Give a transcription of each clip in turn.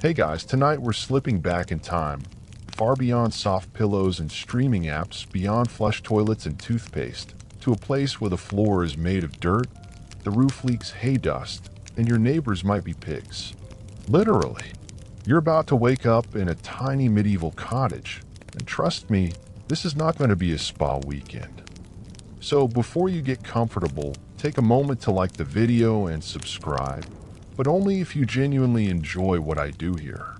Hey guys, tonight we're slipping back in time, far beyond soft pillows and streaming apps, beyond flush toilets and toothpaste, to a place where the floor is made of dirt, the roof leaks hay dust, and your neighbors might be pigs. Literally. You're about to wake up in a tiny medieval cottage, and trust me, this is not going to be a spa weekend. So before you get comfortable, take a moment to like the video and subscribe, but only if you genuinely enjoy what I do here.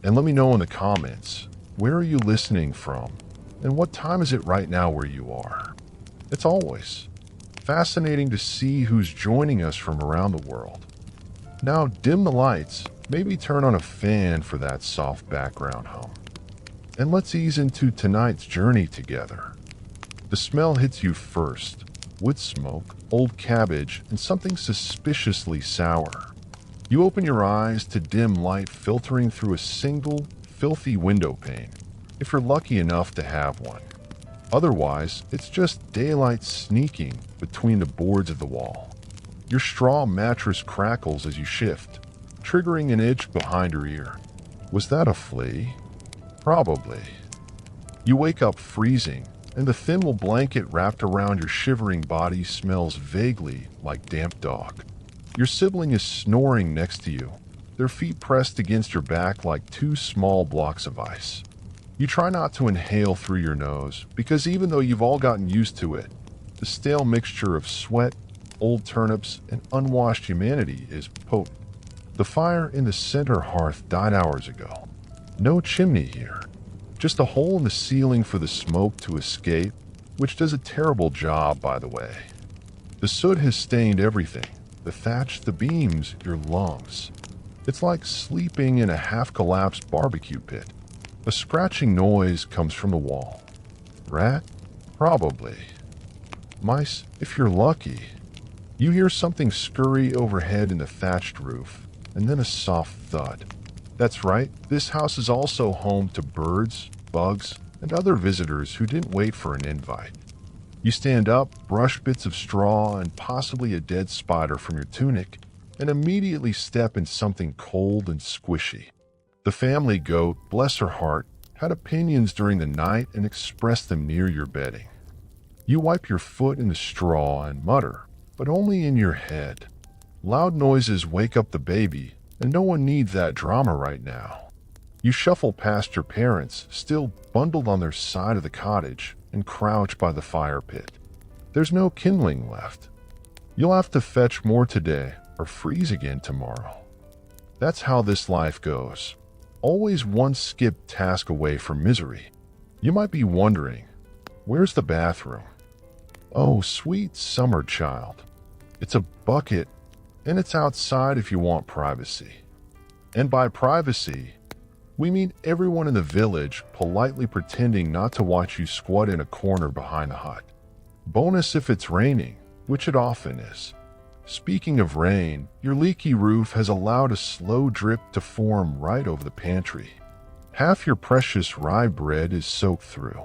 And let me know in the comments, where are you listening from? And what time is it right now where you are? It's always fascinating to see who's joining us from around the world. Now dim the lights, maybe turn on a fan for that soft background hum. And let's ease into tonight's journey together. The smell hits you first. Wood smoke, old cabbage, and something suspiciously sour. You open your eyes to dim light filtering through a single, filthy window pane, if you're lucky enough to have one. Otherwise, it's just daylight sneaking between the boards of the wall. Your straw mattress crackles as you shift, triggering an itch behind your ear. Was that a flea? Probably. You wake up freezing, and the thin wool blanket wrapped around your shivering body smells vaguely like damp dog. Your sibling is snoring next to you, their feet pressed against your back like two small blocks of ice. You try not to inhale through your nose, because even though you've all gotten used to it, the stale mixture of sweat, old turnips, and unwashed humanity is potent. The fire in the center hearth died hours ago. No chimney here. Just a hole in the ceiling for the smoke to escape, which does a terrible job, by the way. The soot has stained everything. The thatch, the beams, your lungs. It's like sleeping in a half-collapsed barbecue pit. A scratching noise comes from the wall. Rat? Probably. Mice, if you're lucky. You hear something scurry overhead in the thatched roof, and then a soft thud. That's right, this house is also home to birds, bugs, and other visitors who didn't wait for an invite. You stand up, brush bits of straw and possibly a dead spider from your tunic, and immediately step in something cold and squishy. The family goat, bless her heart, had opinions during the night and expressed them near your bedding. You wipe your foot in the straw and mutter, but only in your head. Loud noises wake up the baby, and no one needs that drama right now. You shuffle past your parents, still bundled on their side of the cottage, and crouch by the fire pit. There's no kindling left. You'll have to fetch more today, or freeze again tomorrow. That's how this life goes. Always one skipped task away from misery. You might be wondering, where's the bathroom? Oh, sweet summer child. It's a bucket, and it's outside if you want privacy. And by privacy, we mean everyone in the village politely pretending not to watch you squat in a corner behind the hut. Bonus if it's raining, which it often is. Speaking of rain, your leaky roof has allowed a slow drip to form right over the pantry. Half your precious rye bread is soaked through.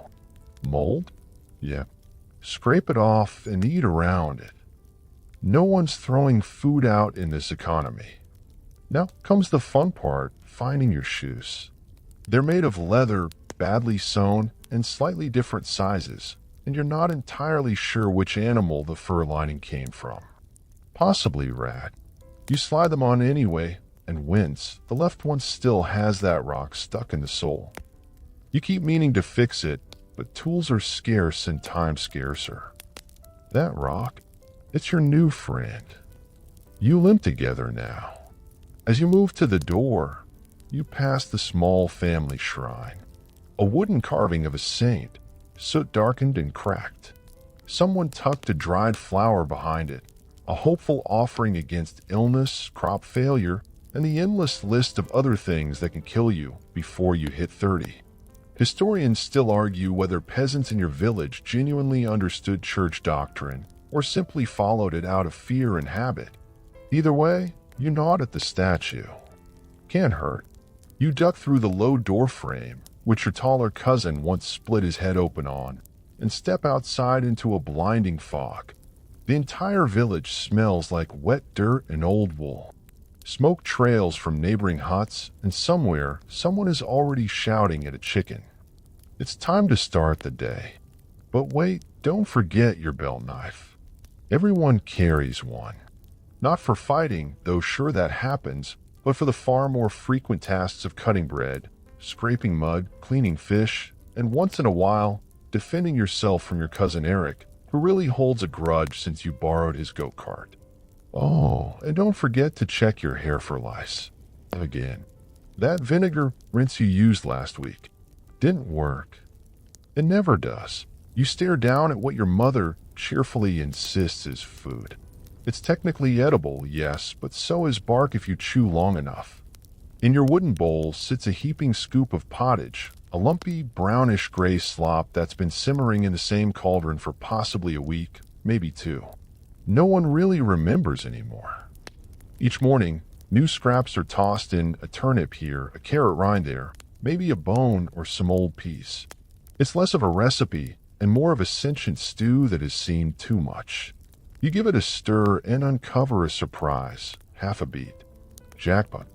Mold? Yeah. Scrape it off and eat around it. No one's throwing food out in this economy. Now comes the fun part, finding your shoes. They're made of leather, badly sewn, and slightly different sizes, and you're not entirely sure which animal the fur lining came from. Possibly rat. You slide them on anyway, and wince. The left one still has that rock stuck in the sole. You keep meaning to fix it, but tools are scarce and time scarcer. That rock? It's your new friend. You limp together now. As you move to the door, you pass the small family shrine. A wooden carving of a saint, soot-darkened and cracked. Someone tucked a dried flower behind it, a hopeful offering against illness, crop failure, and the endless list of other things that can kill you before you hit 30. Historians still argue whether peasants in your village genuinely understood church doctrine or simply followed it out of fear and habit. Either way, you nod at the statue. Can't hurt. You duck through the low door frame, which your taller cousin once split his head open on, and step outside into a blinding fog. The entire village smells like wet dirt and old wool. Smoke trails from neighboring huts, and somewhere, someone is already shouting at a chicken. It's time to start the day. But wait, don't forget your bell knife. Everyone carries one. Not for fighting, though sure that happens, but for the far more frequent tasks of cutting bread, scraping mud, cleaning fish, and once in a while, defending yourself from your cousin Eric, who really holds a grudge since you borrowed his go-kart. Oh, and don't forget to check your hair for lice. Again. That vinegar rinse you used last week didn't work. It never does. You stare down at what your mother cheerfully insists is food. It's technically edible, yes, but so is bark if you chew long enough. In your wooden bowl sits a heaping scoop of pottage, a lumpy, brownish-gray slop that's been simmering in the same cauldron for possibly a week, maybe two. No one really remembers anymore. Each morning, new scraps are tossed in, a turnip here, a carrot rind there, maybe a bone or some old peas. It's less of a recipe and more of a sentient stew that has seen too much. You give it a stir and uncover a surprise, half a beat. Jackpot.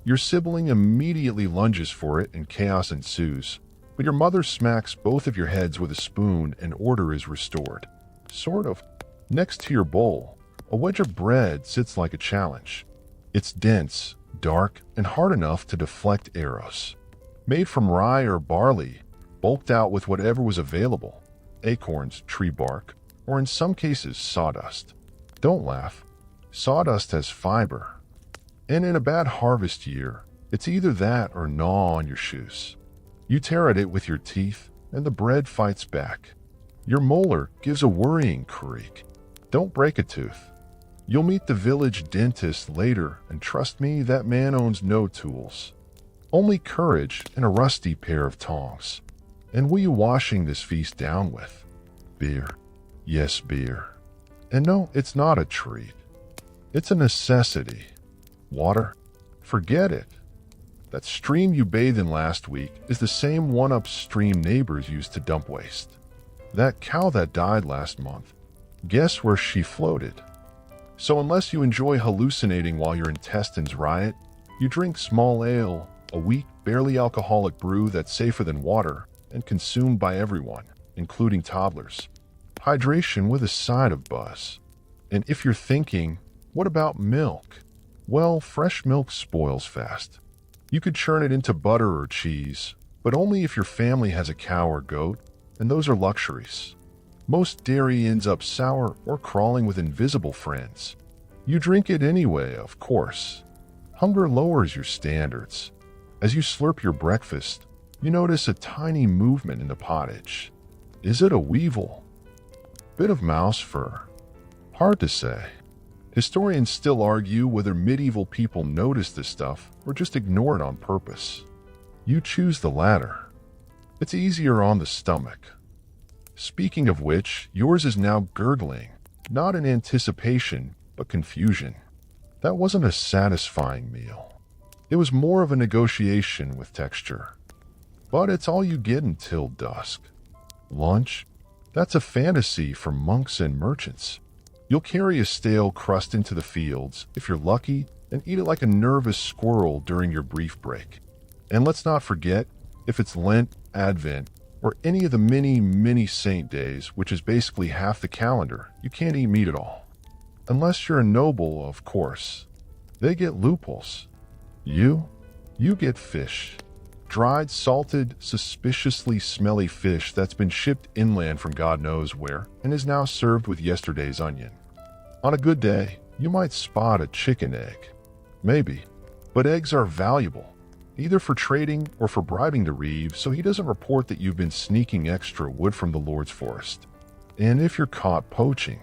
Your sibling immediately lunges for it and chaos ensues, but your mother smacks both of your heads with a spoon and order is restored. Sort of. Next to your bowl, a wedge of bread sits like a challenge. It's dense, dark, and hard enough to deflect arrows. Made from rye or barley, bulked out with whatever was available, acorns, tree bark, or in some cases sawdust. Don't laugh. Sawdust has fiber. And in a bad harvest year, it's either that or gnaw on your shoes. You tear at it with your teeth, and the bread fights back. Your molar gives a worrying creak. Don't break a tooth. You'll meet the village dentist later, and trust me, that man owns no tools. Only courage and a rusty pair of tongs. And what are you washing this feast down with? Beer. Yes, beer. And no, it's not a treat. It's a necessity. Water? Forget it. That stream you bathed in last week is the same one upstream neighbors used to dump waste. That cow that died last month, guess where she floated? So unless you enjoy hallucinating while your intestines riot, you drink small ale, a weak, barely alcoholic brew that's safer than water and consumed by everyone, including toddlers. Hydration with a side of buzz. And if you're thinking, what about milk? Well, fresh milk spoils fast. You could churn it into butter or cheese, but only if your family has a cow or goat, and those are luxuries. Most dairy ends up sour or crawling with invisible friends. You drink it anyway, of course. Hunger lowers your standards. As you slurp your breakfast, you notice a tiny movement in the pottage. Is it a weevil? Bit of mouse fur? Hard to say. Historians still argue whether medieval people noticed this stuff or just ignore it on purpose. You choose the latter. It's easier on the stomach. Speaking of which, yours is now gurgling, not in anticipation, but confusion. That wasn't a satisfying meal. It was more of a negotiation with texture. But it's all you get until dusk. Lunch? That's a fantasy for monks and merchants. You'll carry a stale crust into the fields, if you're lucky, and eat it like a nervous squirrel during your brief break. And let's not forget, if it's Lent, Advent, or any of the many saint days, which is basically half the calendar, you can't eat meat at all. Unless you're a noble, of course. They get loopholes. You get fish. Dried, salted, suspiciously smelly fish that's been shipped inland from God knows where and is now served with yesterday's onion. On a good day, you might spot a chicken egg. Maybe. But eggs are valuable, either for trading or for bribing the reeve so he doesn't report that you've been sneaking extra wood from the Lord's forest. And if you're caught poaching,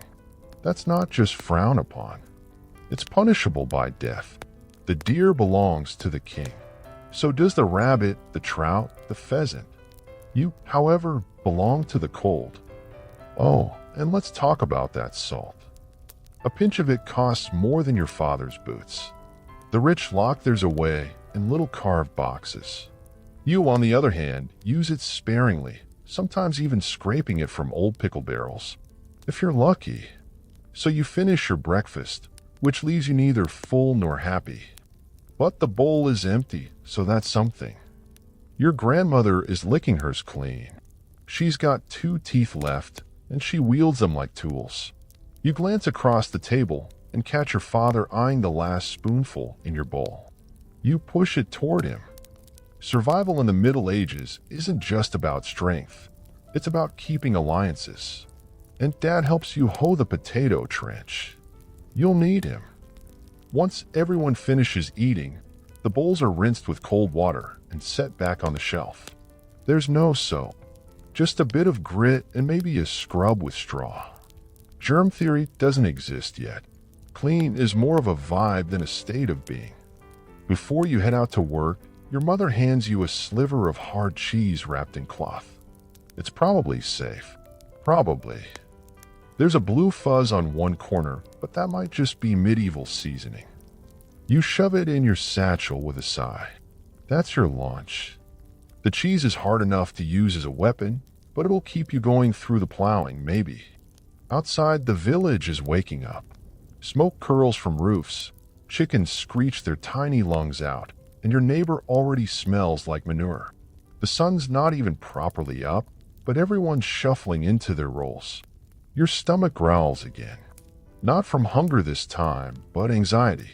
that's not just frowned upon. It's punishable by death. The deer belongs to the king. So does the rabbit, the trout, the pheasant. You, however, belong to the cold. Oh, and let's talk about that salt. A pinch of it costs more than your father's boots. The rich lock theirs away in little carved boxes. You, on the other hand, use it sparingly, sometimes even scraping it from old pickle barrels, if you're lucky. So you finish your breakfast, which leaves you neither full nor happy. But the bowl is empty, so that's something. Your grandmother is licking hers clean. She's got 2 teeth left, and she wields them like tools. You glance across the table and catch your father eyeing the last spoonful in your bowl. You push it toward him. Survival in the Middle Ages isn't just about strength. It's about keeping alliances. And Dad helps you hoe the potato trench. You'll need him. Once everyone finishes eating, the bowls are rinsed with cold water and set back on the shelf. There's no soap, just a bit of grit and maybe a scrub with straw. Germ theory doesn't exist yet. Clean is more of a vibe than a state of being. Before you head out to work, your mother hands you a sliver of hard cheese wrapped in cloth. It's probably safe. Probably. There's a blue fuzz on one corner, but that might just be medieval seasoning. You shove it in your satchel with a sigh. That's your lunch. The cheese is hard enough to use as a weapon, but it'll keep you going through the plowing, maybe. Outside, the village is waking up. Smoke curls from roofs. Chickens screech their tiny lungs out, and your neighbor already smells like manure. The sun's not even properly up, but everyone's shuffling into their roles. Your stomach growls again. Not from hunger this time, but anxiety.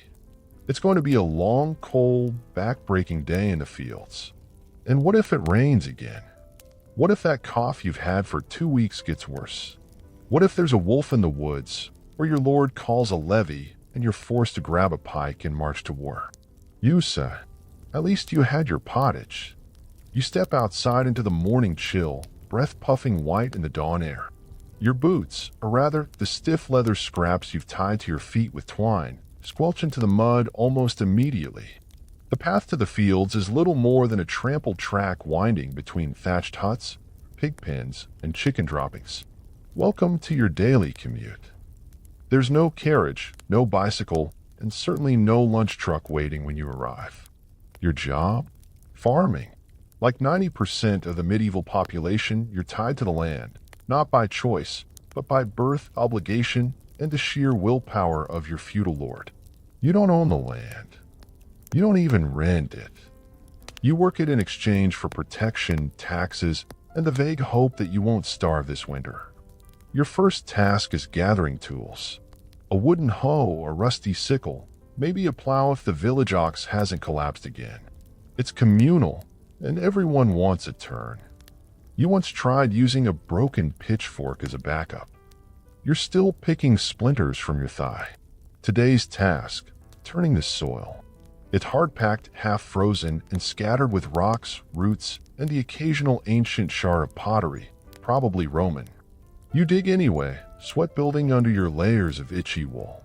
It's going to be a long, cold, back-breaking day in the fields. And what if it rains again? What if that cough you've had for 2 weeks gets worse? What if there's a wolf in the woods, or your lord calls a levy and you're forced to grab a pike and march to war? Yusa, at least you had your pottage. You step outside into the morning chill, breath puffing white in the dawn air. Your boots, or rather the stiff leather scraps you've tied to your feet with twine, squelch into the mud almost immediately. The path to the fields is little more than a trampled track winding between thatched huts, pig pens, and chicken droppings. Welcome to your daily commute. There's no carriage, no bicycle, and certainly no lunch truck waiting when you arrive. Your job? Farming. Like 90% of the medieval population, you're tied to the land, not by choice, but by birth, obligation, and the sheer willpower of your feudal lord. You don't own the land. You don't even rent it. You work it in exchange for protection, taxes, and the vague hope that you won't starve this winter. Your first task is gathering tools. A wooden hoe, a rusty sickle, maybe a plow if the village ox hasn't collapsed again. It's communal, and everyone wants a turn. You once tried using a broken pitchfork as a backup. You're still picking splinters from your thigh. Today's task, turning the soil. It's hard-packed, half-frozen, and scattered with rocks, roots, and the occasional ancient shard of pottery, probably Roman. You dig anyway, sweat building under your layers of itchy wool.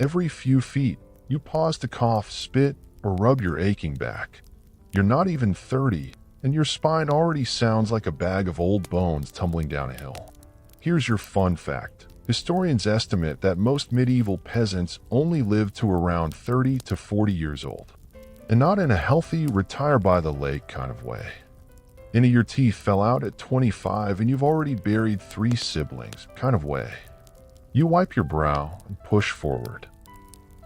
Every few feet, you pause to cough, spit, or rub your aching back. You're not even 30, and your spine already sounds like a bag of old bones tumbling down a hill. Here's your fun fact. Historians estimate that most medieval peasants only lived to around 30 to 40 years old. And not in a healthy, retire-by-the-lake kind of way. Any of your teeth fell out at 25 and you've already buried 3 siblings kind of way. You wipe your brow and push forward.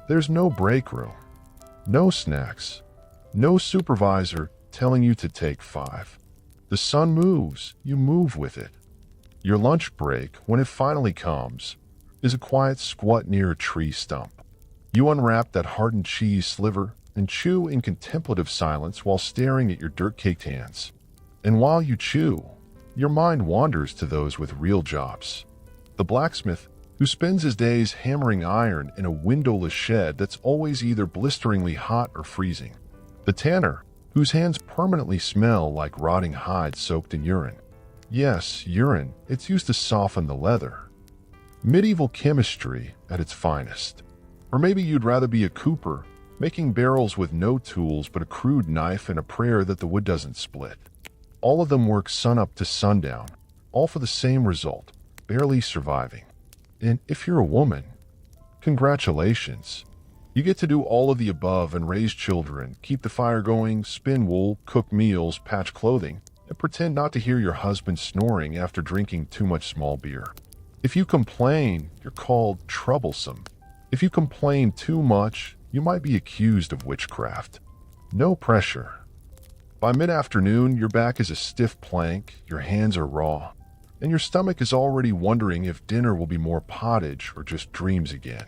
There's no break room, no snacks, no supervisor telling you to take 5. The sun moves, you move with it. Your lunch break, when it finally comes, is a quiet squat near a tree stump. You unwrap that hardened cheese sliver and chew in contemplative silence while staring at your dirt-caked hands. And while you chew, your mind wanders to those with real jobs. The blacksmith, who spends his days hammering iron in a windowless shed that's always either blisteringly hot or freezing. The tanner, whose hands permanently smell like rotting hide soaked in urine. Yes, urine, it's used to soften the leather. Medieval chemistry at its finest. Or maybe you'd rather be a cooper, making barrels with no tools but a crude knife and a prayer that the wood doesn't split. All of them work sunup to sundown, all for the same result, barely surviving. And if you're a woman, congratulations. You get to do all of the above and raise children, keep the fire going, spin wool, cook meals, patch clothing, and pretend not to hear your husband snoring after drinking too much small beer. If you complain, you're called troublesome. If you complain too much, you might be accused of witchcraft. No pressure. By mid-afternoon, your back is a stiff plank, your hands are raw, and your stomach is already wondering if dinner will be more pottage or just dreams again.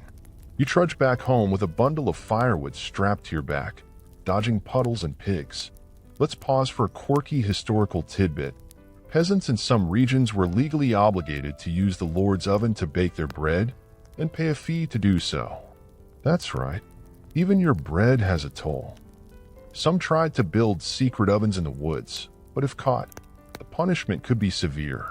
You trudge back home with a bundle of firewood strapped to your back, dodging puddles and pigs. Let's pause for a quirky historical tidbit. Peasants in some regions were legally obligated to use the Lord's oven to bake their bread and pay a fee to do so. That's right, even your bread has a toll. Some tried to build secret ovens in the woods, but if caught, the punishment could be severe.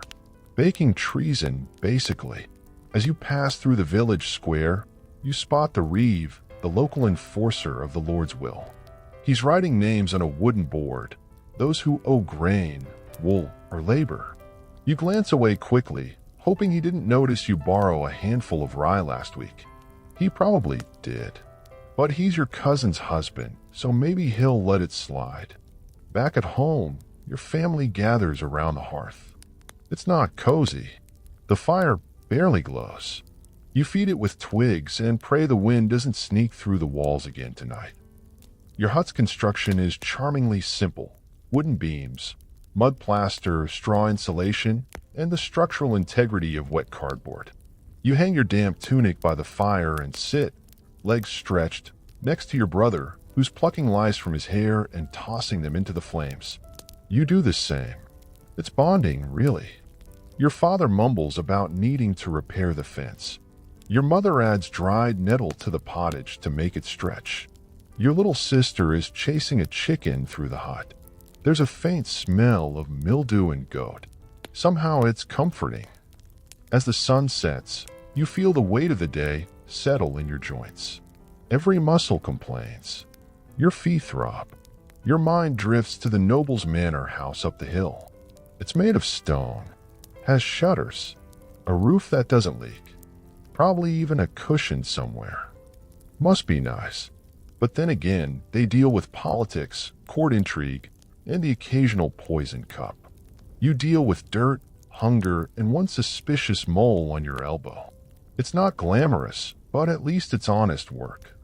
Baking treason, basically. As you pass through the village square, you spot the reeve, the local enforcer of the Lord's will. He's writing names on a wooden board, those who owe grain, wool, or labor. You glance away quickly, hoping he didn't notice you borrow a handful of rye last week. He probably did. But he's your cousin's husband, so maybe he'll let it slide. Back at home, your family gathers around the hearth. It's not cozy. The fire barely glows. You feed it with twigs and pray the wind doesn't sneak through the walls again tonight. Your hut's construction is charmingly simple. Wooden beams, mud plaster, straw insulation, and the structural integrity of wet cardboard. You hang your damp tunic by the fire and sit, legs stretched, next to your brother, who's plucking lice from his hair and tossing them into the flames. You do the same. It's bonding, really. Your father mumbles about needing to repair the fence. Your mother adds dried nettle to the pottage to make it stretch. Your little sister is chasing a chicken through the hut. There's a faint smell of mildew and goat. Somehow it's comforting. As the sun sets, you feel the weight of the day settle in your joints. Every muscle complains. Your feet throb. Your mind drifts to the noble's manor house up the hill. It's made of stone, has shutters, a roof that doesn't leak, probably even a cushion somewhere. Must be nice. But then again, they deal with politics, court intrigue, and the occasional poison cup. You deal with dirt, hunger, and one suspicious mole on your elbow. It's not glamorous, but at least it's honest work.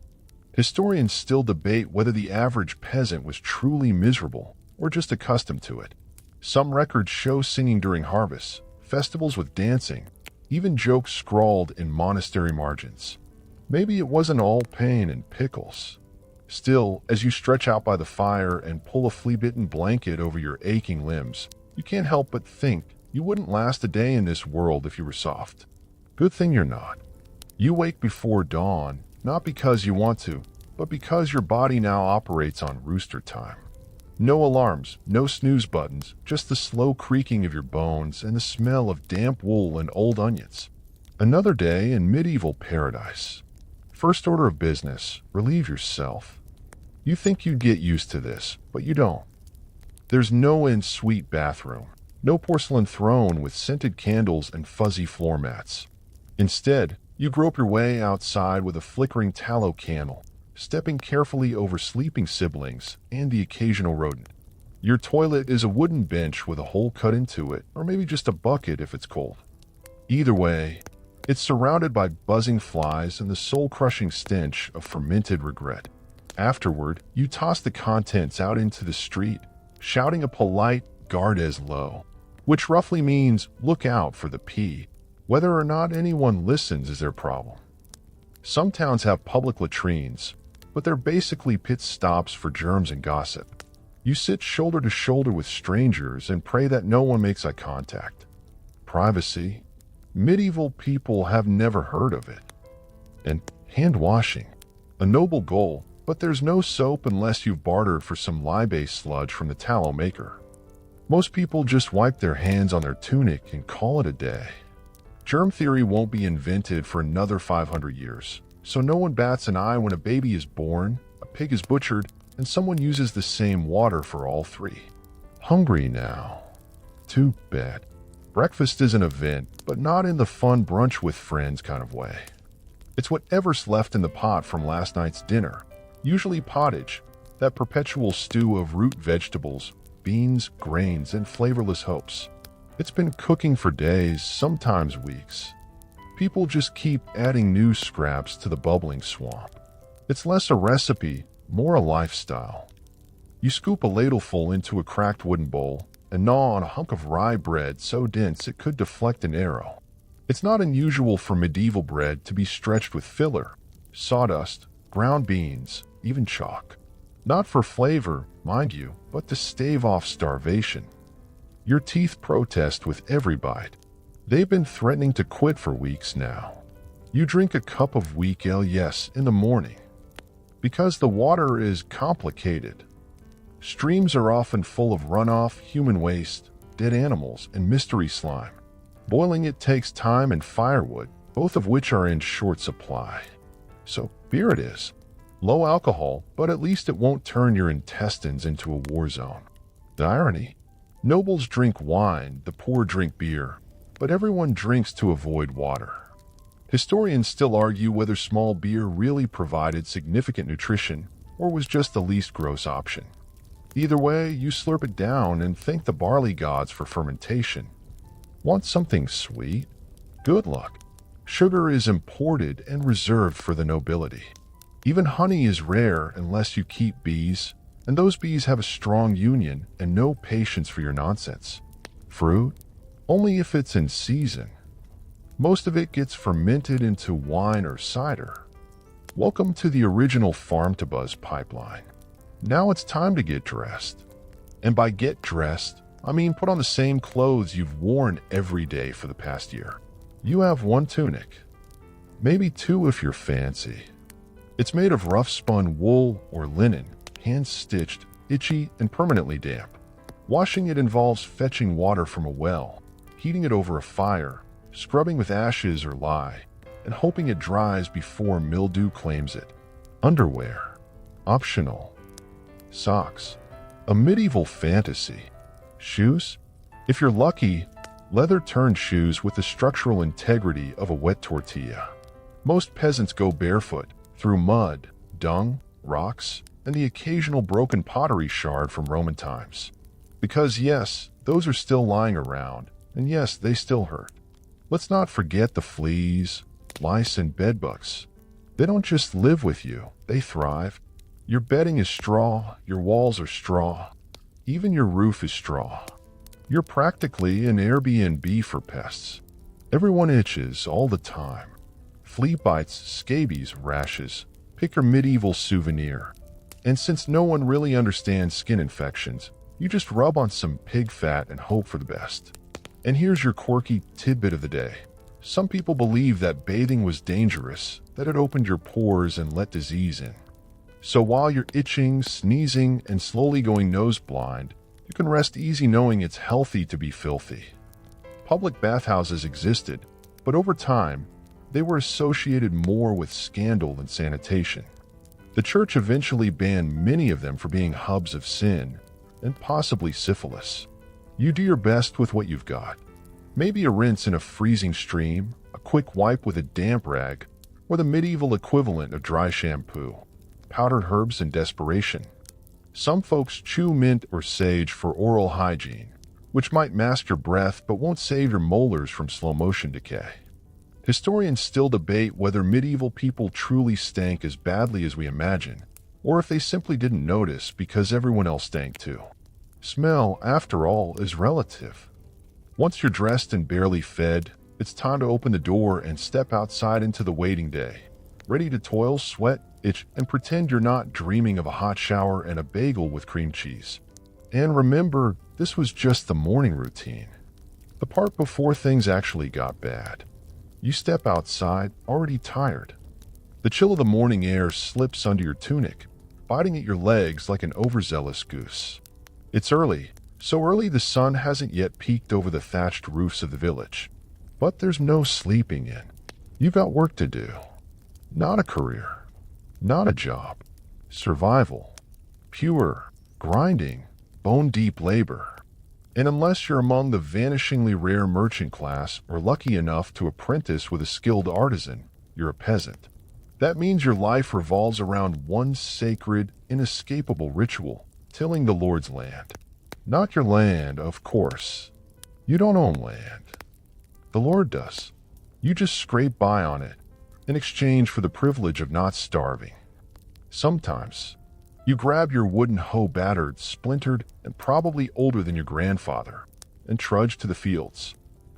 Historians still debate whether the average peasant was truly miserable or just accustomed to it. Some records show singing during harvests, festivals with dancing, even jokes scrawled in monastery margins. Maybe it wasn't all pain and pickles. Still, as you stretch out by the fire and pull a flea-bitten blanket over your aching limbs, you can't help but think you wouldn't last a day in this world if you were soft. Good thing you're not. You wake before dawn, not because you want to, but because your body now operates on rooster time. No alarms, no snooze buttons, just the slow creaking of your bones and the smell of damp wool and old onions. Another day in medieval paradise. First order of business, relieve yourself. You think you'd get used to this, but you don't. There's no en-suite bathroom, no porcelain throne with scented candles and fuzzy floor mats. Instead, you grope your way outside with a flickering tallow candle, stepping carefully over sleeping siblings and the occasional rodent. Your toilet is a wooden bench with a hole cut into it, or maybe just a bucket if it's cold. Either way, it's surrounded by buzzing flies and the soul-crushing stench of fermented regret. Afterward, you toss the contents out into the street, shouting a polite "Gardes low," which roughly means look out for the pee. Whether or not anyone listens is their problem. Some towns have public latrines, but they're basically pit stops for germs and gossip. You sit shoulder to shoulder with strangers and pray that no one makes eye contact. Privacy. Medieval people have never heard of it. And hand washing. A noble goal, but there's no soap unless you've bartered for some lye-based sludge from the tallow maker. Most people just wipe their hands on their tunic and call it a day. Germ theory won't be invented for another 500 years, so no one bats an eye when a baby is born, a pig is butchered, and someone uses the same water for all three. Hungry now. Too bad. Breakfast is an event, but not in the fun brunch with friends kind of way. It's whatever's left in the pot from last night's dinner, usually pottage, that perpetual stew of root vegetables, beans, grains, and flavorless hopes. It's been cooking for days, sometimes weeks. People just keep adding new scraps to the bubbling swamp. It's less a recipe, more a lifestyle. You scoop a ladleful into a cracked wooden bowl and gnaw on a hunk of rye bread so dense it could deflect an arrow. It's not unusual for medieval bread to be stretched with filler, sawdust, ground beans, even chalk. Not for flavor, mind you, but to stave off starvation. Your teeth protest with every bite. They've been threatening to quit for weeks now. You drink a cup of weak ale, yes, in the morning. Because the water is complicated. Streams are often full of runoff, human waste, dead animals, and mystery slime. Boiling it takes time and firewood, both of which are in short supply. So beer it is. Low alcohol, but at least it won't turn your intestines into a war zone. The irony? Nobles drink wine, the poor drink beer, but everyone drinks to avoid water. Historians still argue whether small beer really provided significant nutrition or was just the least gross option. Either way, you slurp it down and thank the barley gods for fermentation. Want something sweet? Good luck. Sugar is imported and reserved for the nobility. Even honey is rare unless you keep bees, and those bees have a strong union and no patience for your nonsense. Fruit? Only if it's in season. Most of it gets fermented into wine or cider. Welcome to the original farm-to-buzz pipeline. Now it's time to get dressed. And by get dressed, I mean put on the same clothes you've worn every day for the past year. You have one tunic. Maybe two if you're fancy. It's made of rough-spun wool or linen, hand-stitched, itchy, and permanently damp. Washing it involves fetching water from a well, heating it over a fire, scrubbing with ashes or lye, and hoping it dries before mildew claims it. Underwear. Optional. Socks. A medieval fantasy. Shoes? If you're lucky, leather-turned shoes with the structural integrity of a wet tortilla. Most peasants go barefoot, through mud, dung, rocks, and the occasional broken pottery shard from Roman times. Because yes, those are still lying around, and yes, they still hurt. Let's not forget the fleas, lice, and bedbugs. They don't just live with you, they thrive. Your bedding is straw, your walls are straw, even your roof is straw. You're practically an Airbnb for pests. Everyone itches all the time. Flea bites, scabies, rashes. Pick your medieval souvenir. And since no one really understands skin infections, you just rub on some pig fat and hope for the best. And here's your quirky tidbit of the day. Some people believe that bathing was dangerous, that it opened your pores and let disease in. So while you're itching, sneezing, and slowly going nose blind, you can rest easy knowing it's healthy to be filthy. Public bathhouses existed, but over time, they were associated more with scandal than sanitation. The church eventually banned many of them for being hubs of sin, and possibly syphilis. You do your best with what you've got. Maybe a rinse in a freezing stream, a quick wipe with a damp rag, or the medieval equivalent of dry shampoo, powdered herbs in desperation. Some folks chew mint or sage for oral hygiene, which might mask your breath but won't save your molars from slow-motion decay. Historians still debate whether medieval people truly stank as badly as we imagine, or if they simply didn't notice because everyone else stank too. Smell, after all, is relative. Once you're dressed and barely fed, it's time to open the door and step outside into the waiting day, ready to toil, sweat, itch, and pretend you're not dreaming of a hot shower and a bagel with cream cheese. And remember, this was just the morning routine. The part before things actually got bad. You step outside, already tired. The chill of the morning air slips under your tunic, biting at your legs like an overzealous goose. It's early, so early the sun hasn't yet peeked over the thatched roofs of the village. But there's no sleeping in. You've got work to do. Not a career. Not a job. Survival. Pure, grinding, bone-deep labor. And unless you're among the vanishingly rare merchant class or lucky enough to apprentice with a skilled artisan, you're a peasant. That means your life revolves around one sacred, inescapable ritual, tilling the Lord's land. Not your land, of course. You don't own land. The Lord does. You just scrape by on it, in exchange for the privilege of not starving. Sometimes, you grab your wooden hoe battered, splintered, and probably older than your grandfather, and trudge to the fields.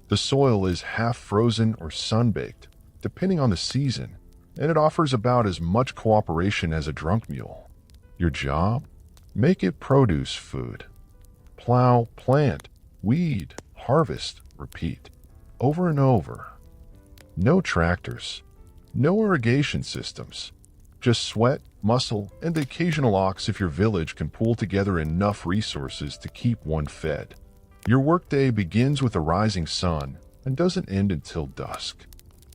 The soil is half frozen or sun-baked, depending on the season, and it offers about as much cooperation as a drunk mule. Your job? Make it produce food. Plow, plant, weed, harvest, repeat. Over and over. No tractors. No irrigation systems. Just sweat, muscle, and the occasional ox if your village can pull together enough resources to keep one fed. Your workday begins with a rising sun and doesn't end until dusk.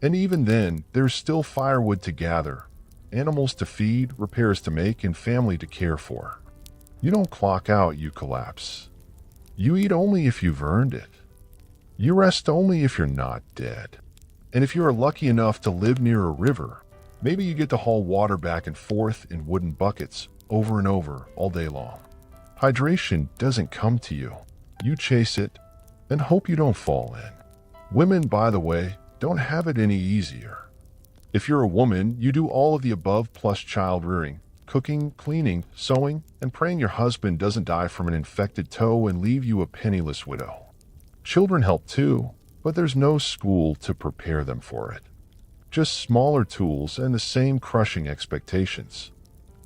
And even then, there's still firewood to gather, animals to feed, repairs to make, and family to care for. You don't clock out, you collapse. You eat only if you've earned it. You rest only if you're not dead. And if you are lucky enough to live near a river, maybe you get to haul water back and forth in wooden buckets over and over all day long. Hydration doesn't come to you. You chase it and hope you don't fall in. Women, by the way, don't have it any easier. If you're a woman, you do all of the above plus child rearing, cooking, cleaning, sewing, and praying your husband doesn't die from an infected toe and leave you a penniless widow. Children help too, but there's no school to prepare them for it. Just smaller tools and the same crushing expectations.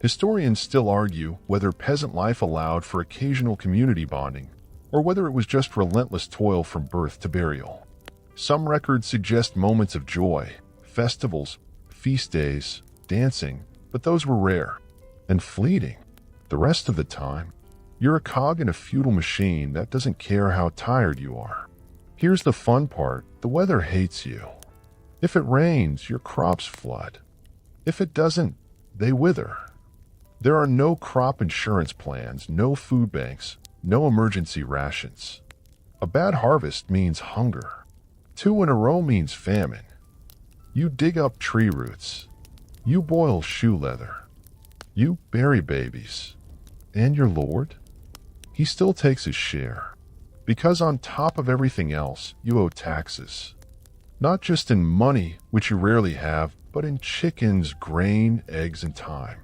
Historians still argue whether peasant life allowed for occasional community bonding, or whether it was just relentless toil from birth to burial. Some records suggest moments of joy, festivals, feast days, dancing, but those were rare and fleeting. The rest of the time, you're a cog in a futile machine that doesn't care how tired you are. Here's the fun part: the weather hates you. If it rains, your crops flood. If it doesn't, they wither. There are no crop insurance plans, no food banks, no emergency rations. A bad harvest means hunger. 2 in a row means famine. You dig up tree roots. You boil shoe leather. You bury babies. And your Lord? He still takes his share. Because on top of everything else, you owe taxes. Not just in money, which you rarely have, but in chickens, grain, eggs, and time.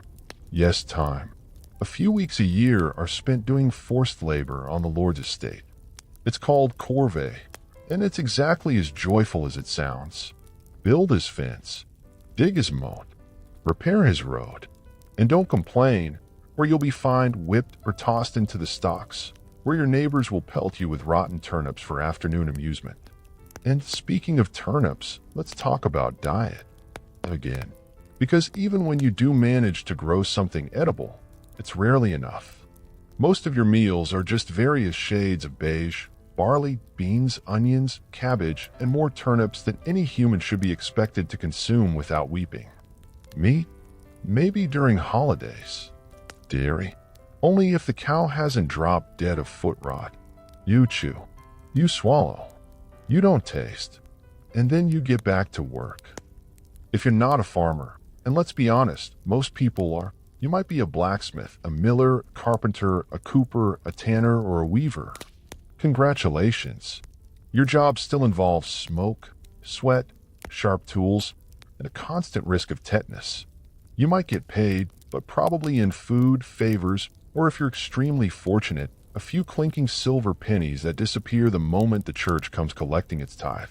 Yes, time. A few weeks a year are spent doing forced labor on the Lord's estate. It's called corvée, and it's exactly as joyful as it sounds. Build his fence, dig his moat, repair his road, and don't complain, or you'll be fined, whipped, or tossed into the stocks, where your neighbors will pelt you with rotten turnips for afternoon amusement. And speaking of turnips, let's talk about diet again. Because even when you do manage to grow something edible, it's rarely enough. Most of your meals are just various shades of beige, barley, beans, onions, cabbage, and more turnips than any human should be expected to consume without weeping. Meat? Maybe during holidays. Dairy? Only if the cow hasn't dropped dead of foot rot. You chew. You swallow. You don't taste. And then you get back to work. If you're not a farmer, and let's be honest, most people are, you might be a blacksmith, a miller, a carpenter, a cooper, a tanner, or a weaver. Congratulations. Your job still involves smoke, sweat, sharp tools, and a constant risk of tetanus. You might get paid, but probably in food, favors, or if you're extremely fortunate, a few clinking silver pennies that disappear the moment the church comes collecting its tithe.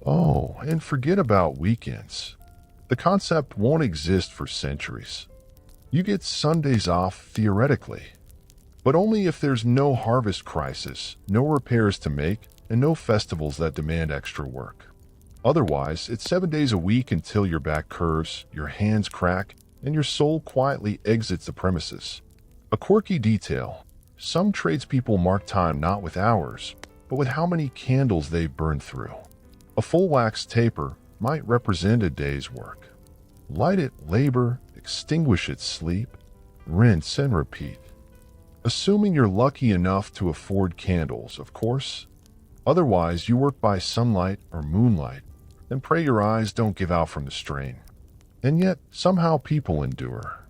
Oh, and forget about weekends. The concept won't exist for centuries. You get Sundays off theoretically, but only if there's no harvest crisis, no repairs to make, and no festivals that demand extra work. Otherwise, it's 7 days a week until your back curves, your hands crack, and your soul quietly exits the premises. A quirky detail: some tradespeople mark time not with hours, but with how many candles they've burned through. A full wax taper might represent a day's work. Light it, labor, extinguish it, sleep, rinse and repeat. Assuming you're lucky enough to afford candles, of course. Otherwise, you work by sunlight or moonlight, and pray your eyes don't give out from the strain. And yet, somehow people endure.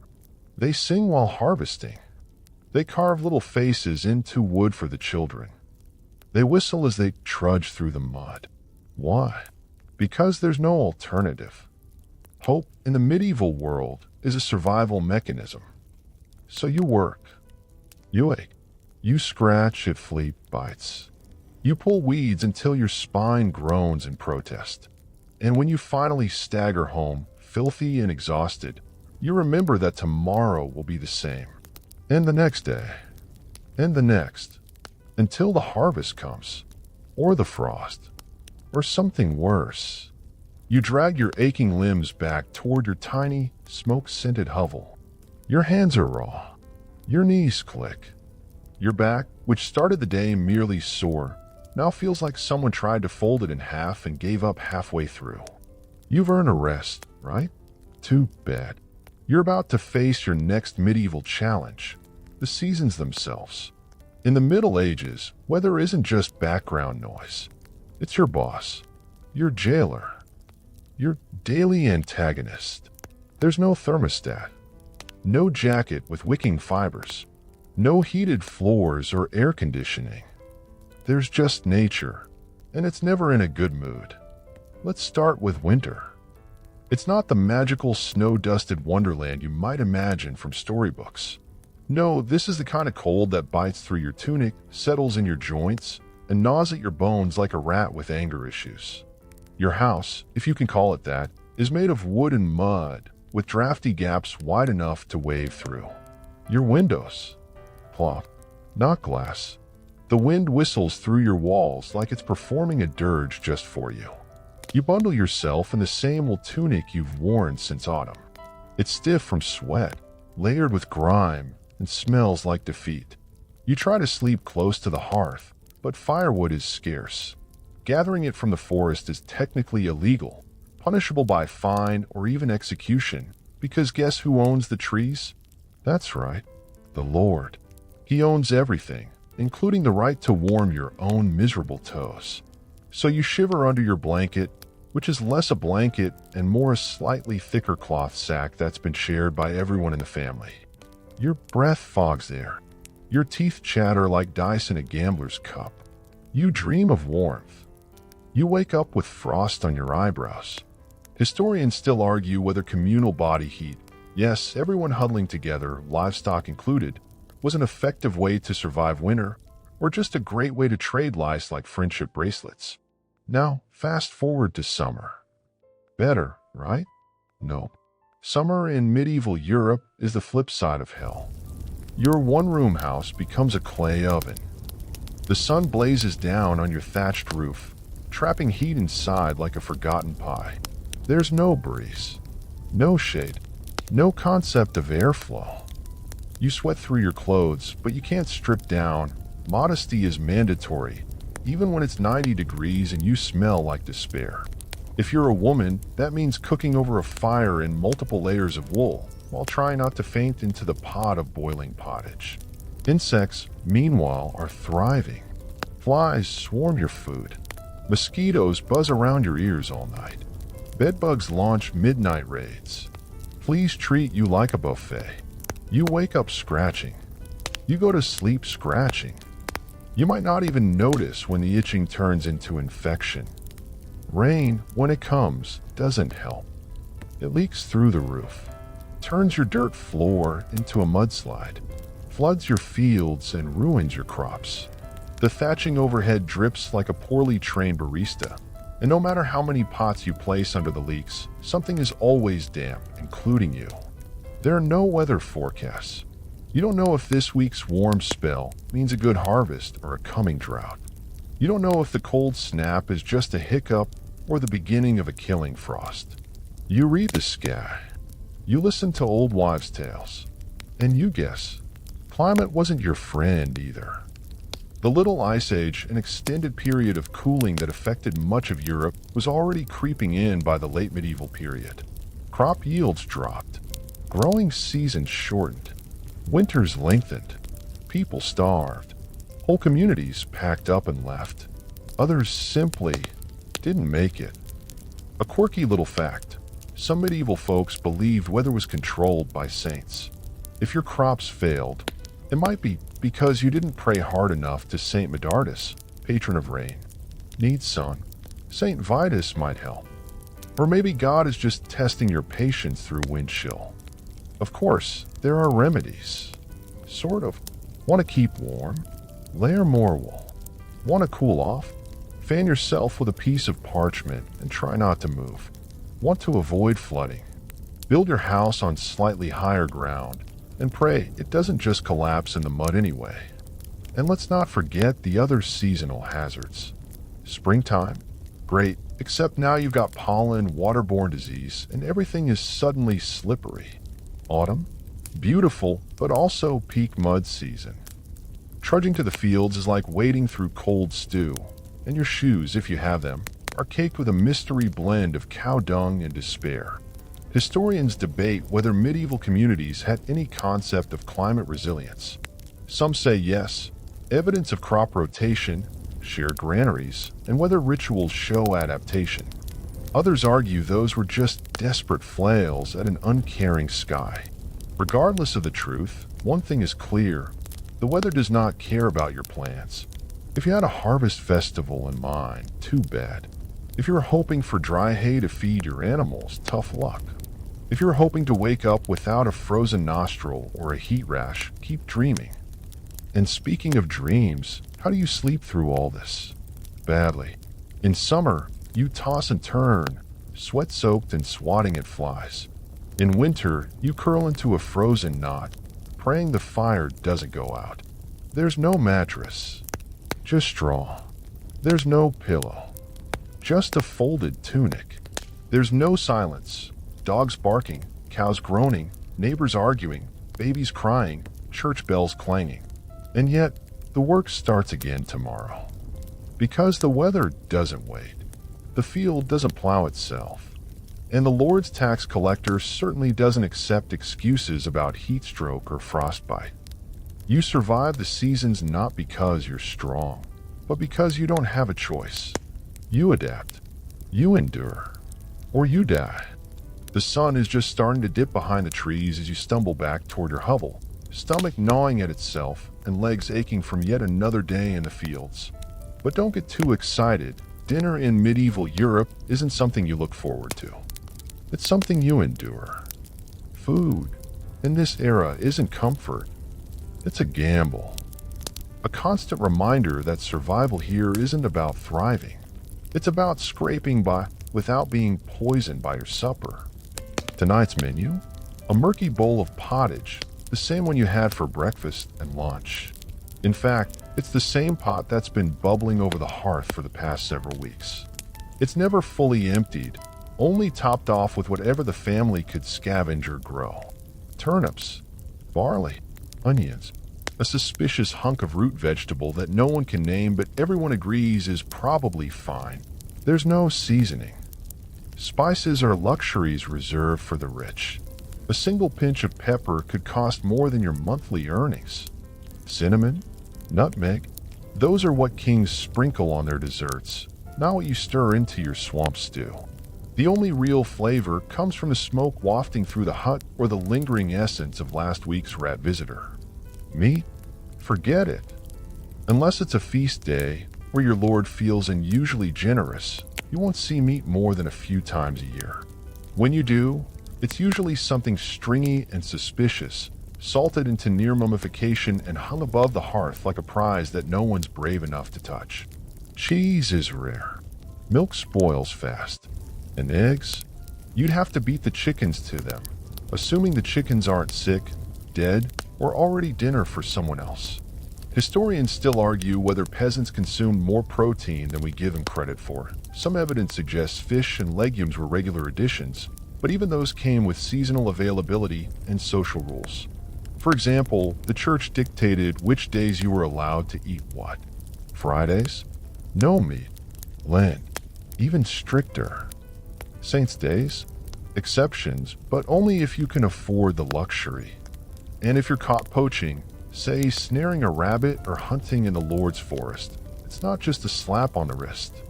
They sing while harvesting. They carve little faces into wood for the children. They whistle as they trudge through the mud. Why? Because there's no alternative. Hope in the medieval world is a survival mechanism. So you work, you ache, you scratch if flea bites. You pull weeds until your spine groans in protest. And when you finally stagger home, filthy and exhausted, you remember that tomorrow will be the same. And the next day. And the next. Until the harvest comes. Or the frost. Or something worse. You drag your aching limbs back toward your tiny, smoke-scented hovel. Your hands are raw. Your knees click. Your back, which started the day merely sore, now feels like someone tried to fold it in half and gave up halfway through. You've earned a rest, right? Too bad. You're about to face your next medieval challenge, the seasons themselves. In the Middle Ages, weather isn't just background noise. It's your boss, your jailer, your daily antagonist. There's no thermostat, no jacket with wicking fibers, no heated floors or air conditioning. There's just nature, and it's never in a good mood. Let's start with winter. It's not the magical snow-dusted wonderland you might imagine from storybooks. No, this is the kind of cold that bites through your tunic, settles in your joints, and gnaws at your bones like a rat with anger issues. Your house, if you can call it that, is made of wood and mud, with drafty gaps wide enough to wave through. Your windows, cloth, not glass. The wind whistles through your walls like it's performing a dirge just for you. You bundle yourself in the same old tunic you've worn since autumn. It's stiff from sweat, layered with grime, and smells like defeat. You try to sleep close to the hearth, but firewood is scarce. Gathering it from the forest is technically illegal, punishable by fine or even execution, because guess who owns the trees? That's right, the Lord. He owns everything, including the right to warm your own miserable toes. So you shiver under your blanket, which is less a blanket and more a slightly thicker cloth sack that's been shared by everyone in the family. Your breath fogs the air. Your teeth chatter like dice in a gambler's cup. You dream of warmth. You wake up with frost on your eyebrows. Historians still argue whether communal body heat, yes, everyone huddling together, livestock included, was an effective way to survive winter, or just a great way to trade lice like friendship bracelets. Now, fast forward to summer. Better, right? No. Summer in medieval Europe is the flip side of hell. Your one-room house becomes a clay oven. The sun blazes down on your thatched roof, trapping heat inside like a forgotten pie. There's no breeze, no shade, no concept of airflow. You sweat through your clothes, but you can't strip down. Modesty is mandatory, even when it's 90 degrees and you smell like despair. If you're a woman, that means cooking over a fire in multiple layers of wool, while trying not to faint into the pot of boiling pottage. Insects, meanwhile, are thriving. Flies swarm your food. Mosquitoes buzz around your ears all night. Bedbugs launch midnight raids. Fleas treat you like a buffet. You wake up scratching. You go to sleep scratching. You might not even notice when the itching turns into infection. Rain, when it comes, doesn't help. It leaks through the roof, turns your dirt floor into a mudslide, floods your fields and ruins your crops. The thatching overhead drips like a poorly trained barista, and no matter how many pots you place under the leaks, something is always damp, including you. There are no weather forecasts. You don't know if this week's warm spell means a good harvest or a coming drought. You don't know if the cold snap is just a hiccup or the beginning of a killing frost. You read the sky. You listen to old wives' tales. And you guess. Climate wasn't your friend either. The Little Ice Age, an extended period of cooling that affected much of Europe, was already creeping in by the late medieval period. Crop yields dropped. Growing seasons shortened. Winters lengthened. People starved. Whole communities packed up and left. Others simply didn't make it. A quirky little fact. Some medieval folks believed weather was controlled by saints. If your crops failed, it might be because you didn't pray hard enough to Saint Medardus, patron of rain. Need sun. Saint Vitus might help. Or maybe God is just testing your patience through wind chill. Of course, there are remedies. Sort of. Want to keep warm? Layer more wool. Want to cool off? Fan yourself with a piece of parchment and try not to move. Want to avoid flooding? Build your house on slightly higher ground and pray it doesn't just collapse in the mud anyway. And let's not forget the other seasonal hazards. Springtime? Great, except now you've got pollen, waterborne disease, and everything is suddenly slippery. Autumn? Beautiful, but also peak mud season. Trudging to the fields is like wading through cold stew, and your shoes, if you have them, are caked with a mystery blend of cow dung and despair. Historians debate whether medieval communities had any concept of climate resilience. Some say yes, evidence of crop rotation, shared granaries, and whether rituals show adaptation. Others argue those were just desperate flails at an uncaring sky. Regardless of the truth, one thing is clear: the weather does not care about your plans. If you had a harvest festival in mind, too bad. If you're hoping for dry hay to feed your animals, tough luck. If you're hoping to wake up without a frozen nostril or a heat rash, keep dreaming. And speaking of dreams, how do you sleep through all this? Badly. In summer, you toss and turn, sweat-soaked and swatting at flies. In winter, you curl into a frozen knot, praying the fire doesn't go out. There's no mattress, just straw. There's no pillow, just a folded tunic. There's no silence. Dogs barking, cows groaning, neighbors arguing, babies crying, church bells clanging. And yet, the work starts again tomorrow. Because the weather doesn't wait. The field doesn't plow itself. And the Lord's tax collector certainly doesn't accept excuses about heat stroke or frostbite. You survive the seasons not because you're strong, but because you don't have a choice. You adapt. You endure. Or you die. The sun is just starting to dip behind the trees as you stumble back toward your hovel, stomach gnawing at itself and legs aching from yet another day in the fields. But don't get too excited. Dinner in medieval Europe isn't something you look forward to. It's something you endure. Food in this era isn't comfort. It's a gamble. A constant reminder that survival here isn't about thriving. It's about scraping by without being poisoned by your supper. Tonight's menu? A murky bowl of pottage, the same one you had for breakfast and lunch. In fact, it's the same pot that's been bubbling over the hearth for the past several weeks. It's never fully emptied, only topped off with whatever the family could scavenge or grow. Turnips, barley, onions, a suspicious hunk of root vegetable that no one can name but everyone agrees is probably fine. There's no seasoning. Spices are luxuries reserved for the rich. A single pinch of pepper could cost more than your monthly earnings. Cinnamon, nutmeg, those are what kings sprinkle on their desserts, not what you stir into your swamp stew. The only real flavor comes from the smoke wafting through the hut or the lingering essence of last week's rat visitor. Meat? Forget it. Unless it's a feast day where your lord feels unusually generous, you won't see meat more than a few times a year. When you do, it's usually something stringy and suspicious, salted into near mummification and hung above the hearth like a prize that no one's brave enough to touch. Cheese is rare. Milk spoils fast. And eggs? You'd have to beat the chickens to them, assuming the chickens aren't sick, dead, or already dinner for someone else. Historians still argue whether peasants consumed more protein than we give them credit for. Some evidence suggests fish and legumes were regular additions, but even those came with seasonal availability and social rules. For example, the church dictated which days you were allowed to eat what. Fridays? No meat. Lent? Even stricter. Saints' days? Exceptions, but only if you can afford the luxury. And if you're caught poaching, say snaring a rabbit or hunting in the Lord's forest, it's not just a slap on the wrist.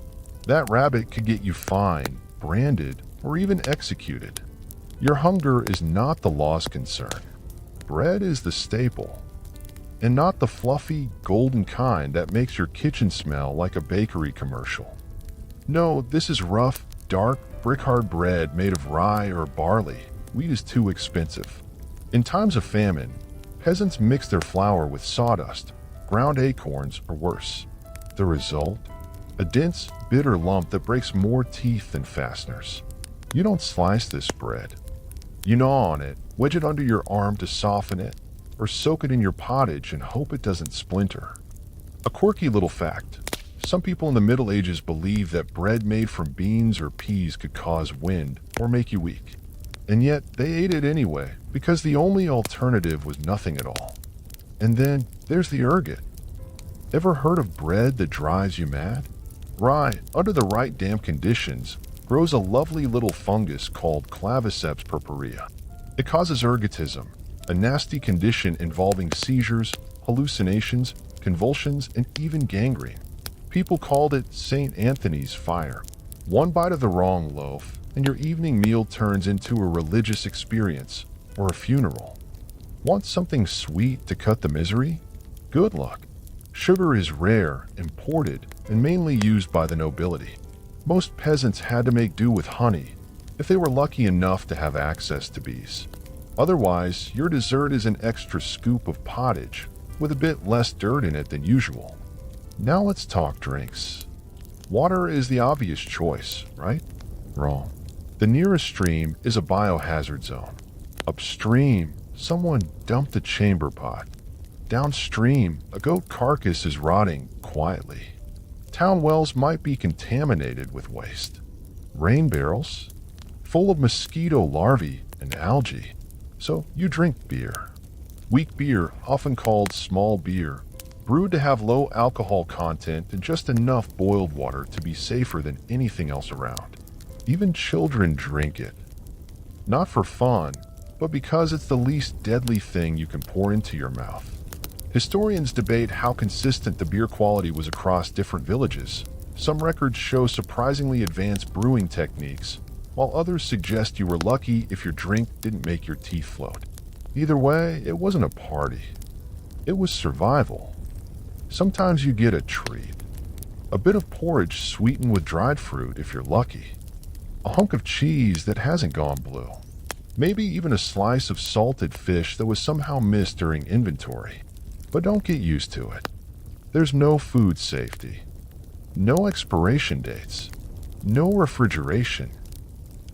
That rabbit could get you fined, branded, or even executed. Your hunger is not the law's concern. Bread is the staple, and not the fluffy, golden kind that makes your kitchen smell like a bakery commercial. No, this is rough, dark, brick-hard bread made of rye or barley. Wheat is too expensive. In times of famine, peasants mix their flour with sawdust, ground acorns, or worse. The result? A dense, bitter lump that breaks more teeth than fasteners. You don't slice this bread. You gnaw on it, wedge it under your arm to soften it, or soak it in your pottage and hope it doesn't splinter. A quirky little fact. Some people in the Middle Ages believed that bread made from beans or peas could cause wind or make you weak. And yet they ate it anyway, because the only alternative was nothing at all. And then there's the ergot. Ever heard of bread that drives you mad? Rye, under the right damp conditions, grows a lovely little fungus called claviceps purpurea. It causes ergotism, a nasty condition involving seizures, hallucinations, convulsions, and even gangrene. People called it St. Anthony's fire. One bite of the wrong loaf, and your evening meal turns into a religious experience or a funeral. Want something sweet to cut the misery? Good luck. Sugar is rare, imported, and mainly used by the nobility. Most peasants had to make do with honey if they were lucky enough to have access to bees. Otherwise, your dessert is an extra scoop of pottage with a bit less dirt in it than usual. Now let's talk drinks. Water is the obvious choice, right? Wrong. The nearest stream is a biohazard zone. Upstream, someone dumped a chamber pot. Downstream, a goat carcass is rotting quietly. Town wells might be contaminated with waste. Rain barrels, full of mosquito larvae and algae. So you drink beer. Weak beer, often called small beer, brewed to have low alcohol content and just enough boiled water to be safer than anything else around. Even children drink it. Not for fun, but because it's the least deadly thing you can pour into your mouth. Historians debate how consistent the beer quality was across different villages. Some records show surprisingly advanced brewing techniques, while others suggest you were lucky if your drink didn't make your teeth float. Either way, it wasn't a party. It was survival. Sometimes you get a treat. A bit of porridge sweetened with dried fruit if you're lucky. A hunk of cheese that hasn't gone blue. Maybe even a slice of salted fish that was somehow missed during inventory. But don't get used to it. There's no food safety. No expiration dates. No refrigeration.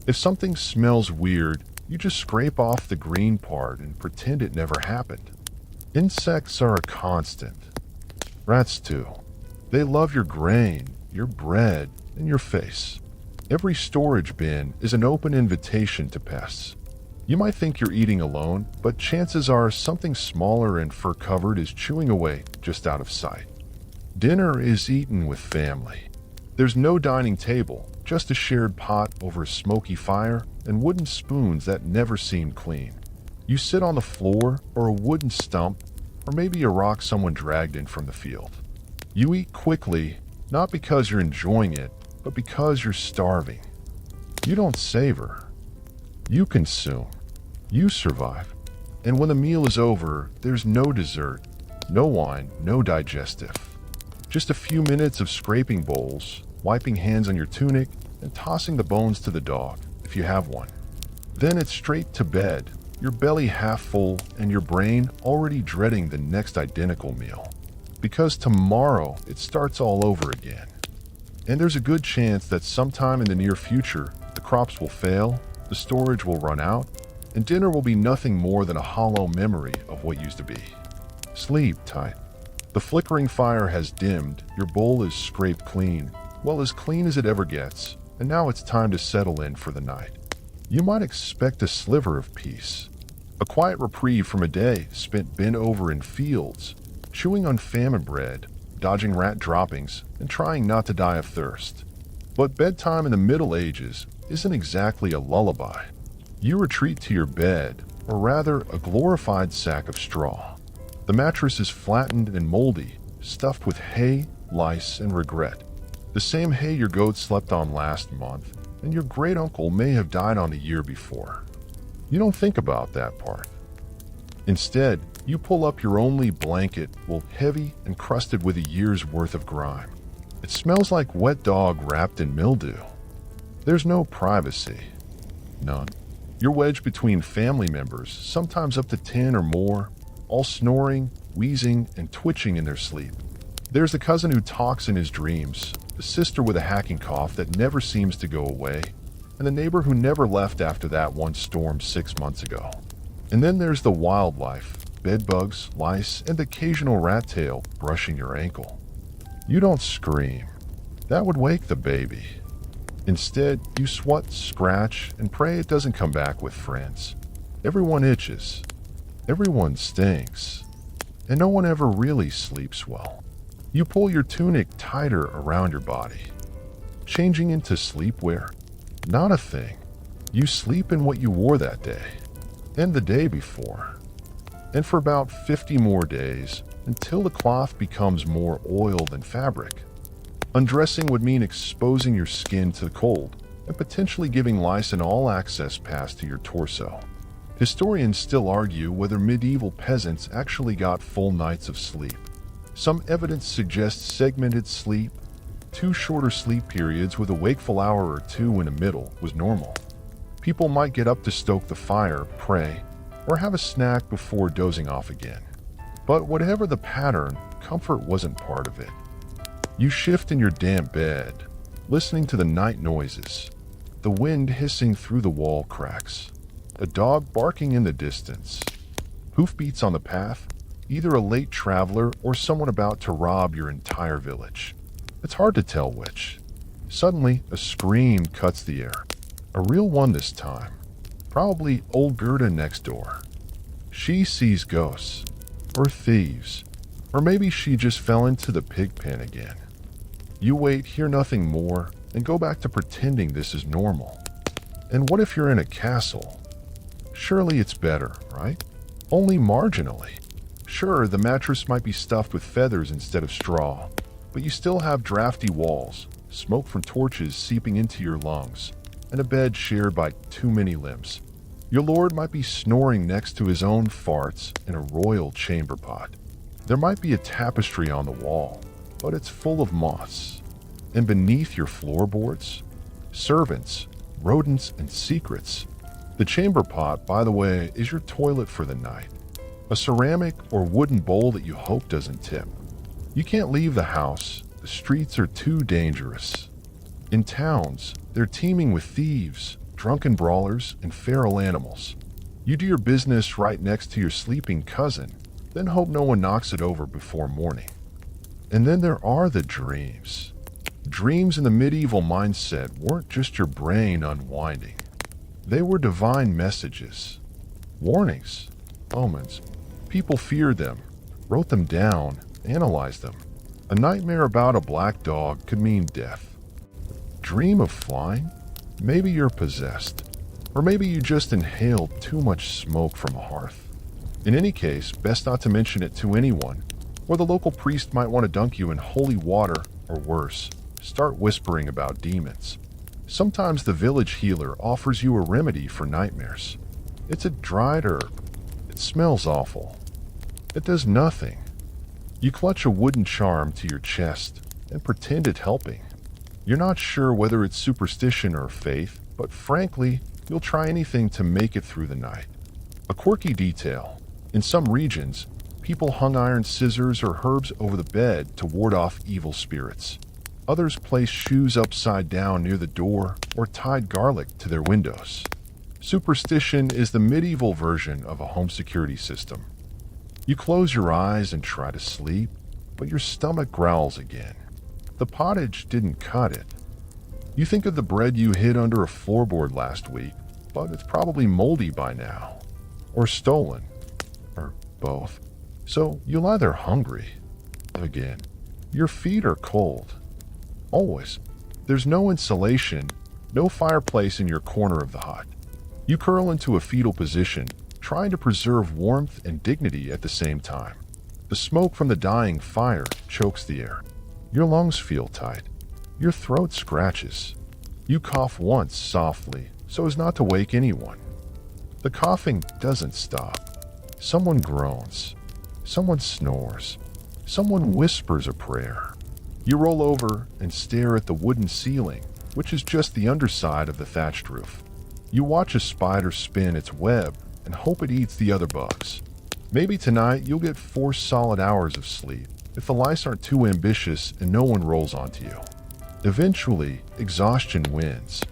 If something smells weird, you just scrape off the green part and pretend it never happened. Insects are a constant. Rats too. They love your grain, your bread, and your face. Every storage bin is an open invitation to pests. You might think you're eating alone, but chances are something smaller and fur-covered is chewing away just out of sight. Dinner is eaten with family. There's no dining table, just a shared pot over a smoky fire and wooden spoons that never seem clean. You sit on the floor or a wooden stump, or maybe a rock someone dragged in from the field. You eat quickly, not because you're enjoying it, but because you're starving. You don't savor. You consume. You survive. And when the meal is over, there's no dessert, no wine, no digestive. Just a few minutes of scraping bowls, wiping hands on your tunic, and tossing the bones to the dog, if you have one. Then it's straight to bed, your belly half full and your brain already dreading the next identical meal. Because tomorrow it starts all over again. And there's a good chance that sometime in the near future, the crops will fail, the storage will run out, and dinner will be nothing more than a hollow memory of what used to be. Sleep tight. The flickering fire has dimmed, your bowl is scraped clean, well, as clean as it ever gets, and now it's time to settle in for the night. You might expect a sliver of peace, a quiet reprieve from a day spent bent over in fields, chewing on famine bread, dodging rat droppings, and trying not to die of thirst. But bedtime in the Middle Ages isn't exactly a lullaby. You retreat to your bed, or rather a glorified sack of straw. The mattress is flattened and moldy, stuffed with hay, lice, and regret. The same hay your goat slept on last month, and your great-uncle may have died on the year before. You don't think about that part. Instead, you pull up your only blanket, heavy and crusted with a year's worth of grime. It smells like wet dog wrapped in mildew. There's no privacy. None. You're wedged between family members, sometimes up to 10 or more, all snoring, wheezing, and twitching in their sleep. There's the cousin who talks in his dreams, the sister with a hacking cough that never seems to go away, and the neighbor who never left after that one storm 6 months ago. And then there's the wildlife, bedbugs, lice, and the occasional rat tail brushing your ankle. You don't scream. That would wake the baby. Instead, you swat, scratch, and pray it doesn't come back with friends. Everyone itches. Everyone stinks. And no one ever really sleeps well. You pull your tunic tighter around your body. Changing into sleepwear? Not a thing. You sleep in what you wore that day. And the day before. And for about 50 more days, until the cloth becomes more oil than fabric. Undressing would mean exposing your skin to the cold and potentially giving lice an all-access pass to your torso. Historians still argue whether medieval peasants actually got full nights of sleep. Some evidence suggests segmented sleep, 2 shorter sleep periods with a wakeful hour or 2 in the middle was normal. People might get up to stoke the fire, pray, or have a snack before dozing off again. But whatever the pattern, comfort wasn't part of it. You shift in your damp bed, listening to the night noises, the wind hissing through the wall cracks, a dog barking in the distance, hoofbeats on the path, either a late traveler or someone about to rob your entire village. It's hard to tell which. Suddenly, a scream cuts the air. A real one this time. Probably old Gerda next door. She sees ghosts, or thieves, or maybe she just fell into the pig pen again. You wait, hear nothing more, and go back to pretending this is normal. And what if you're in a castle? Surely it's better, right? Only marginally. Sure, the mattress might be stuffed with feathers instead of straw, but you still have drafty walls, smoke from torches seeping into your lungs, and a bed shared by too many limbs. Your lord might be snoring next to his own farts in a royal chamber pot. There might be a tapestry on the wall, but it's full of moths. And beneath your floorboards, servants, rodents, and secrets. The chamber pot, by the way, is your toilet for the night. A ceramic or wooden bowl that you hope doesn't tip. You can't leave the house. The streets are too dangerous. In towns, they're teeming with thieves, drunken brawlers, and feral animals. You do your business right next to your sleeping cousin, then hope no one knocks it over before morning. And then there are the dreams. Dreams in the medieval mindset weren't just your brain unwinding. They were divine messages, warnings, omens. People feared them, wrote them down, analyzed them. A nightmare about a black dog could mean death. Dream of flying? Maybe you're possessed. Or maybe you just inhaled too much smoke from a hearth. In any case, best not to mention it to anyone, or the local priest might want to dunk you in holy water, or worse, start whispering about demons. Sometimes the village healer offers you a remedy for nightmares. It's a dried herb. It smells awful. It does nothing. You clutch a wooden charm to your chest and pretend it's helping. You're not sure whether it's superstition or faith, but frankly, you'll try anything to make it through the night. A quirky detail. In some regions, people hung iron scissors or herbs over the bed to ward off evil spirits. Others placed shoes upside down near the door or tied garlic to their windows. Superstition is the medieval version of a home security system. You close your eyes and try to sleep, but your stomach growls again. The pottage didn't cut it. You think of the bread you hid under a floorboard last week, but it's probably moldy by now. Or stolen. Or both. So you're either hungry. Again. Your feet are cold. Always. There's no insulation, no fireplace in your corner of the hut. You curl into a fetal position, trying to preserve warmth and dignity at the same time. The smoke from the dying fire chokes the air. Your lungs feel tight. Your throat scratches. You cough once softly, so as not to wake anyone. The coughing doesn't stop. Someone groans. Someone snores. Someone whispers a prayer. You roll over and stare at the wooden ceiling, which is just the underside of the thatched roof. You watch a spider spin its web and hope it eats the other bugs. Maybe tonight you'll get 4 solid hours of sleep if the lice aren't too ambitious and no one rolls onto you. Eventually, exhaustion wins.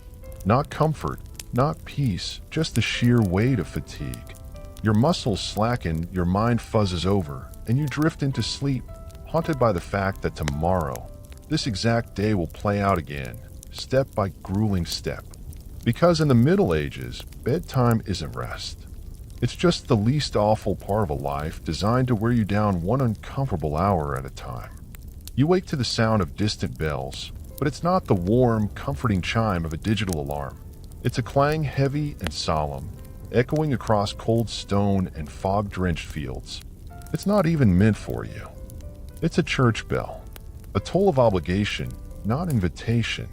Not comfort, not peace, just the sheer weight of fatigue. Your muscles slacken, your mind fuzzes over, and you drift into sleep, haunted by the fact that tomorrow, this exact day will play out again, step by grueling step. Because in the Middle Ages, bedtime isn't rest. It's just the least awful part of a life designed to wear you down one uncomfortable hour at a time. You wake to the sound of distant bells, but it's not the warm, comforting chime of a digital alarm. It's a clang heavy and solemn, echoing across cold stone and fog-drenched fields. It's not even meant for you. It's a church bell, a toll of obligation, not invitation.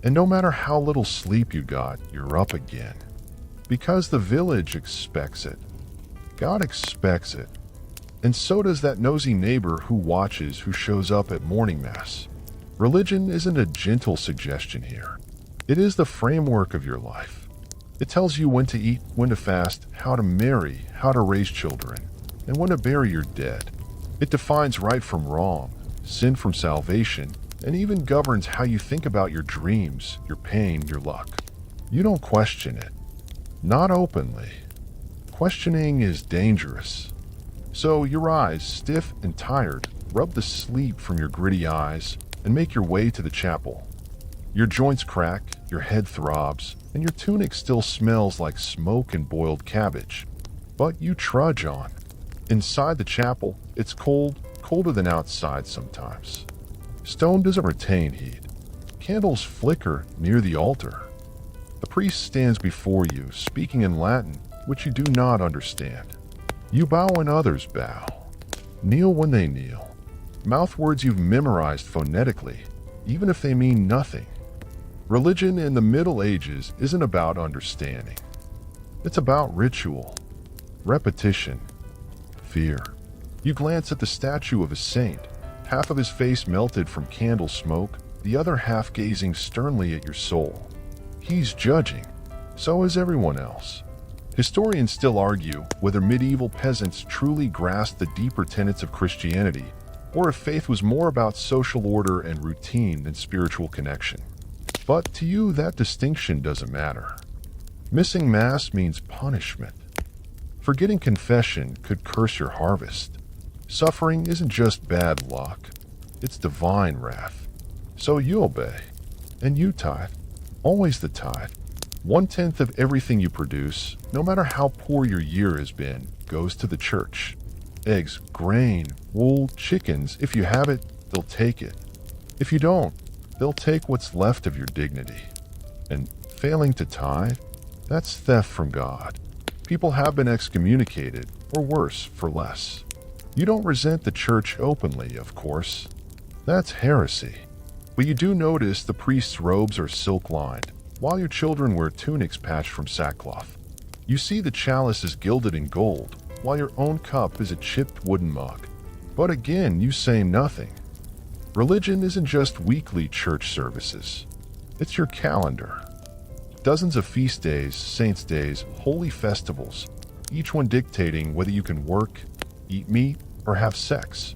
And no matter how little sleep you got, you're up again. Because the village expects it. God expects it. And so does that nosy neighbor who watches, who shows up at morning mass. Religion isn't a gentle suggestion here. It is the framework of your life. It tells you when to eat, when to fast, how to marry, how to raise children, and when to bury your dead. It defines right from wrong, sin from salvation, and even governs how you think about your dreams, your pain, your luck. You don't question it. Not openly. Questioning is dangerous. So you rise, stiff and tired, rub the sleep from your gritty eyes, and make your way to the chapel. Your joints crack, your head throbs, and your tunic still smells like smoke and boiled cabbage. But you trudge on. Inside the chapel, it's cold, colder than outside sometimes. Stone doesn't retain heat. Candles flicker near the altar. The priest stands before you, speaking in Latin, which you do not understand. You bow when others bow. Kneel when they kneel. Mouth words you've memorized phonetically, even if they mean nothing. Religion in the Middle Ages isn't about understanding. It's about ritual, repetition, fear. You glance at the statue of a saint, half of his face melted from candle smoke, the other half gazing sternly at your soul. He's judging. So is everyone else. Historians still argue whether medieval peasants truly grasped the deeper tenets of Christianity, or if faith was more about social order and routine than spiritual connection. But to you, that distinction doesn't matter. Missing Mass means punishment. Forgetting confession could curse your harvest. Suffering isn't just bad luck, it's divine wrath. So you obey, and you tithe, always the tithe. 1/10 of everything you produce, no matter how poor your year has been, goes to the church. Eggs, grain, wool, chickens, if you have it, they'll take it. If you don't, they'll take what's left of your dignity. And failing to tithe, that's theft from God. People have been excommunicated, or worse, for less. You don't resent the church openly, of course. That's heresy. But you do notice the priest's robes are silk-lined, while your children wear tunics patched from sackcloth. You see the chalice is gilded in gold, while your own cup is a chipped wooden mug. But again, you say nothing. Religion isn't just weekly church services. It's your calendar. Dozens of feast days, saints' days, holy festivals, each one dictating whether you can work, eat meat, or have sex.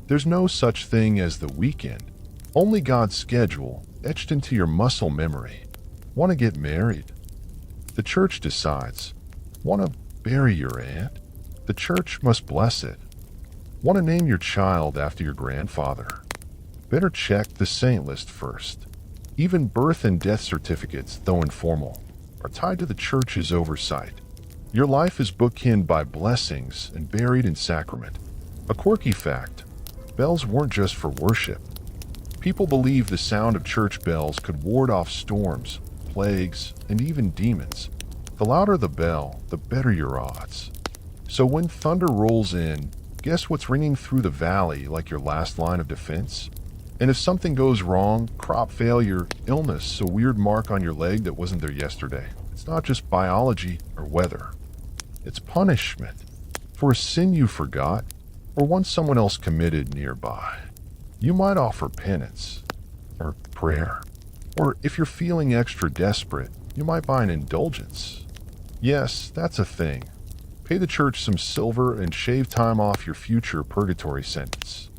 There's no such thing as the weekend. Only God's schedule, etched into your muscle memory. Want to get married? The church decides. Want to bury your aunt? The church must bless it. Want to name your child after your grandfather? Better check the saint list first. Even birth and death certificates, though informal, are tied to the church's oversight. Your life is bookended by blessings and buried in sacrament. A quirky fact, bells weren't just for worship. People believed the sound of church bells could ward off storms, plagues, and even demons. The louder the bell, the better your odds. So when thunder rolls in, guess what's ringing through the valley like your last line of defense? And if something goes wrong, crop failure, illness, a weird mark on your leg that wasn't there yesterday, it's not just biology or weather. It's punishment for a sin you forgot or one someone else committed nearby. You might offer penance or prayer. Or if you're feeling extra desperate, you might buy an indulgence. Yes, that's a thing. Pay the church some silver and shave time off your future purgatory sentence.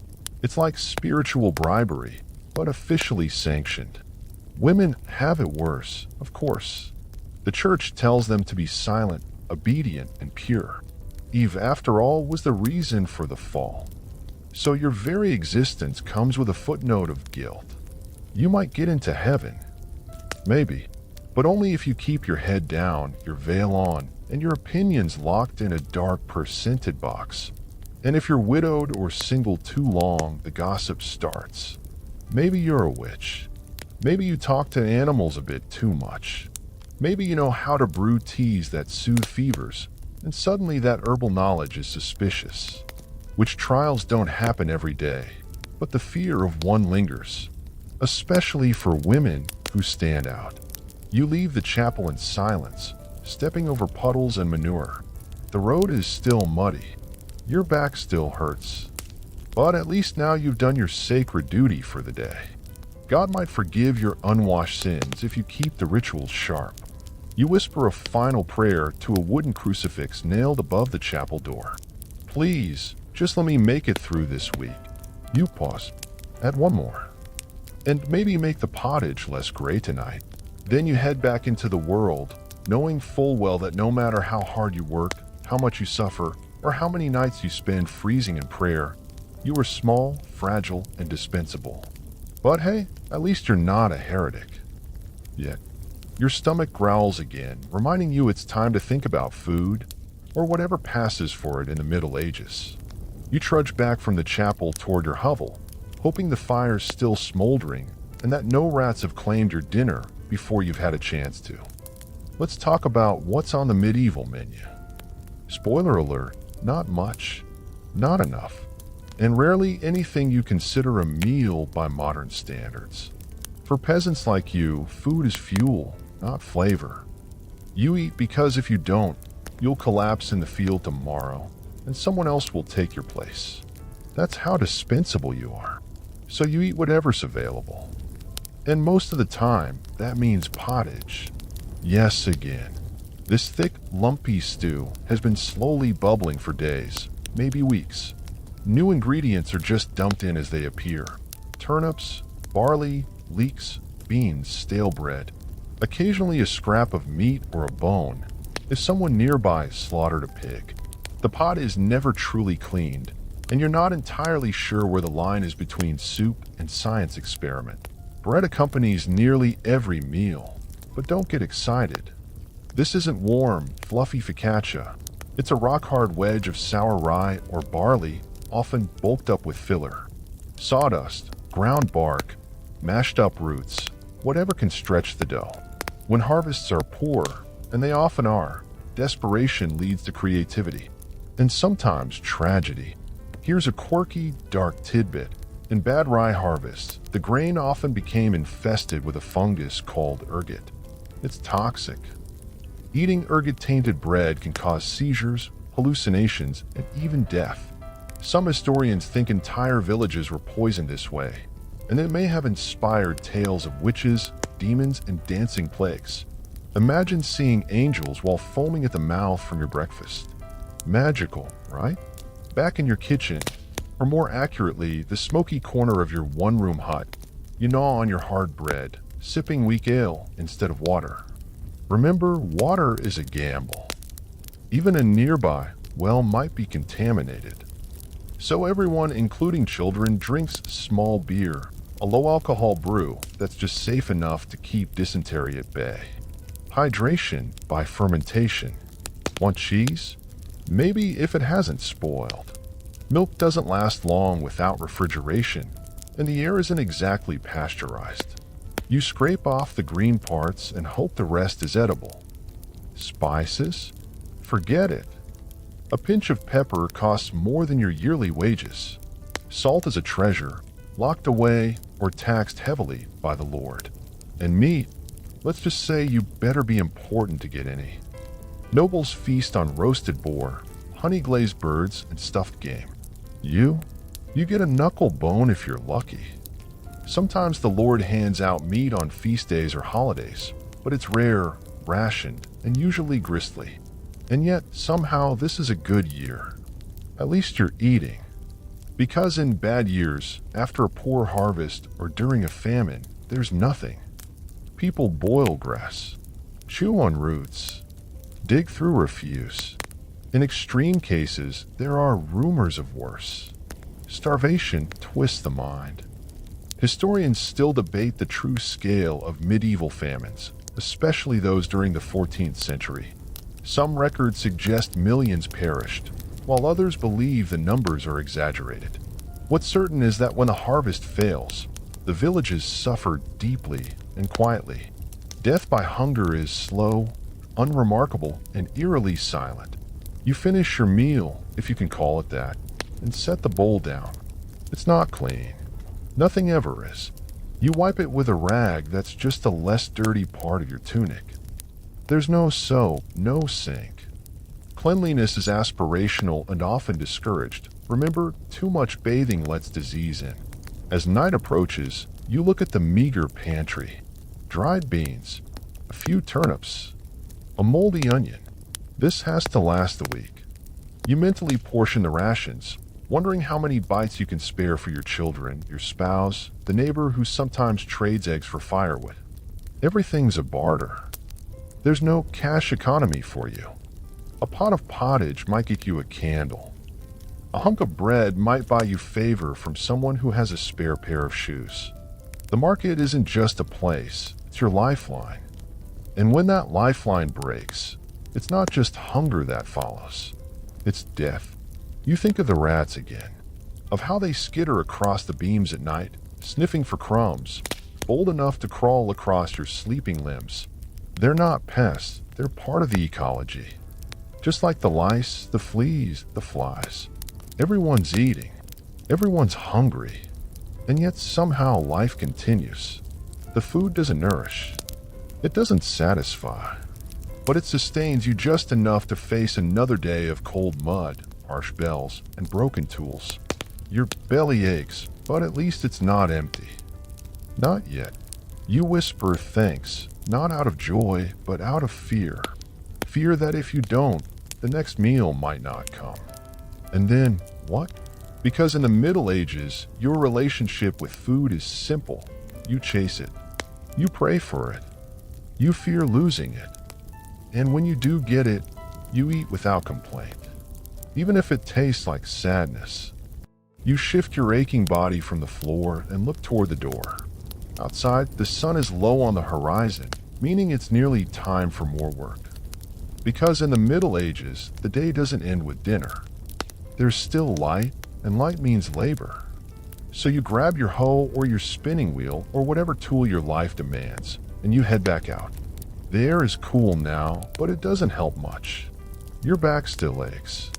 It's like spiritual bribery, but officially sanctioned. Women have it worse, of course. The church tells them to be silent, obedient, and pure. Eve, after all, was the reason for the fall. So your very existence comes with a footnote of guilt. You might get into heaven. Maybe. But only if you keep your head down, your veil on, and your opinions locked in a dark percented box. And if you're widowed or single too long, the gossip starts. Maybe you're a witch. Maybe you talk to animals a bit too much. Maybe you know how to brew teas that soothe fevers, and suddenly that herbal knowledge is suspicious. Witch trials don't happen every day, but the fear of one lingers, especially for women who stand out. You leave the chapel in silence, stepping over puddles and manure. The road is still muddy. Your back still hurts. But at least now you've done your sacred duty for the day. God might forgive your unwashed sins if you keep the rituals sharp. You whisper a final prayer to a wooden crucifix nailed above the chapel door. Please, just let me make it through this week. You pause. Add one more. And maybe make the pottage less gray tonight. Then you head back into the world, knowing full well that no matter how hard you work, how much you suffer, or how many nights you spend freezing in prayer, you are small, fragile, and dispensable. But hey, at least you're not a heretic. Yet, your stomach growls again, reminding you it's time to think about food, or whatever passes for it in the Middle Ages. You trudge back from the chapel toward your hovel, hoping the fire's still smoldering and that no rats have claimed your dinner before you've had a chance to. Let's talk about what's on the medieval menu. Spoiler alert, not much, not enough, and rarely anything you consider a meal by modern standards. For peasants like you, food is fuel, not flavor. You eat because if you don't, you'll collapse in the field tomorrow, and someone else will take your place. That's how dispensable you are. So you eat whatever's available. And most of the time, that means pottage. Yes, again. This thick, lumpy stew has been slowly bubbling for days, maybe weeks. New ingredients are just dumped in as they appear. Turnips, barley, leeks, beans, stale bread. Occasionally a scrap of meat or a bone, if someone nearby slaughtered a pig. The pot is never truly cleaned, and you're not entirely sure where the line is between soup and science experiment. Bread accompanies nearly every meal, but don't get excited. This isn't warm, fluffy focaccia. It's a rock-hard wedge of sour rye or barley, often bulked up with filler. Sawdust, ground bark, mashed up roots, whatever can stretch the dough. When harvests are poor, and they often are, desperation leads to creativity, and sometimes tragedy. Here's a quirky, dark tidbit. In bad rye harvests, the grain often became infested with a fungus called ergot. It's toxic. Eating ergot-tainted bread can cause seizures, hallucinations, and even death. Some historians think entire villages were poisoned this way, and it may have inspired tales of witches, demons, and dancing plagues. Imagine seeing angels while foaming at the mouth from your breakfast. Magical, right? Back in your kitchen, or more accurately, the smoky corner of your one-room hut, you gnaw on your hard bread, sipping weak ale instead of water. Remember, water is a gamble. Even a nearby well might be contaminated. So everyone, including children, drinks small beer, a low-alcohol brew that's just safe enough to keep dysentery at bay. Hydration by fermentation. Want cheese? Maybe if it hasn't spoiled. Milk doesn't last long without refrigeration, and the air isn't exactly pasteurized. You scrape off the green parts and hope the rest is edible. Spices? Forget it. A pinch of pepper costs more than your yearly wages. Salt is a treasure, locked away or taxed heavily by the Lord. And meat, let's just say you better be important to get any. Nobles feast on roasted boar, honey-glazed birds, and stuffed game. You get a knuckle bone if you're lucky. Sometimes the Lord hands out meat on feast days or holidays, but it's rare, rationed, and usually gristly. And yet, somehow, this is a good year. At least you're eating. Because in bad years, after a poor harvest or during a famine, there's nothing. People boil grass, chew on roots, dig through refuse. In extreme cases, there are rumors of worse. Starvation twists the mind. Historians still debate the true scale of medieval famines, especially those during the 14th century. Some records suggest millions perished, while others believe the numbers are exaggerated. What's certain is that when the harvest fails, the villages suffer deeply and quietly. Death by hunger is slow, unremarkable, and eerily silent. You finish your meal, if you can call it that, and set the bowl down. It's not clean. Nothing ever is. You wipe it with a rag that's just a less dirty part of your tunic. There's no soap, no sink. Cleanliness is aspirational and often discouraged. Remember, too much bathing lets disease in. As night approaches, you look at the meager pantry. Dried beans, a few turnips, a moldy onion. This has to last the week. You mentally portion the rations, wondering how many bites you can spare for your children, your spouse, the neighbor who sometimes trades eggs for firewood. Everything's a barter. There's no cash economy for you. A pot of pottage might get you a candle. A hunk of bread might buy you favor from someone who has a spare pair of shoes. The market isn't just a place, it's your lifeline. And when that lifeline breaks, it's not just hunger that follows, it's death. You think of the rats again, of how they skitter across the beams at night, sniffing for crumbs, bold enough to crawl across your sleeping limbs. They're not pests, they're part of the ecology. Just like the lice, the fleas, the flies. Everyone's eating, everyone's hungry, and yet somehow life continues. The food doesn't nourish, it doesn't satisfy, but it sustains you just enough to face another day of cold mud, harsh bells, and broken tools. Your belly aches, but at least it's not empty. Not yet. You whisper thanks, not out of joy, but out of fear. Fear that if you don't, the next meal might not come. And then, what? Because in the Middle Ages, your relationship with food is simple. You chase it. You pray for it. You fear losing it. And when you do get it, you eat without complaint. Even if it tastes like sadness. You shift your aching body from the floor and look toward the door. Outside, the sun is low on the horizon, meaning it's nearly time for more work. Because in the Middle Ages, the day doesn't end with dinner. There's still light, and light means labor. So you grab your hoe or your spinning wheel or whatever tool your life demands, and you head back out. The air is cool now, but it doesn't help much. Your back still aches.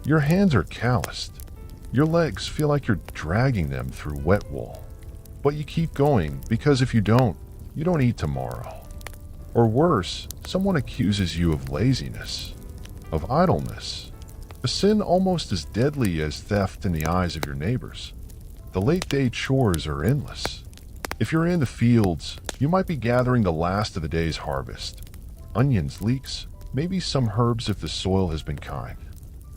Your hands are calloused. Your legs feel like you're dragging them through wet wool. But you keep going because if you don't eat tomorrow. Or worse, someone accuses you of laziness, of idleness. A sin almost as deadly as theft in the eyes of your neighbors. The late-day chores are endless. If you're in the fields, you might be gathering the last of the day's harvest. Onions, leeks, maybe some herbs if the soil has been kind.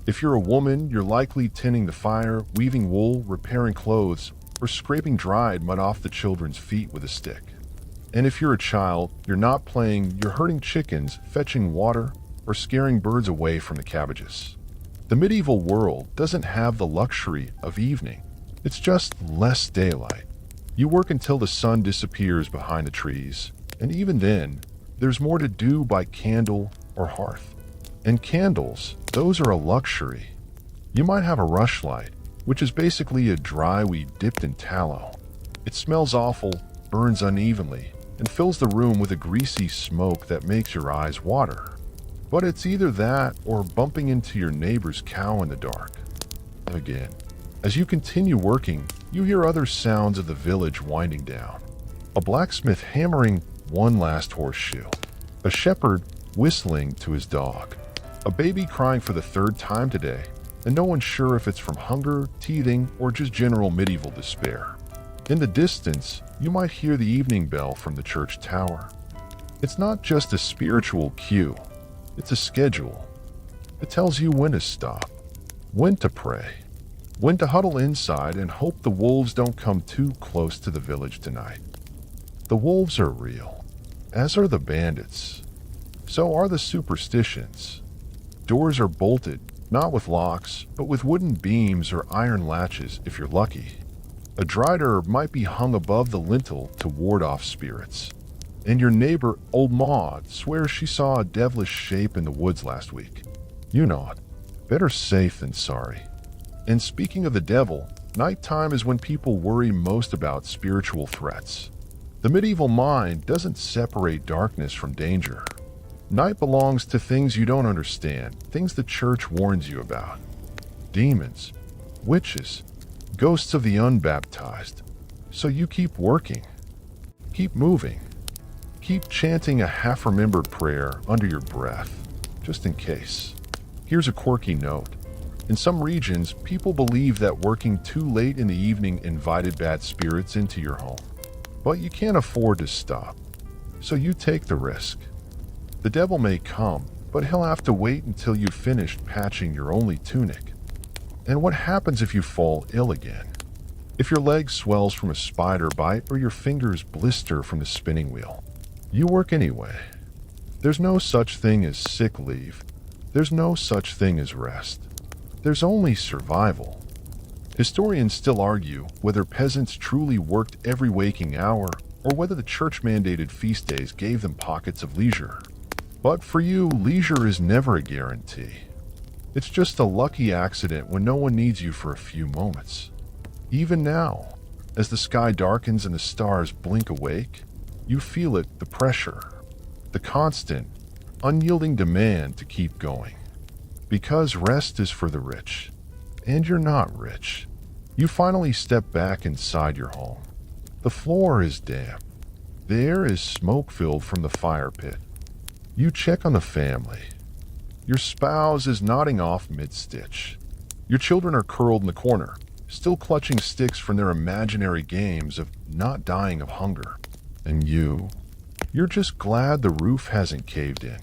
If you're a woman, you're likely tending the fire, weaving wool, repairing clothes, or scraping dried mud off the children's feet with a stick. And if you're a child, you're not playing, you're herding chickens, fetching water, or scaring birds away from the cabbages. The medieval world doesn't have the luxury of evening. It's just less daylight. You work until the sun disappears behind the trees, and even then, there's more to do by candle or hearth. And candles, those are a luxury. You might have a rushlight, which is basically a dry weed dipped in tallow. It smells awful, burns unevenly, and fills the room with a greasy smoke that makes your eyes water. But it's either that or bumping into your neighbor's cow in the dark. Again, as you continue working, you hear other sounds of the village winding down. A blacksmith hammering one last horseshoe. A shepherd whistling to his dog. A baby crying for the third time today, and no one's sure if it's from hunger, teething, or just general medieval despair. In the distance, you might hear the evening bell from the church tower. It's not just a spiritual cue, it's a schedule. It tells you when to stop, when to pray, when to huddle inside and hope the wolves don't come too close to the village tonight. The wolves are real, as are the bandits. So are the superstitions. Doors are bolted, not with locks, but with wooden beams or iron latches if you're lucky. A dried herb might be hung above the lintel to ward off spirits. And your neighbor, Old Maud, swears she saw a devilish shape in the woods last week. You know it. Better safe than sorry. And speaking of the devil, nighttime is when people worry most about spiritual threats. The medieval mind doesn't separate darkness from danger. Night belongs to things you don't understand, things the church warns you about. Demons, witches, ghosts of the unbaptized. So you keep working. Keep moving. Keep chanting a half-remembered prayer under your breath, just in case. Here's a quirky note. In some regions, people believe that working too late in the evening invited bad spirits into your home. But you can't afford to stop, so you take the risk. The devil may come, but he'll have to wait until you've finished patching your only tunic. And what happens if you fall ill again? If your leg swells from a spider bite or your fingers blister from the spinning wheel? You work anyway. There's no such thing as sick leave. There's no such thing as rest. There's only survival. Historians still argue whether peasants truly worked every waking hour or whether the church-mandated feast days gave them pockets of leisure. But for you, leisure is never a guarantee. It's just a lucky accident when no one needs you for a few moments. Even now, as the sky darkens and the stars blink awake, you feel it, the pressure, the constant, unyielding demand to keep going. Because rest is for the rich, and you're not rich. You finally step back inside your home. The floor is damp. The air is smoke-filled from the fire pit. You check on the family. Your spouse is nodding off mid-stitch. Your children are curled in the corner, still clutching sticks from their imaginary games of not dying of hunger. And you're just glad the roof hasn't caved in.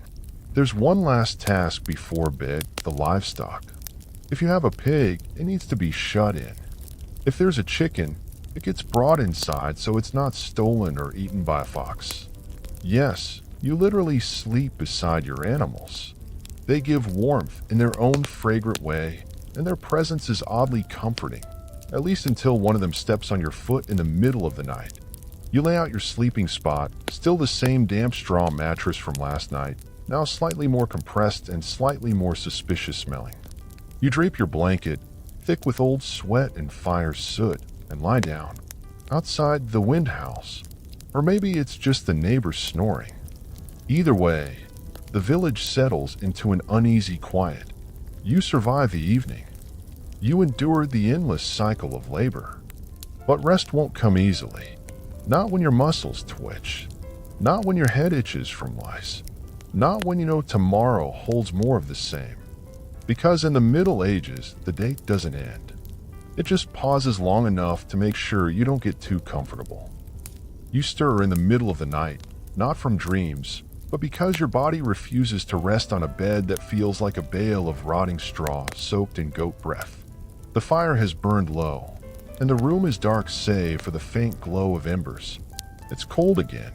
There's one last task before bed, the livestock. If you have a pig, it needs to be shut in. If there's a chicken, it gets brought inside so it's not stolen or eaten by a fox. Yes, you literally sleep beside your animals. They give warmth in their own fragrant way, and their presence is oddly comforting, at least until one of them steps on your foot in the middle of the night. You lay out your sleeping spot, still the same damp straw mattress from last night, now slightly more compressed and slightly more suspicious smelling. You drape your blanket, thick with old sweat and fire soot, and lie down. Outside, the wind howls. Or maybe it's just the neighbors snoring. Either way, the village settles into an uneasy quiet. You survive the evening. You endured the endless cycle of labor. But rest won't come easily. Not when your muscles twitch. Not when your head itches from lice. Not when you know tomorrow holds more of the same. Because in the Middle Ages, the day doesn't end. It just pauses long enough to make sure you don't get too comfortable. You stir in the middle of the night, not from dreams, but because your body refuses to rest on a bed that feels like a bale of rotting straw soaked in goat breath. The fire has burned low, and the room is dark save for the faint glow of embers. It's cold again.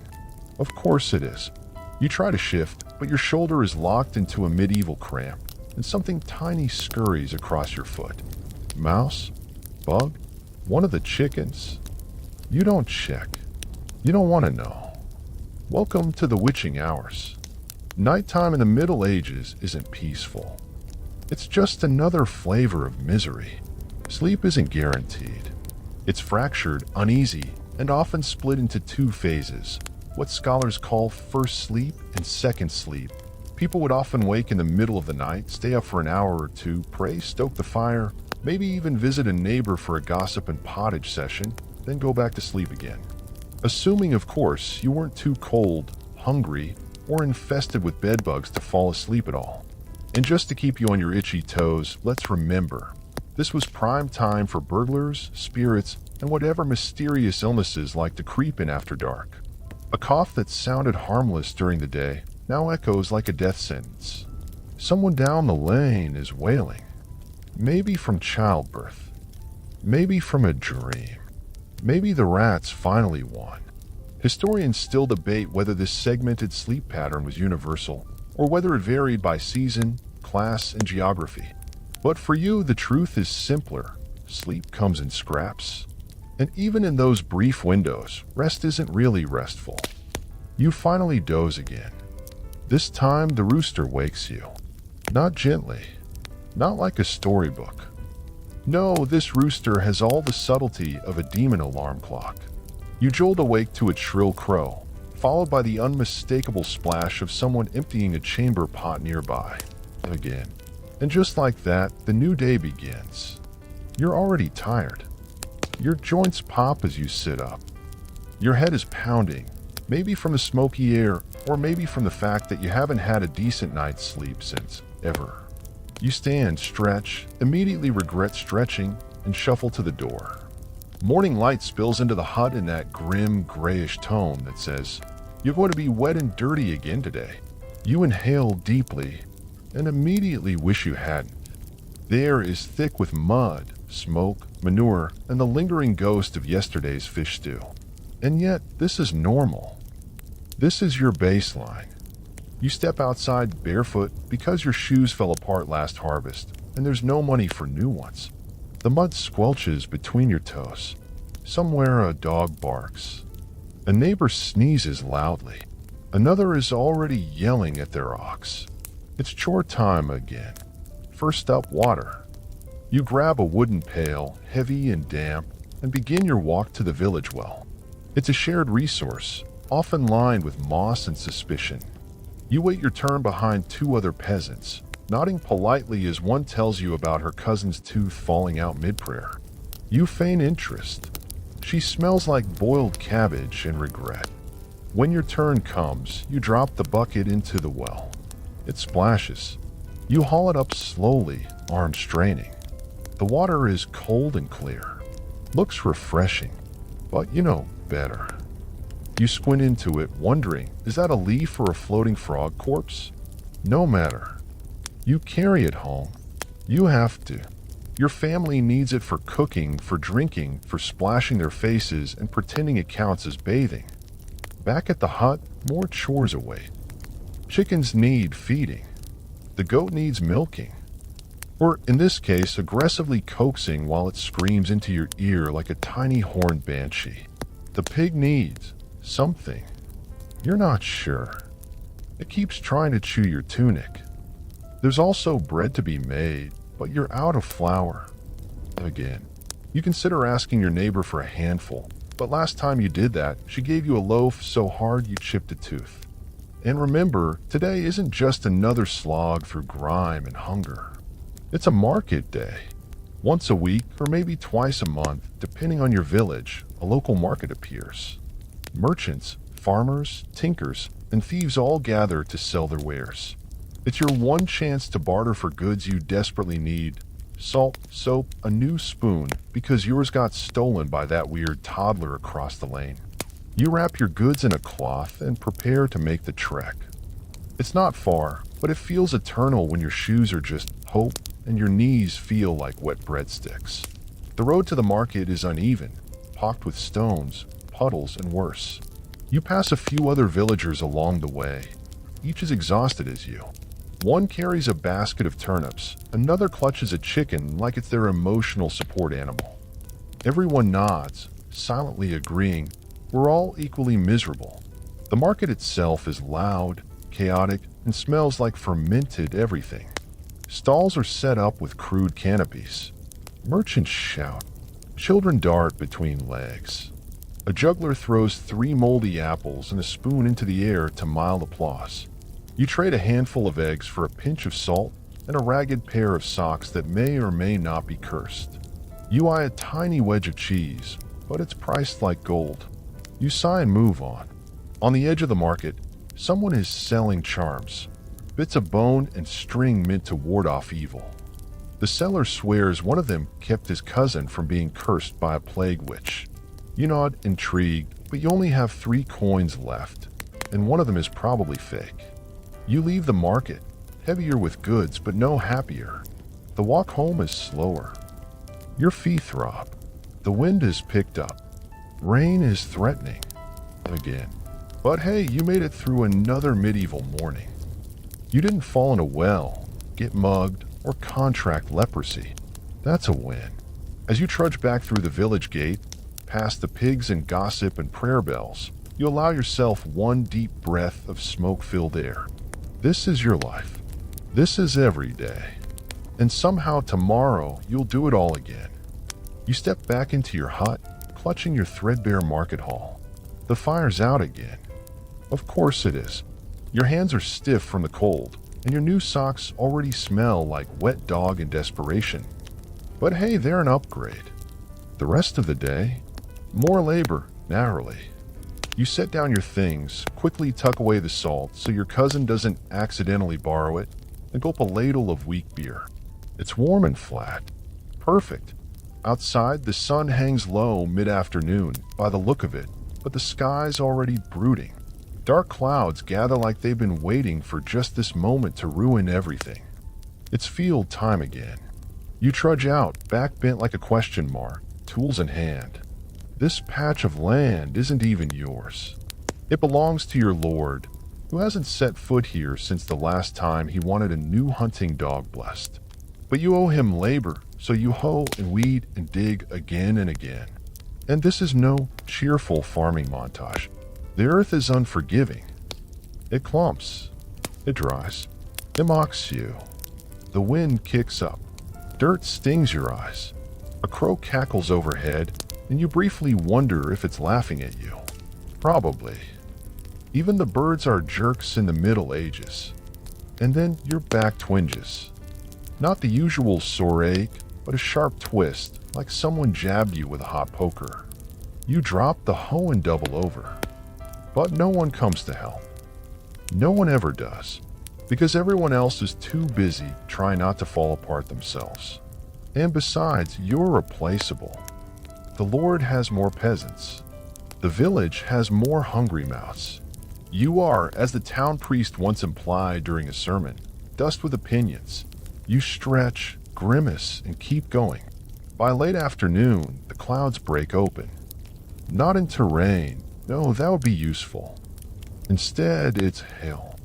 Of course it is. You try to shift, but your shoulder is locked into a medieval cramp, and something tiny scurries across your foot. Mouse? Bug? One of the chickens? You don't check. You don't want to know. Welcome to the witching hours. Nighttime in the Middle Ages isn't peaceful. It's just another flavor of misery. Sleep isn't guaranteed. It's fractured, uneasy, and often split into two phases, what scholars call first sleep and second sleep. People would often wake in the middle of the night, stay up for an hour or two, pray, stoke the fire, maybe even visit a neighbor for a gossip and pottage session, then go back to sleep again. Assuming, of course, you weren't too cold, hungry, or infested with bedbugs to fall asleep at all. And just to keep you on your itchy toes, let's remember, this was prime time for burglars, spirits, and whatever mysterious illnesses like to creep in after dark. A cough that sounded harmless during the day now echoes like a death sentence. Someone down the lane is wailing. Maybe from childbirth. Maybe from a dream. Maybe the rats finally won. Historians still debate whether this segmented sleep pattern was universal, or whether it varied by season, class, and geography. But for you, the truth is simpler. Sleep comes in scraps. And even in those brief windows, rest isn't really restful. You finally doze again. This time, the rooster wakes you. Not gently. Not like a storybook. No, this rooster has all the subtlety of a demon alarm clock. You jolt awake to its shrill crow, followed by the unmistakable splash of someone emptying a chamber pot nearby. Again. And just like that, the new day begins. You're already tired. Your joints pop as you sit up. Your head is pounding, maybe from the smoky air, or maybe from the fact that you haven't had a decent night's sleep since ever. You stand, stretch, immediately regret stretching, and shuffle to the door. Morning light spills into the hut in that grim, grayish tone that says, "You're going to be wet and dirty again today." You inhale deeply, and immediately wish you hadn't. The air is thick with mud, smoke, manure, and the lingering ghost of yesterday's fish stew. And yet, this is normal. This is your baseline. You step outside barefoot because your shoes fell apart last harvest, and there's no money for new ones. The mud squelches between your toes. Somewhere a dog barks. A neighbor sneezes loudly. Another is already yelling at their ox. It's chore time again. First up, water. You grab a wooden pail, heavy and damp, and begin your walk to the village well. It's a shared resource, often lined with moss and suspicion. You wait your turn behind two other peasants, nodding politely as one tells you about her cousin's tooth falling out mid-prayer. You feign interest. She smells like boiled cabbage and regret. When your turn comes, you drop the bucket into the well. It splashes. You haul it up slowly, arms straining. The water is cold and clear. Looks refreshing, but you know better. You squint into it, wondering, is that a leaf or a floating frog corpse? No matter. You carry it home. You have to. Your family needs it for cooking, for drinking, for splashing their faces and pretending it counts as bathing. Back at the hut, more chores await. Chickens need feeding. The goat needs milking. Or, in this case, aggressively coaxing while it screams into your ear like a tiny horned banshee. The pig needs something. You're not sure. It keeps trying to chew your tunic. There's also bread to be made, but you're out of flour. Again, you consider asking your neighbor for a handful, but last time you did that, she gave you a loaf so hard you chipped a tooth. And remember, today isn't just another slog through grime and hunger. It's a market day. Once a week, or maybe twice a month, depending on your village, a local market appears. Merchants, farmers, tinkers, and thieves all gather to sell their wares. It's your one chance to barter for goods you desperately need. Salt, soap, a new spoon, because yours got stolen by that weird toddler across the lane. You wrap your goods in a cloth and prepare to make the trek. It's not far, but it feels eternal when your shoes are just hope and your knees feel like wet breadsticks. The road to the market is uneven, pocked with stones, puddles, and worse. You pass a few other villagers along the way. Each as exhausted as you. One carries a basket of turnips, another clutches a chicken like it's their emotional support animal. Everyone nods, silently agreeing, we're all equally miserable. The market itself is loud, chaotic, and smells like fermented everything. Stalls are set up with crude canopies. Merchants shout. Children dart between legs. A juggler throws 3 moldy apples and a spoon into the air to mild applause. You trade a handful of eggs for a pinch of salt and a ragged pair of socks that may or may not be cursed. You eye a tiny wedge of cheese, but it's priced like gold. You sigh and move on. On the edge of the market, someone is selling charms, bits of bone and string meant to ward off evil. The seller swears one of them kept his cousin from being cursed by a plague witch. You nod, intrigued, but you only have 3 coins left, and one of them is probably fake. You leave the market, heavier with goods but no happier. The walk home is slower. Your feet throb. The wind is picked up. Rain is threatening. Again. But hey, you made it through another medieval morning. You didn't fall in a well, get mugged, or contract leprosy. That's a win. As you trudge back through the village gate, past the pigs and gossip and prayer bells, you allow yourself one deep breath of smoke-filled air. This is your life. This is every day. And somehow tomorrow you'll do it all again. You step back into your hut, clutching your threadbare market haul. The fire's out again. Of course it is. Your hands are stiff from the cold, and your new socks already smell like wet dog in desperation. But hey, they're an upgrade. The rest of the day, more labor, narrowly. You set down your things, quickly tuck away the salt so your cousin doesn't accidentally borrow it, and gulp a ladle of weak beer. It's warm and flat. Perfect. Outside, the sun hangs low mid-afternoon, by the look of it, but the sky's already brooding. Dark clouds gather like they've been waiting for just this moment to ruin everything. It's field time again. You trudge out, back bent like a question mark, tools in hand. This patch of land isn't even yours. It belongs to your lord, who hasn't set foot here since the last time he wanted a new hunting dog blessed. But you owe him labor, so you hoe and weed and dig again and again. And this is no cheerful farming montage. The earth is unforgiving. It clumps. It dries. It mocks you. The wind kicks up. Dirt stings your eyes. A crow cackles overhead, and you briefly wonder if it's laughing at you. Probably. Even the birds are jerks in the Middle Ages. And then your back twinges. Not the usual sore ache, but a sharp twist, like someone jabbed you with a hot poker. You drop the hoe and double over. But no one comes to help. No one ever does, because everyone else is too busy trying not to fall apart themselves. And besides, you're replaceable. The Lord has more peasants. The village has more hungry mouths. You are, as the town priest once implied during a sermon, dust with opinions. You stretch, grimace, and keep going. By late afternoon, the clouds break open. Not into rain. No, that would be useful. Instead, it's hail.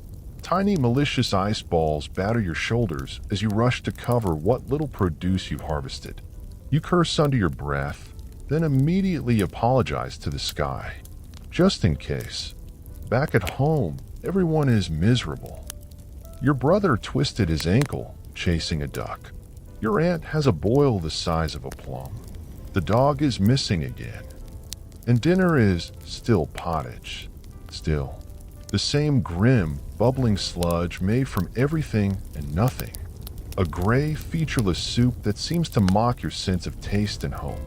Tiny malicious ice balls batter your shoulders as you rush to cover what little produce you've harvested. You curse under your breath, then immediately apologize to the sky. Just in case. Back at home, everyone is miserable. Your brother twisted his ankle chasing a duck. Your aunt has a boil the size of a plum. The dog is missing again. And dinner is still pottage. Still, the same grim, bubbling sludge made from everything and nothing. A gray, featureless soup that seems to mock your sense of taste and home.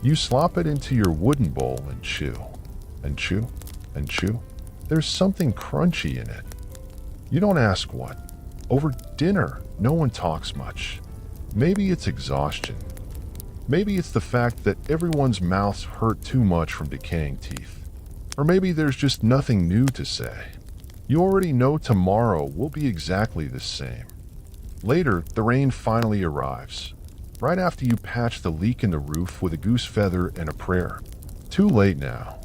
You slop it into your wooden bowl and chew. And chew. And chew. There's something crunchy in it. You don't ask what. Over dinner, no one talks much. Maybe it's exhaustion. Maybe it's the fact that everyone's mouths hurt too much from decaying teeth. Or maybe there's just nothing new to say. You already know tomorrow will be exactly the same. Later, the rain finally arrives. Right after you patch the leak in the roof with a goose feather and a prayer. Too late now.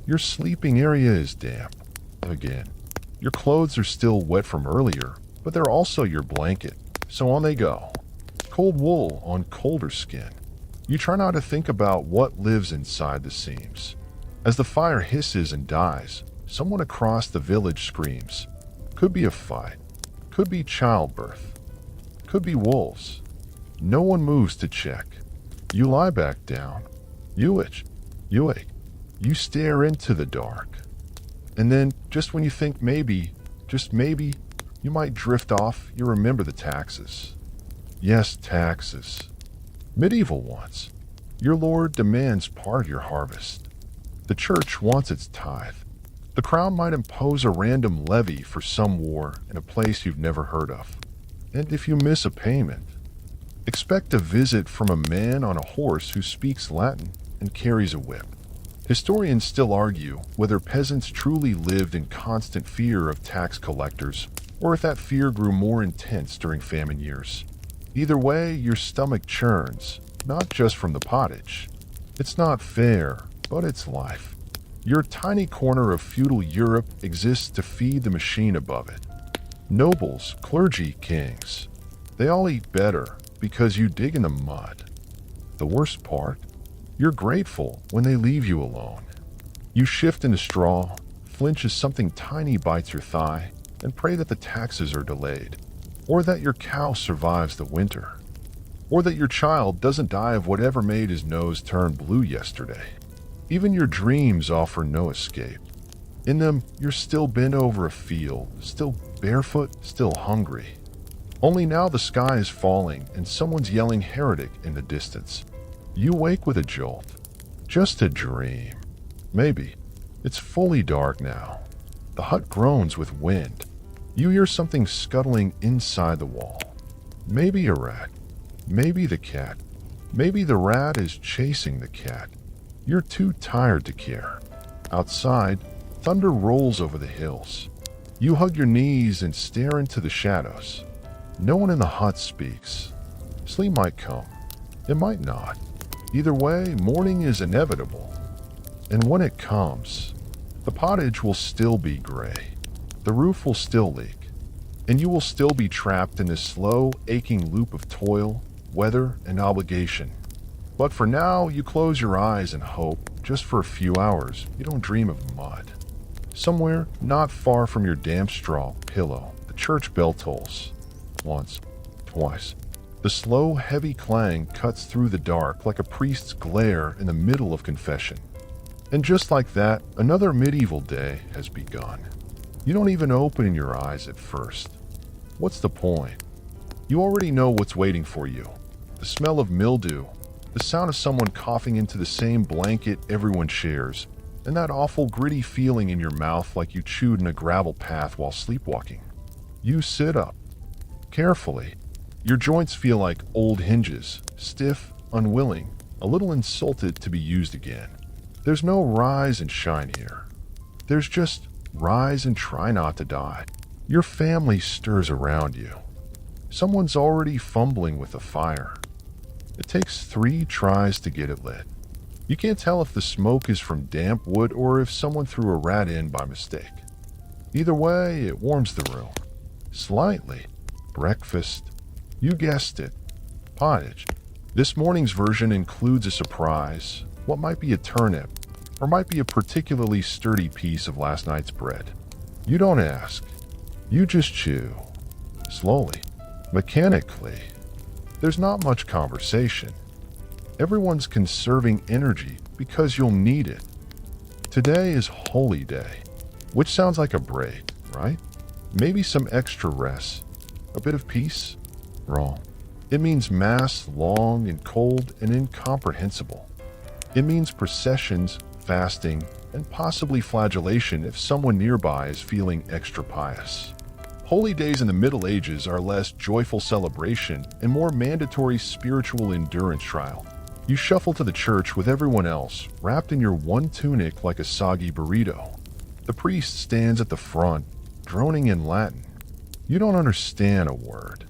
Your sleeping area is damp. Again. Your clothes are still wet from earlier, but they're also your blanket. So on they go. Cold wool on colder skin. You try not to think about what lives inside the seams. As the fire hisses and dies, someone across the village screams. Could be a fight. Could be childbirth. Could be wolves. No one moves to check. You lie back down. You itch. You ache. You stare into the dark. And then, just when you think maybe, just maybe, you might drift off, you remember the taxes. Yes, taxes. Medieval ones. Your lord demands part of your harvest. The church wants its tithe. The crown might impose a random levy for some war in a place you've never heard of. And if you miss a payment, Expect a visit from a man on a horse who speaks Latin and carries a whip. Historians still argue whether peasants truly lived in constant fear of tax collectors, or if that fear grew more intense during famine years. Either way, your stomach churns, not just from the pottage. It's not fair, but it's life. Your tiny corner of feudal Europe exists to feed the machine above it. Nobles, clergy, kings, they all eat better because you dig in the mud. The worst part? You're grateful when they leave you alone. You shift into straw, flinch as something tiny bites your thigh, and pray that the taxes are delayed, or that your cow survives the winter, or that your child doesn't die of whatever made his nose turn blue yesterday. Even your dreams offer no escape. In them, you're still bent over a field, still barefoot, still hungry. Only now the sky is falling and someone's yelling heretic in the distance. You wake with a jolt. Just a dream. Maybe. It's fully dark now. The hut groans with wind. You hear something scuttling inside the wall. Maybe a rat. Maybe the cat. Maybe the rat is chasing the cat. You're too tired to care. Outside, thunder rolls over the hills. You hug your knees and stare into the shadows. No one in the hut speaks. Sleep might come. It might not. Either way, morning is inevitable. And when it comes, the pottage will still be gray. The roof will still leak. And you will still be trapped in this slow, aching loop of toil, weather, and obligation. But for now, you close your eyes and hope, just for a few hours, you don't dream of mud. Somewhere, not far from your damp straw pillow, the church bell tolls. Once, twice. The slow, heavy clang cuts through the dark like a priest's glare in the middle of confession. And just like that, another medieval day has begun. You don't even open your eyes at first. What's the point? You already know what's waiting for you. The smell of mildew, the sound of someone coughing into the same blanket everyone shares, and that awful gritty feeling in your mouth like you chewed in a gravel path while sleepwalking. You sit up. Carefully. Your joints feel like old hinges, stiff, unwilling, a little insulted to be used again. There's no rise and shine here. There's just rise and try not to die. Your family stirs around you. Someone's already fumbling with the fire. It takes 3 tries to get it lit. You can't tell if the smoke is from damp wood or if someone threw a rat in by mistake. Either way, it warms the room. Slightly. Breakfast. You guessed it. Pottage. This morning's version includes a surprise, what might be a turnip, or might be a particularly sturdy piece of last night's bread. You don't ask. You just chew. Slowly. Mechanically. There's not much conversation. Everyone's conserving energy because you'll need it. Today is Holy Day, which sounds like a break, right? Maybe some extra rest. A bit of peace? Wrong. It means Mass long and cold and incomprehensible. It means processions, fasting, and possibly flagellation if someone nearby is feeling extra pious. Holy days in the Middle Ages are less joyful celebration and more mandatory spiritual endurance trial. You shuffle to the church with everyone else, wrapped in your one tunic like a soggy burrito. The priest stands at the front, droning in Latin. You don't understand a word.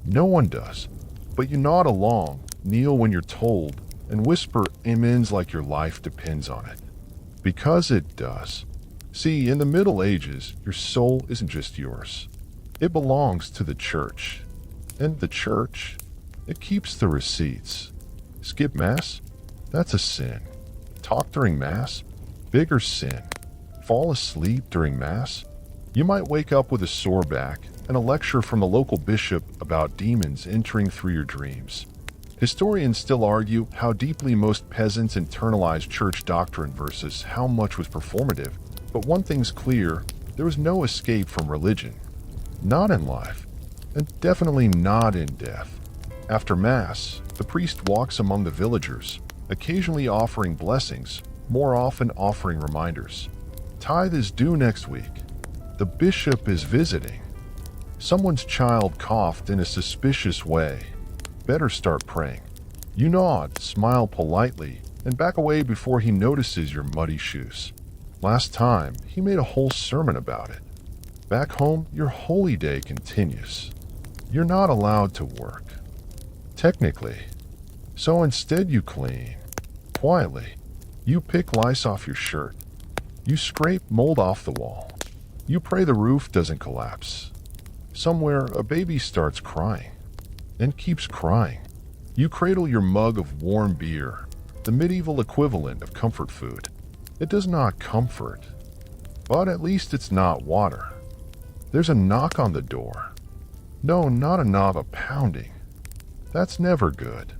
No one does. But you nod along, kneel when you're told, and whisper amens like your life depends on it. Because it does. See, in the Middle Ages, your soul isn't just yours. It belongs to the church. And the church, it keeps the receipts. Skip Mass? That's a sin. Talk during Mass? Bigger sin. Fall asleep during Mass? You might wake up with a sore back and a lecture from the local bishop about demons entering through your dreams. Historians still argue how deeply most peasants internalized church doctrine versus how much was performative, but one thing's clear, there was no escape from religion. Not in life, and definitely not in death. After Mass, the priest walks among the villagers, occasionally offering blessings, more often offering reminders. Tithe is due next week. The bishop is visiting. Someone's child coughed in a suspicious way. better start praying. You nod, smile politely, and back away before he notices your muddy shoes. Last time, he made a whole sermon about it. Back home, your holy day continues. You're not allowed to work, technically. So instead you clean. Quietly. You pick lice off your shirt. You scrape mold off the wall. You pray the roof doesn't collapse. Somewhere, a baby starts crying. And keeps crying. You cradle your mug of warm beer, the medieval equivalent of comfort food. It does not comfort, but at least it's not water. There's a knock on the door. No, not a knob, a pounding. That's never good.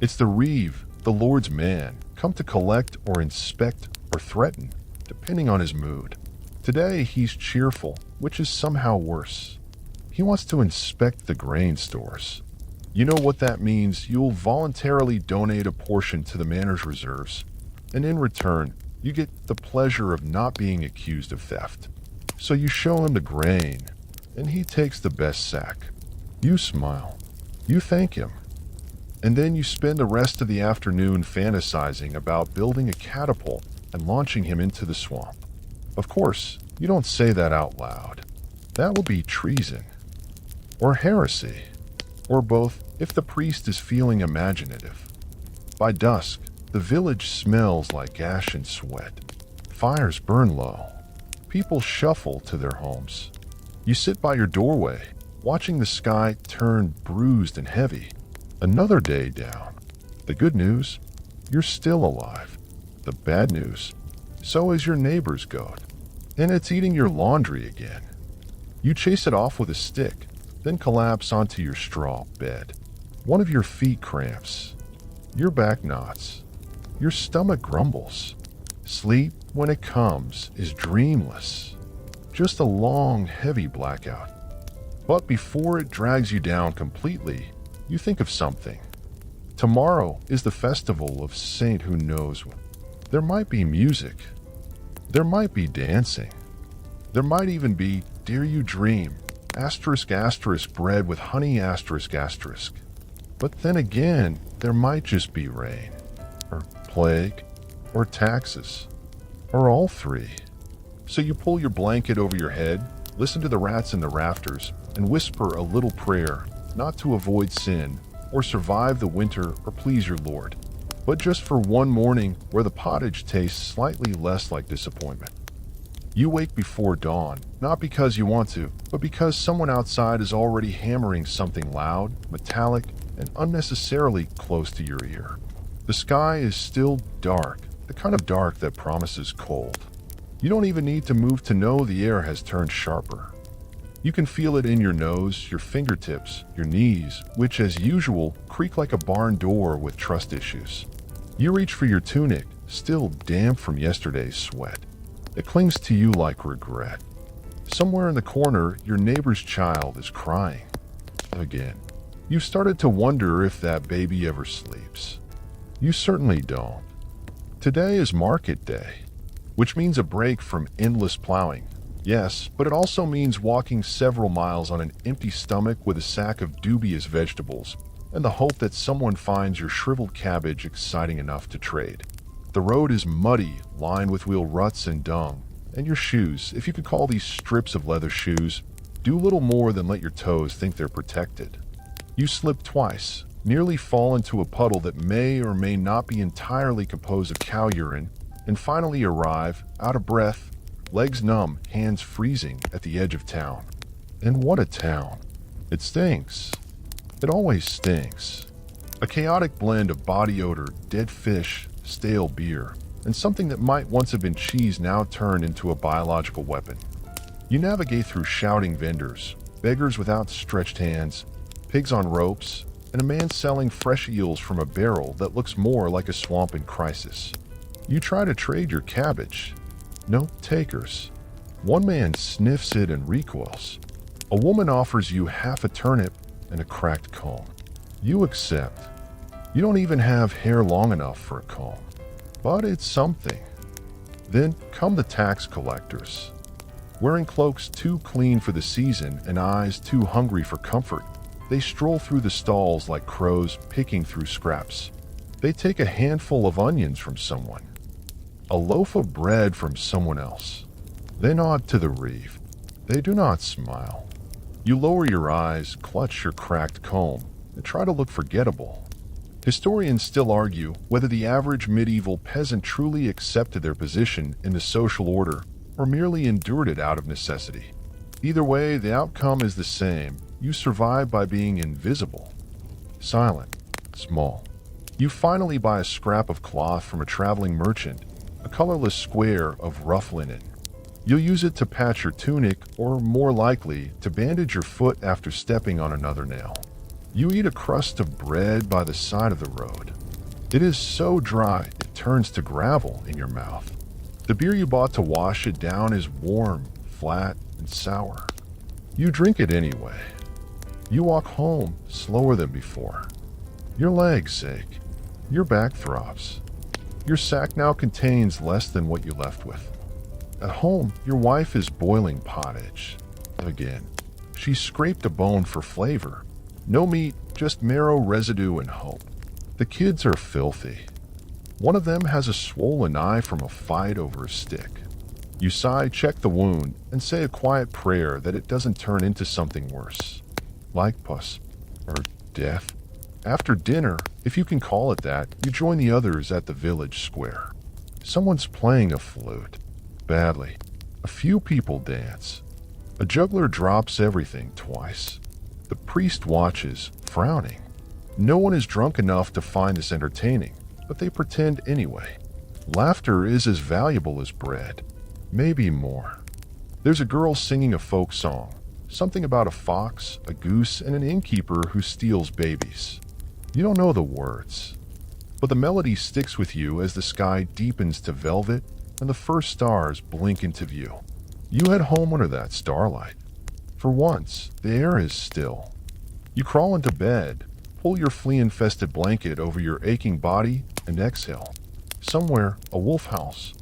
It's the reeve, the Lord's man, come to collect or inspect or threaten, depending on his mood. Today he's cheerful, which is somehow worse. He wants to inspect the grain stores. You know what that means. You'll voluntarily donate a portion to the manor's reserves, and in return, you get the pleasure of not being accused of theft. So you show him the grain, and he takes the best sack. You smile. You thank him. And then you spend the rest of the afternoon fantasizing about building a catapult and launching him into the swamp. Of course, you don't say that out loud. That will be treason. Or heresy. Or both, if the priest is feeling imaginative. By dusk, the village smells like ash and sweat. Fires burn low. People shuffle to their homes. You sit by your doorway, watching the sky turn bruised and heavy. Another day down. The good news, you're still alive. The bad news, so is your neighbor's goat. And it's eating your laundry again. You chase it off with a stick, then collapse onto your straw bed. One of your feet cramps. Your back knots. Your stomach grumbles. Sleep, when it comes, is dreamless. Just a long, heavy blackout. But before it drags you down completely, you think of something. Tomorrow is the festival of Saint who knows what. There might be music. There might be dancing. There might even be Dare You Dream, *** bread with honey ***. But then again, there might just be rain, or plague, or taxes, or all three. So you pull your blanket over your head, listen to the rats in the rafters, and whisper a little prayer, not to avoid sin, or survive the winter, or please your Lord, but just for one morning where the pottage tastes slightly less like disappointment. You wake before dawn, not because you want to, but because someone outside is already hammering something loud, metallic, and unnecessarily close to your ear. The sky is still dark, the kind of dark that promises cold. You don't even need to move to know the air has turned sharper. You can feel it in your nose, your fingertips, your knees, which as usual creak like a barn door with trust issues. You reach for your tunic, still damp from yesterday's sweat. It clings to you like regret. Somewhere in the corner, your neighbor's child is crying. Again. You've started to wonder if that baby ever sleeps. You certainly don't. Today is market day, which means a break from endless plowing. Yes, but it also means walking several miles on an empty stomach with a sack of dubious vegetables and the hope that someone finds your shriveled cabbage exciting enough to trade. The road is muddy, lined with wheel ruts and dung, and your shoes, if you could call these strips of leather shoes, do little more than let your toes think they're protected. You slip twice, nearly fall into a puddle that may or may not be entirely composed of cow urine, and finally arrive, out of breath, legs numb, hands freezing at the edge of town. And what a town. It stinks. It always stinks. A chaotic blend of body odor, dead fish, stale beer, and something that might once have been cheese now turned into a biological weapon. You navigate through shouting vendors, beggars with outstretched hands, pigs on ropes, and a man selling fresh eels from a barrel that looks more like a swamp in crisis. You try to trade your cabbage. No takers. One man sniffs it and recoils. A woman offers you half a turnip and a cracked comb. You accept. You don't even have hair long enough for a comb. But it's something. Then come the tax collectors. Wearing cloaks too clean for the season and eyes too hungry for comfort, They stroll through the stalls like crows picking through scraps. They take a handful of onions from someone, a loaf of bread from someone else. They nod to the reeve. They do not smile. You lower your eyes, clutch your cracked comb, and try to look forgettable. Historians still argue whether the average medieval peasant truly accepted their position in the social order or merely endured it out of necessity. Either way, the outcome is the same. You survive by being invisible, silent, small. You finally buy a scrap of cloth from a traveling merchant, a colorless square of rough linen. You'll use it to patch your tunic, or more likely, to bandage your foot after stepping on another nail. You eat a crust of bread by the side of the road. It is so dry it turns to gravel in your mouth. The beer you bought to wash it down is warm, flat, and sour. You drink it anyway. You walk home slower than before. Your legs ache. Your back throbs. Your sack now contains less than what you left with. At home, your wife is boiling pottage. Again, she scraped a bone for flavor. No meat, just marrow, residue, and hope. The kids are filthy. One of them has a swollen eye from a fight over a stick. You sigh, check the wound, and say a quiet prayer that it doesn't turn into something worse, like pus or death. After dinner, if you can call it that, you join the others at the village square. Someone's playing a flute. Badly. A few people dance. A juggler drops everything twice. The priest watches, frowning. No one is drunk enough to find this entertaining, but they pretend anyway. Laughter is as valuable as bread, maybe more. There's a girl singing a folk song, something about a fox, a goose, and an innkeeper who steals babies. You don't know the words, but the melody sticks with you as the sky deepens to velvet and the first stars blink into view. You head home under that starlight. For once, the air is still. You crawl into bed, pull your flea-infested blanket over your aching body, and exhale. Somewhere, a wolf howls.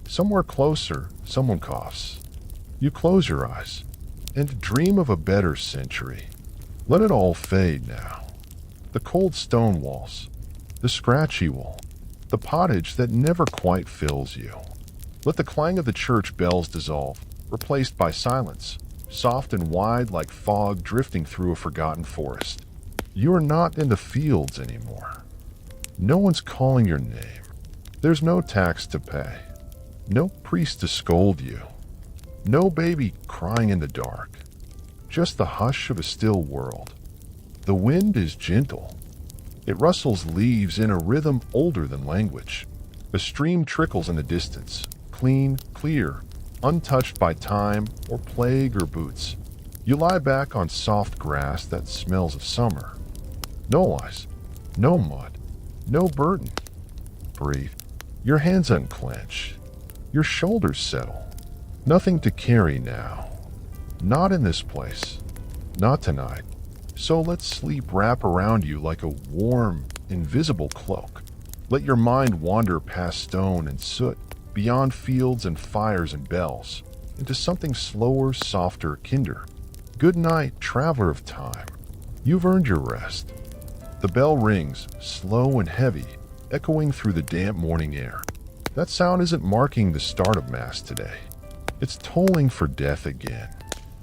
Somewhere closer, someone coughs. You close your eyes and dream of a better century. Let it all fade now. The cold stone walls, the scratchy wool, the pottage that never quite fills you. Let the clang of the church bells dissolve, replaced by silence, soft and wide like fog drifting through a forgotten forest. You are not in the fields anymore. No one's calling your name. There's no tax to pay. No priest to scold you. No baby crying in the dark. Just the hush of a still world. The wind is gentle. It rustles leaves in a rhythm older than language. A stream trickles in the distance, clean, clear, untouched by time or plague or boots. You lie back on soft grass that smells of summer. No lies, no mud, no burden. Breathe. Your hands unclench. Your shoulders settle. Nothing to carry now. Not in this place. Not tonight. So let sleep wrap around you like a warm, invisible cloak. Let your mind wander past stone and soot, beyond fields and fires and bells, into something slower, softer, kinder. Good night, traveler of time. You've earned your rest. The bell rings, slow and heavy, echoing through the damp morning air. That sound isn't marking the start of Mass today. It's tolling for death again.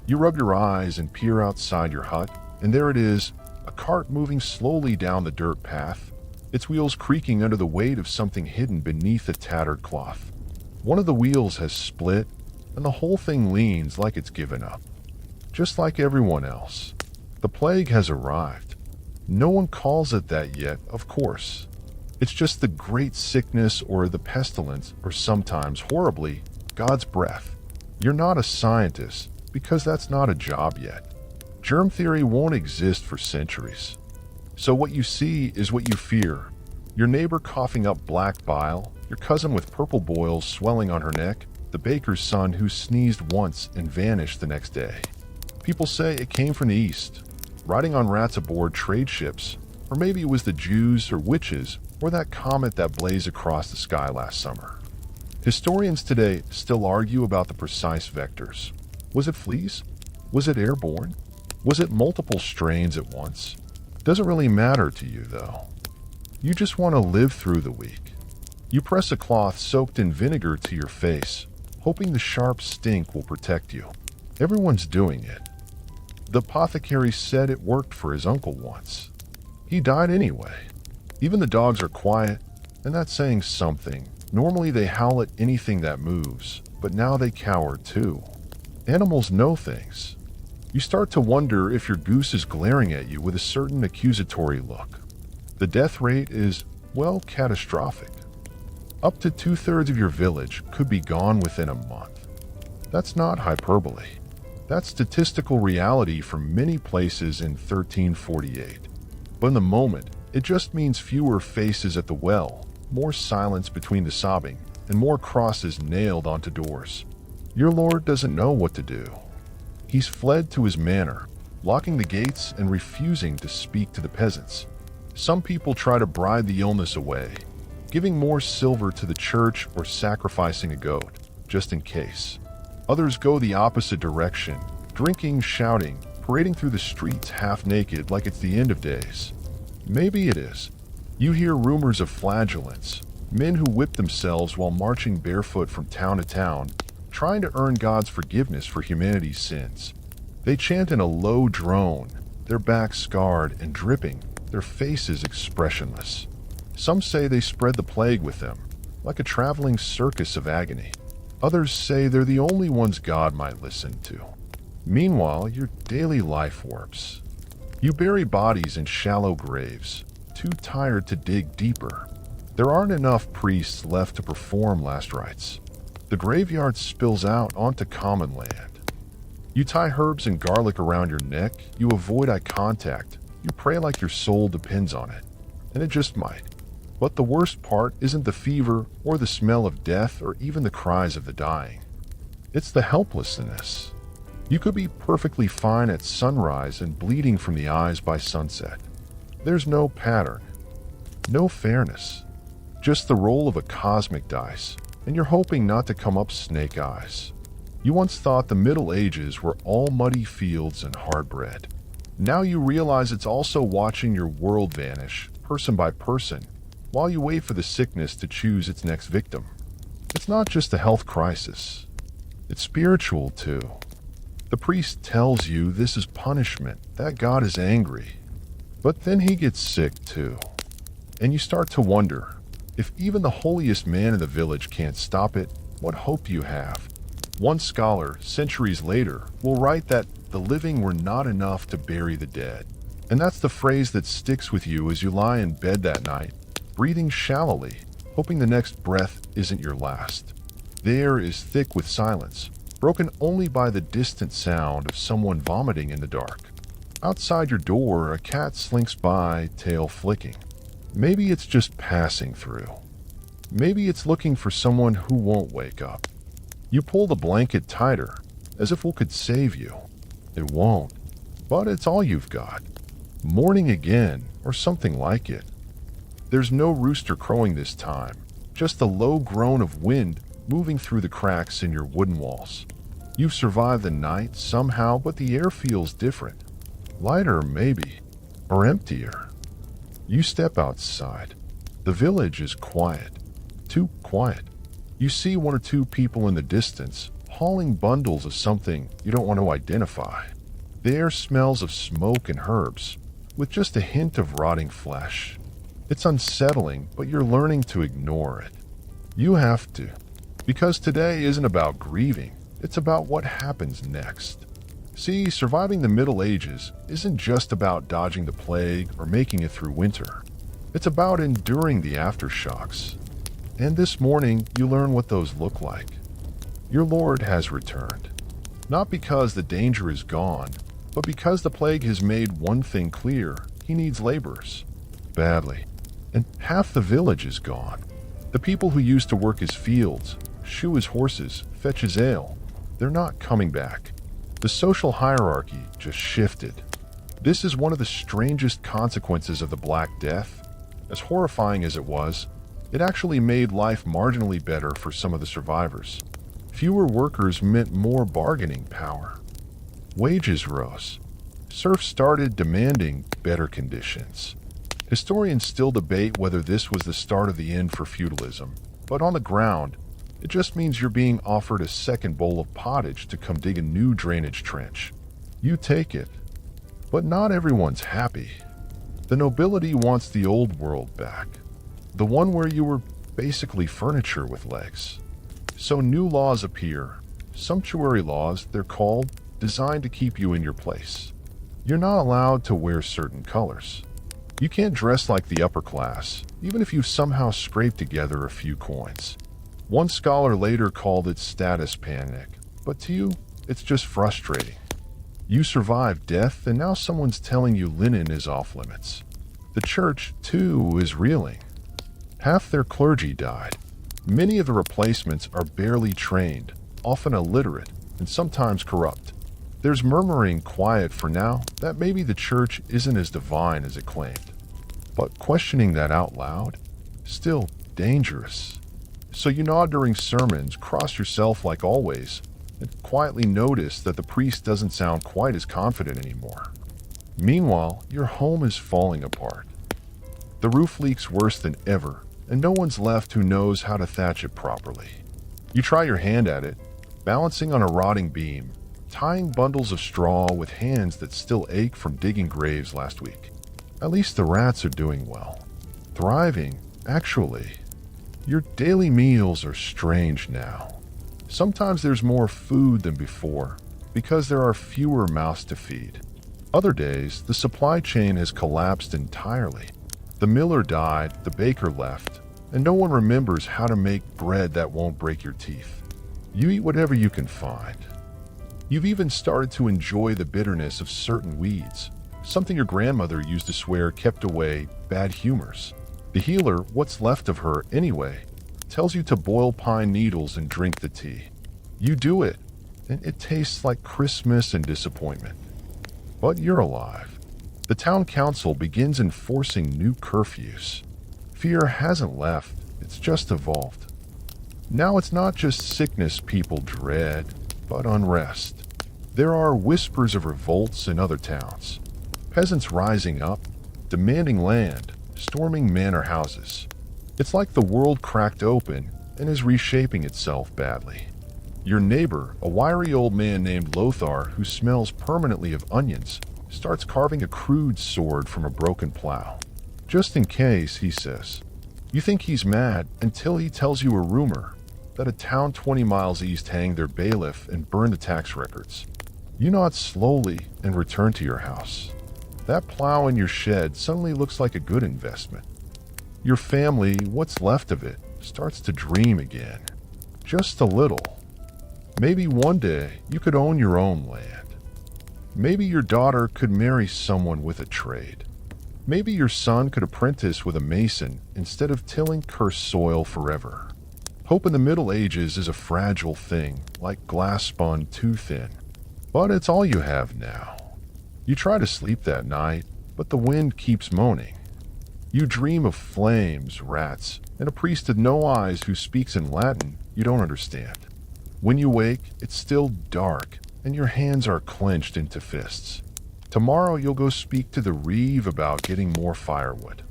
You rub your eyes and peer outside your hut, and there it is, a cart moving slowly down the dirt path, its wheels creaking under the weight of something hidden beneath a tattered cloth. One of the wheels has split, and the whole thing leans like it's given up. Just like everyone else. The plague has arrived. No one calls it that yet, of course. It's just the great sickness or the pestilence, or sometimes, horribly, God's breath. You're not a scientist, because that's not a job yet. Germ theory won't exist for centuries. So what you see is what you fear. Your neighbor coughing up black bile, your cousin with purple boils swelling on her neck, the baker's son who sneezed once and vanished the next day. People say it came from the east, riding on rats aboard trade ships, or maybe it was the Jews or witches, or that comet that blazed across the sky last summer. Historians today still argue about the precise vectors. Was it fleas? Was it airborne? Was it multiple strains at once? Doesn't really matter to you, though. You just want to live through the week. You press a cloth soaked in vinegar to your face, hoping the sharp stink will protect you. Everyone's doing it. The apothecary said it worked for his uncle once. He died anyway. Even the dogs are quiet, and that's saying something. Normally they howl at anything that moves, but now they cower too. Animals know things. You start to wonder if your goose is glaring at you with a certain accusatory look. The death rate is, well, catastrophic. Up to 2/3 of your village could be gone within a month. That's not hyperbole. That's statistical reality for many places in 1348. But in the moment, it just means fewer faces at the well, more silence between the sobbing, and more crosses nailed onto doors. Your lord doesn't know what to do. He's fled to his manor, locking the gates and refusing to speak to the peasants. Some people try to bribe the illness away, giving more silver to the church or sacrificing a goat, just in case. Others go the opposite direction, drinking, shouting, parading through the streets half naked like it's the end of days. Maybe it is. You hear rumors of flagellants, men who whip themselves while marching barefoot from town to town, trying to earn God's forgiveness for humanity's sins. They chant in a low drone, their backs scarred and dripping, their faces expressionless. Some say they spread the plague with them, like a traveling circus of agony. Others say they're the only ones God might listen to. Meanwhile, your daily life warps. You bury bodies in shallow graves, too tired to dig deeper. There aren't enough priests left to perform last rites. The graveyard spills out onto common land. You tie herbs and garlic around your neck, you avoid eye contact, you pray like your soul depends on it. And it just might. But the worst part isn't the fever or the smell of death or even the cries of the dying. It's the helplessness. You could be perfectly fine at sunrise and bleeding from the eyes by sunset. There's no pattern, no fairness, just the roll of a cosmic dice, and you're hoping not to come up snake eyes. You once thought the Middle Ages were all muddy fields and hard bread. Now you realize it's also watching your world vanish, person by person, while you wait for the sickness to choose its next victim. It's not just a health crisis. It's spiritual too. The priest tells you this is punishment, that God is angry. But then he gets sick too. And you start to wonder, if even the holiest man in the village can't stop it, what hope do you have? One scholar, centuries later, will write that the living were not enough to bury the dead. And that's the phrase that sticks with you as you lie in bed that night, breathing shallowly, hoping the next breath isn't your last. The air is thick with silence, broken only by the distant sound of someone vomiting in the dark. Outside your door, a cat slinks by, tail flicking. Maybe it's just passing through. Maybe it's looking for someone who won't wake up. You pull the blanket tighter, as if it could save you. It won't, but it's all you've got. Morning again, or something like it. There's no rooster crowing this time, just the low groan of wind moving through the cracks in your wooden walls. You've survived the night somehow, but the air feels different. Lighter, maybe, or emptier. You step outside. The village is quiet. Too quiet. You see one or two people in the distance, hauling bundles of something you don't want to identify. The air smells of smoke and herbs, with just a hint of rotting flesh. It's unsettling, but you're learning to ignore it. You have to. Because today isn't about grieving, it's about what happens next. See, surviving the Middle Ages isn't just about dodging the plague or making it through winter. It's about enduring the aftershocks. And this morning, you learn what those look like. Your Lord has returned. Not because the danger is gone, but because the plague has made one thing clear: he needs laborers. Badly. And half the village is gone. The people who used to work his fields, shoe his horses, fetch his ale, they're not coming back. The social hierarchy just shifted. This is one of the strangest consequences of the Black Death. As horrifying as it was, it actually made life marginally better for some of the survivors. Fewer workers meant more bargaining power. Wages rose. Serfs started demanding better conditions. Historians still debate whether this was the start of the end for feudalism, but on the ground, it just means you're being offered a second bowl of pottage to come dig a new drainage trench. You take it. But not everyone's happy. The nobility wants the old world back, the one where you were basically furniture with legs. So new laws appear, sumptuary laws, they're called, designed to keep you in your place. You're not allowed to wear certain colors. You can't dress like the upper class, even if you've somehow scraped together a few coins. One scholar later called it status panic, but to you, it's just frustrating. You survived death, and now someone's telling you linen is off limits. The church, too, is reeling. Half their clergy died. Many of the replacements are barely trained, often illiterate, and sometimes corrupt. There's murmuring quiet for now that maybe the church isn't as divine as it claimed. But questioning that out loud? Still dangerous. So you nod during sermons, cross yourself like always, and quietly notice that the priest doesn't sound quite as confident anymore. Meanwhile, your home is falling apart. The roof leaks worse than ever, and no one's left who knows how to thatch it properly. You try your hand at it, balancing on a rotting beam, tying bundles of straw with hands that still ache from digging graves last week. At least the rats are doing well. Thriving, actually. Your daily meals are strange now. Sometimes there's more food than before, because there are fewer mouths to feed. Other days, the supply chain has collapsed entirely. The miller died, the baker left, and no one remembers how to make bread that won't break your teeth. You eat whatever you can find. You've even started to enjoy the bitterness of certain weeds, something your grandmother used to swear kept away bad humors. The healer, what's left of her anyway, tells you to boil pine needles and drink the tea. You do it, and it tastes like Christmas and disappointment. But you're alive. The town council begins enforcing new curfews. Fear hasn't left, it's just evolved. Now it's not just sickness people dread, but unrest. There are whispers of revolts in other towns. Peasants rising up, demanding land, storming manor houses. It's like the world cracked open and is reshaping itself badly. Your neighbor, a wiry old man named Lothar who smells permanently of onions, starts carving a crude sword from a broken plow. Just in case, he says. You think he's mad until he tells you a rumor that a town 20 miles east hanged their bailiff and burned the tax records. You nod slowly and return to your house. That plow in your shed suddenly looks like a good investment. Your family, what's left of it, starts to dream again. Just a little. Maybe one day you could own your own land. Maybe your daughter could marry someone with a trade. Maybe your son could apprentice with a mason instead of tilling cursed soil forever. Hope in the Middle Ages is a fragile thing, like glass spun too thin. But it's all you have now. You try to sleep that night, but the wind keeps moaning. You dream of flames, rats, and a priest with no eyes who speaks in Latin you don't understand. When you wake, it's still dark, and your hands are clenched into fists. Tomorrow you'll go speak to the reeve about getting more firewood.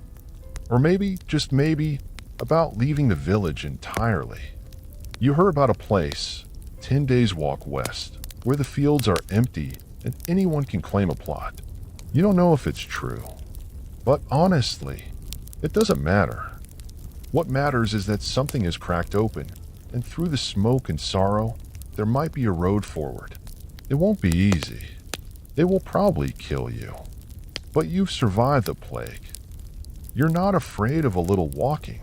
Or maybe, just maybe, about leaving the village entirely. You heard about a place, 10 days walk west, where the fields are empty and anyone can claim a plot. You don't know if it's true. But honestly, it doesn't matter. What matters is that something is cracked open, and through the smoke and sorrow, there might be a road forward. It won't be easy. It will probably kill you. But you've survived the plague. You're not afraid of a little walking.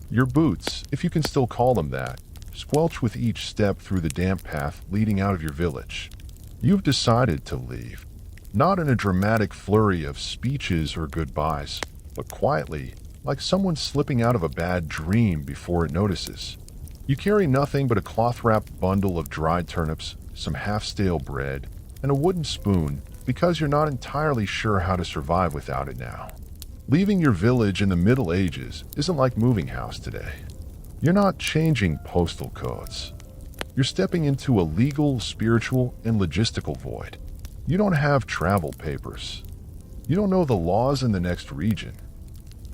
Your boots, if you can still call them that, squelch with each step through the damp path leading out of your village. You've decided to leave, not in a dramatic flurry of speeches or goodbyes, but quietly, like someone slipping out of a bad dream before it notices. You carry nothing but a cloth-wrapped bundle of dried turnips, some half-stale bread, and a wooden spoon because you're not entirely sure how to survive without it now. Leaving your village in the Middle Ages isn't like moving house today. You're not changing postal codes. You're stepping into a legal, spiritual, and logistical void. You don't have travel papers. You don't know the laws in the next region.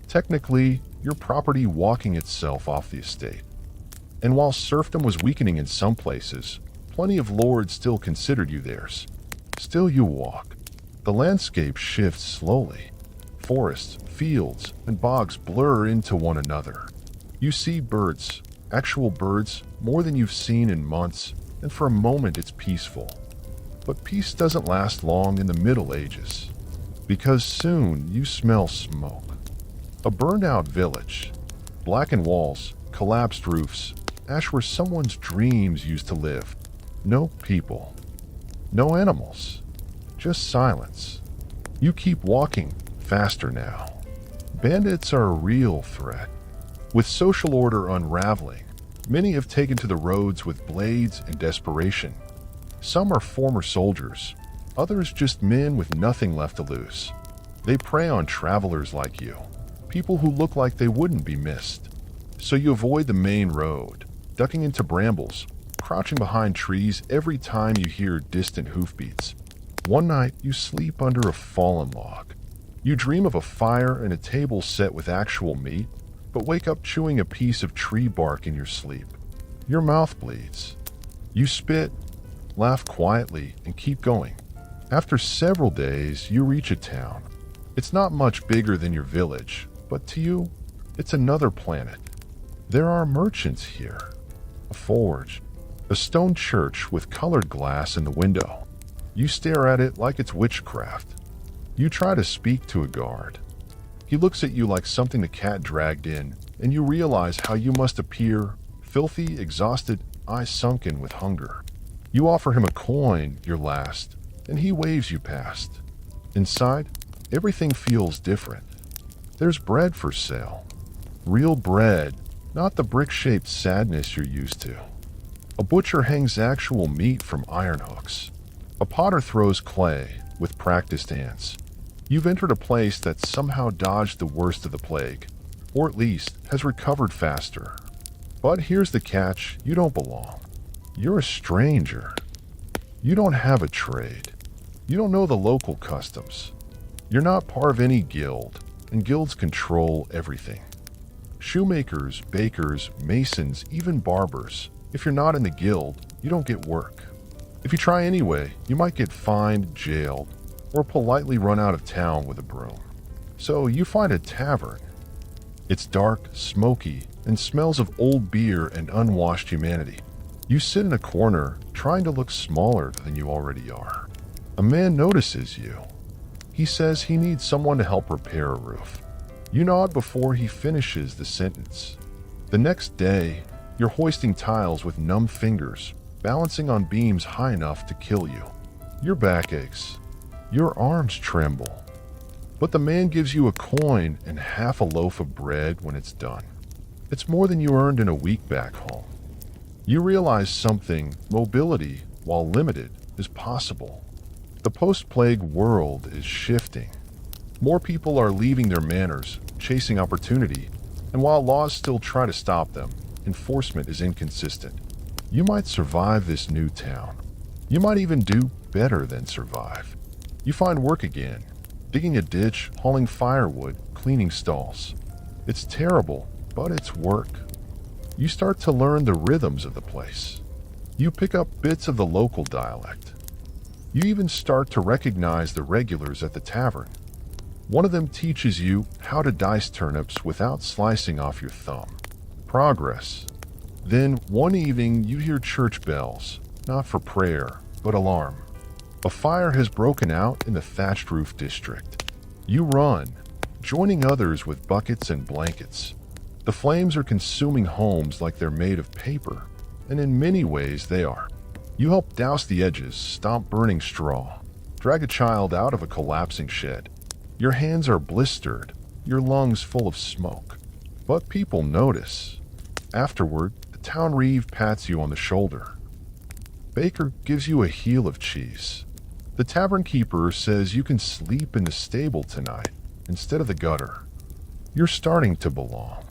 Technically, you're property walking itself off the estate. And while serfdom was weakening in some places, plenty of lords still considered you theirs. Still you walk. The landscape shifts slowly. Forests, fields, and bogs blur into one another. You see birds, actual birds, more than you've seen in months, and for a moment it's peaceful. But peace doesn't last long in the Middle Ages, because soon you smell smoke. A burned-out village, blackened walls, collapsed roofs, ash where someone's dreams used to live. No people, no animals, just silence. You keep walking, faster now. Bandits are a real threat. With social order unraveling, many have taken to the roads with blades and desperation. Some are former soldiers, others just men with nothing left to lose. They prey on travelers like you, people who look like they wouldn't be missed. So you avoid the main road, ducking into brambles, crouching behind trees every time you hear distant hoofbeats. One night, you sleep under a fallen log. You dream of a fire and a table set with actual meat, but wake up chewing a piece of tree bark in your sleep. Your mouth bleeds. You spit, laugh quietly, and keep going. After several days, you reach a town. It's not much bigger than your village, but to you, it's another planet. There are merchants here. A forge. A stone church with colored glass in the window. You stare at it like it's witchcraft. You try to speak to a guard. He looks at you like something the cat dragged in, and you realize how you must appear, filthy, exhausted, eyes sunken with hunger. You offer him a coin, your last, and he waves you past. Inside, everything feels different. There's bread for sale. Real bread, not the brick-shaped sadness you're used to. A butcher hangs actual meat from iron hooks. A potter throws clay with practiced hands. You've entered a place that somehow dodged the worst of the plague, or at least has recovered faster. But here's the catch, you don't belong. You're a stranger. You don't have a trade. You don't know the local customs. You're not part of any guild, and guilds control everything. Shoemakers, bakers, masons, even barbers. If you're not in the guild, you don't get work. If you try anyway, you might get fined, jailed, or politely run out of town with a broom. So you find a tavern. It's dark, smoky, and smells of old beer and unwashed humanity. You sit in a corner, trying to look smaller than you already are. A man notices you. He says he needs someone to help repair a roof. You nod before he finishes the sentence. The next day, you're hoisting tiles with numb fingers, balancing on beams high enough to kill you. Your back aches. Your arms tremble. But the man gives you a coin and half a loaf of bread when it's done. It's more than you earned in a week back home. You realize something, mobility, while limited, is possible. The post-plague world is shifting. More people are leaving their manors, chasing opportunity, and while laws still try to stop them, enforcement is inconsistent. You might survive this new town. You might even do better than survive. You find work again, digging a ditch, hauling firewood, cleaning stalls. It's terrible, but it's work. You start to learn the rhythms of the place. You pick up bits of the local dialect. You even start to recognize the regulars at the tavern. One of them teaches you how to dice turnips without slicing off your thumb. Progress. Then, one evening, you hear church bells, not for prayer, but alarm. A fire has broken out in the thatched roof district. You run, joining others with buckets and blankets. The flames are consuming homes like they're made of paper, and in many ways they are. You help douse the edges, stomp burning straw, drag a child out of a collapsing shed. Your hands are blistered, your lungs full of smoke. But people notice. Afterward, the town reeve pats you on the shoulder. Baker gives you a heel of cheese. The tavern keeper says you can sleep in the stable tonight instead of the gutter. You're starting to belong.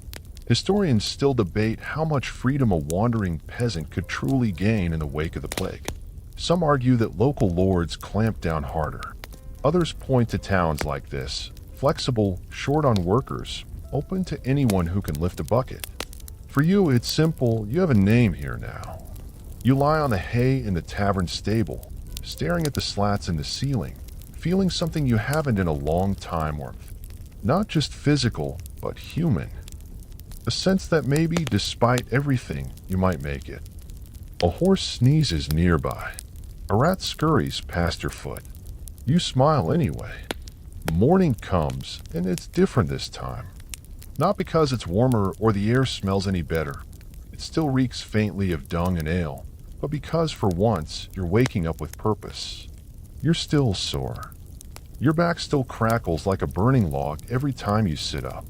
Historians still debate how much freedom a wandering peasant could truly gain in the wake of the plague. Some argue that local lords clamp down harder. Others point to towns like this, flexible, short on workers, open to anyone who can lift a bucket. For you, it's simple. You have a name here now. You lie on the hay in the tavern stable, staring at the slats in the ceiling, feeling something you haven't in a long time, warmth. Not just physical, but human. A sense that maybe, despite everything, you might make it. A horse sneezes nearby. A rat scurries past your foot. You smile anyway. Morning comes, and it's different this time. Not because it's warmer or the air smells any better. It still reeks faintly of dung and ale, but because for once you're waking up with purpose. You're still sore. Your back still crackles like a burning log every time you sit up.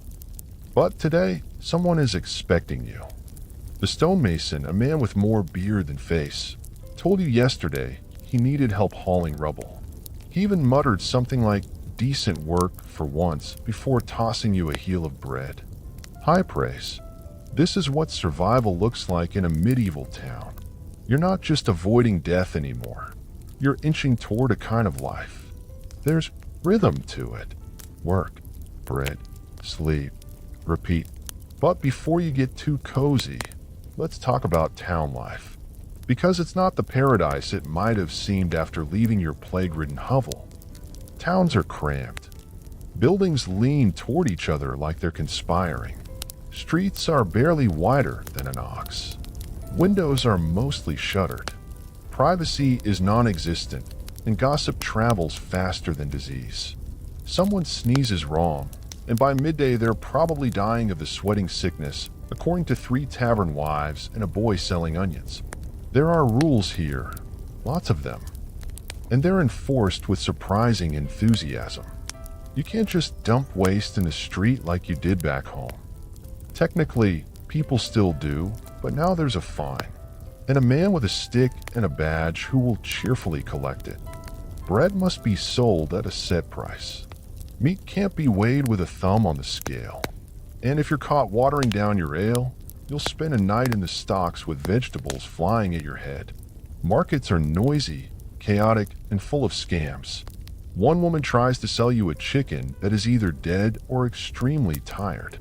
But today, someone is expecting you. The stonemason, a man with more beard than face, told you yesterday he needed help hauling rubble. He even muttered something like decent work for once before tossing you a heel of bread. High praise. This is what survival looks like in a medieval town. You're not just avoiding death anymore. You're inching toward a kind of life. There's rhythm to it. Work, bread, sleep, repeat. But before you get too cozy, let's talk about town life. Because it's not the paradise it might have seemed after leaving your plague-ridden hovel. Towns are cramped. Buildings lean toward each other like they're conspiring. Streets are barely wider than an ox. Windows are mostly shuttered. Privacy is non-existent, and gossip travels faster than disease. Someone sneezes wrong, and by midday they're probably dying of the sweating sickness, according to 3 tavern wives and a boy selling onions. There are rules here, lots of them, and they're enforced with surprising enthusiasm. You can't just dump waste in the street like you did back home. Technically, people still do, but now there's a fine, and a man with a stick and a badge who will cheerfully collect it. Bread must be sold at a set price. Meat can't be weighed with a thumb on the scale. And if you're caught watering down your ale, you'll spend a night in the stocks with vegetables flying at your head. Markets are noisy, chaotic, and full of scams. One woman tries to sell you a chicken that is either dead or extremely tired.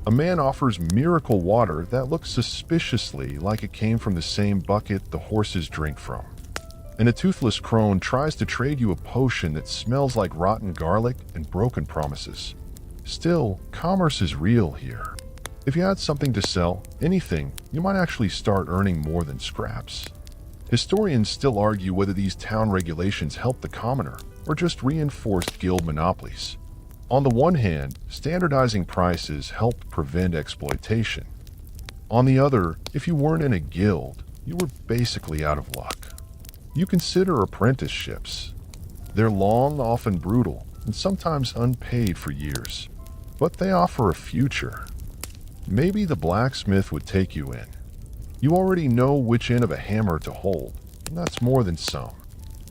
A man offers miracle water that looks suspiciously like it came from the same bucket the horses drink from. And a toothless crone tries to trade you a potion that smells like rotten garlic and broken promises. Still, commerce is real here. If you had something to sell, anything, you might actually start earning more than scraps. Historians still argue whether these town regulations help the commoner or just reinforced guild monopolies. On the one hand, standardizing prices helped prevent exploitation. On the other, if you weren't in a guild, you were basically out of luck. You consider apprenticeships. They're long, often brutal, and sometimes unpaid for years. But they offer a future. Maybe the blacksmith would take you in. You already know which end of a hammer to hold, and that's more than some.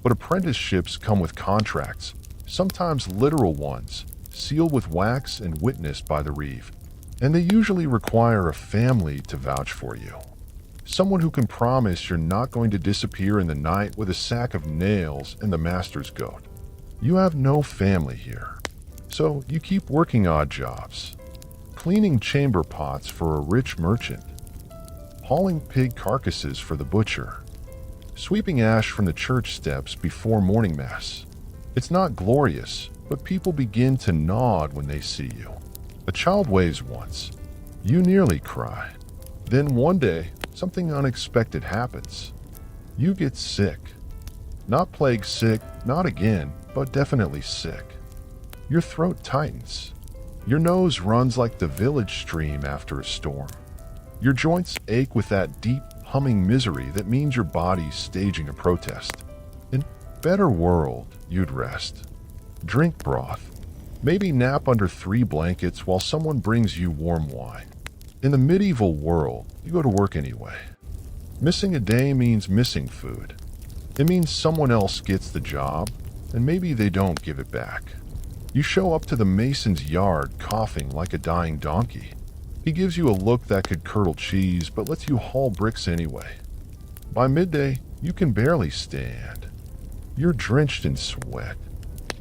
But apprenticeships come with contracts, sometimes literal ones, sealed with wax and witnessed by the reeve. And they usually require a family to vouch for you. Someone who can promise you're not going to disappear in the night with a sack of nails and the master's goat. You have no family here. So you keep working odd jobs. Cleaning chamber pots for a rich merchant. Hauling pig carcasses for the butcher. Sweeping ash from the church steps before morning mass. It's not glorious, but people begin to nod when they see you. A child waves once. You nearly cry. Then one day, something unexpected happens. You get sick. Not plague sick, not again, but definitely sick. Your throat tightens. Your nose runs like the village stream after a storm. Your joints ache with that deep, humming misery that means your body's staging a protest. In a better world, you'd rest. Drink broth. Maybe nap under 3 blankets while someone brings you warm wine. In the medieval world, you go to work anyway. Missing a day means missing food. It means someone else gets the job, and maybe they don't give it back. You show up to the mason's yard coughing like a dying donkey. He gives you a look that could curdle cheese, but lets you haul bricks anyway. By midday, You can barely stand. You're drenched in sweat.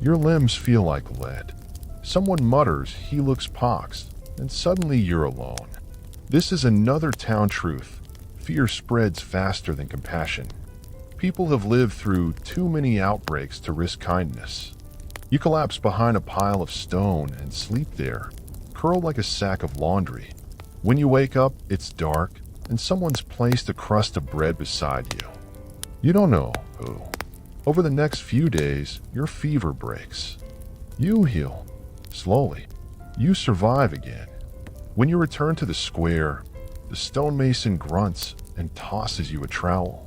Your limbs feel like lead. Someone mutters he looks poxed, and suddenly you're alone. This is another town truth. Fear spreads faster than compassion. People have lived through too many outbreaks to risk kindness. You collapse behind a pile of stone and sleep there, curled like a sack of laundry. When you wake up, it's dark, and someone's placed a crust of bread beside you. You don't know who. Over the next few days, your fever breaks. You heal, slowly. You survive again. When you return to the square, the stonemason grunts and tosses you a trowel.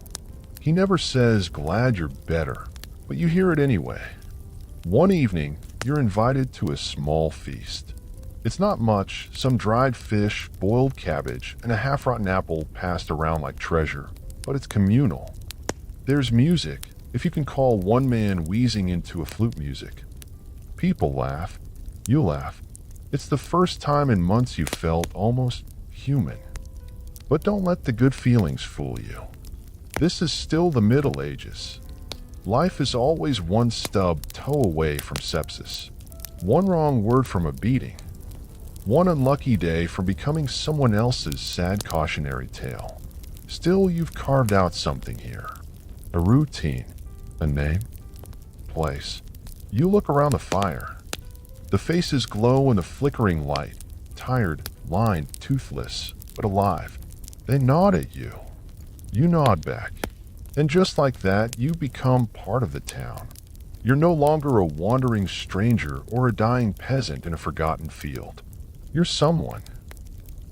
He never says, "Glad you're better," but you hear it anyway. One evening, you're invited to a small feast. It's not much, some dried fish, boiled cabbage, and a half-rotten apple passed around like treasure, but it's communal. There's music, if you can call one man wheezing into a flute music. People laugh. You laugh. It's the first time in months you felt almost human. But don't let the good feelings fool you. This is still the Middle Ages. Life is always one stub toe away from sepsis. One wrong word from a beating. One unlucky day from becoming someone else's sad cautionary tale. Still, you've carved out something here. A routine. A name. Place. You look around the fire. The faces glow in the flickering light. Tired, lined, toothless, but alive. They nod at you. You nod back. And just like that, you become part of the town. You're no longer a wandering stranger or a dying peasant in a forgotten field. You're someone.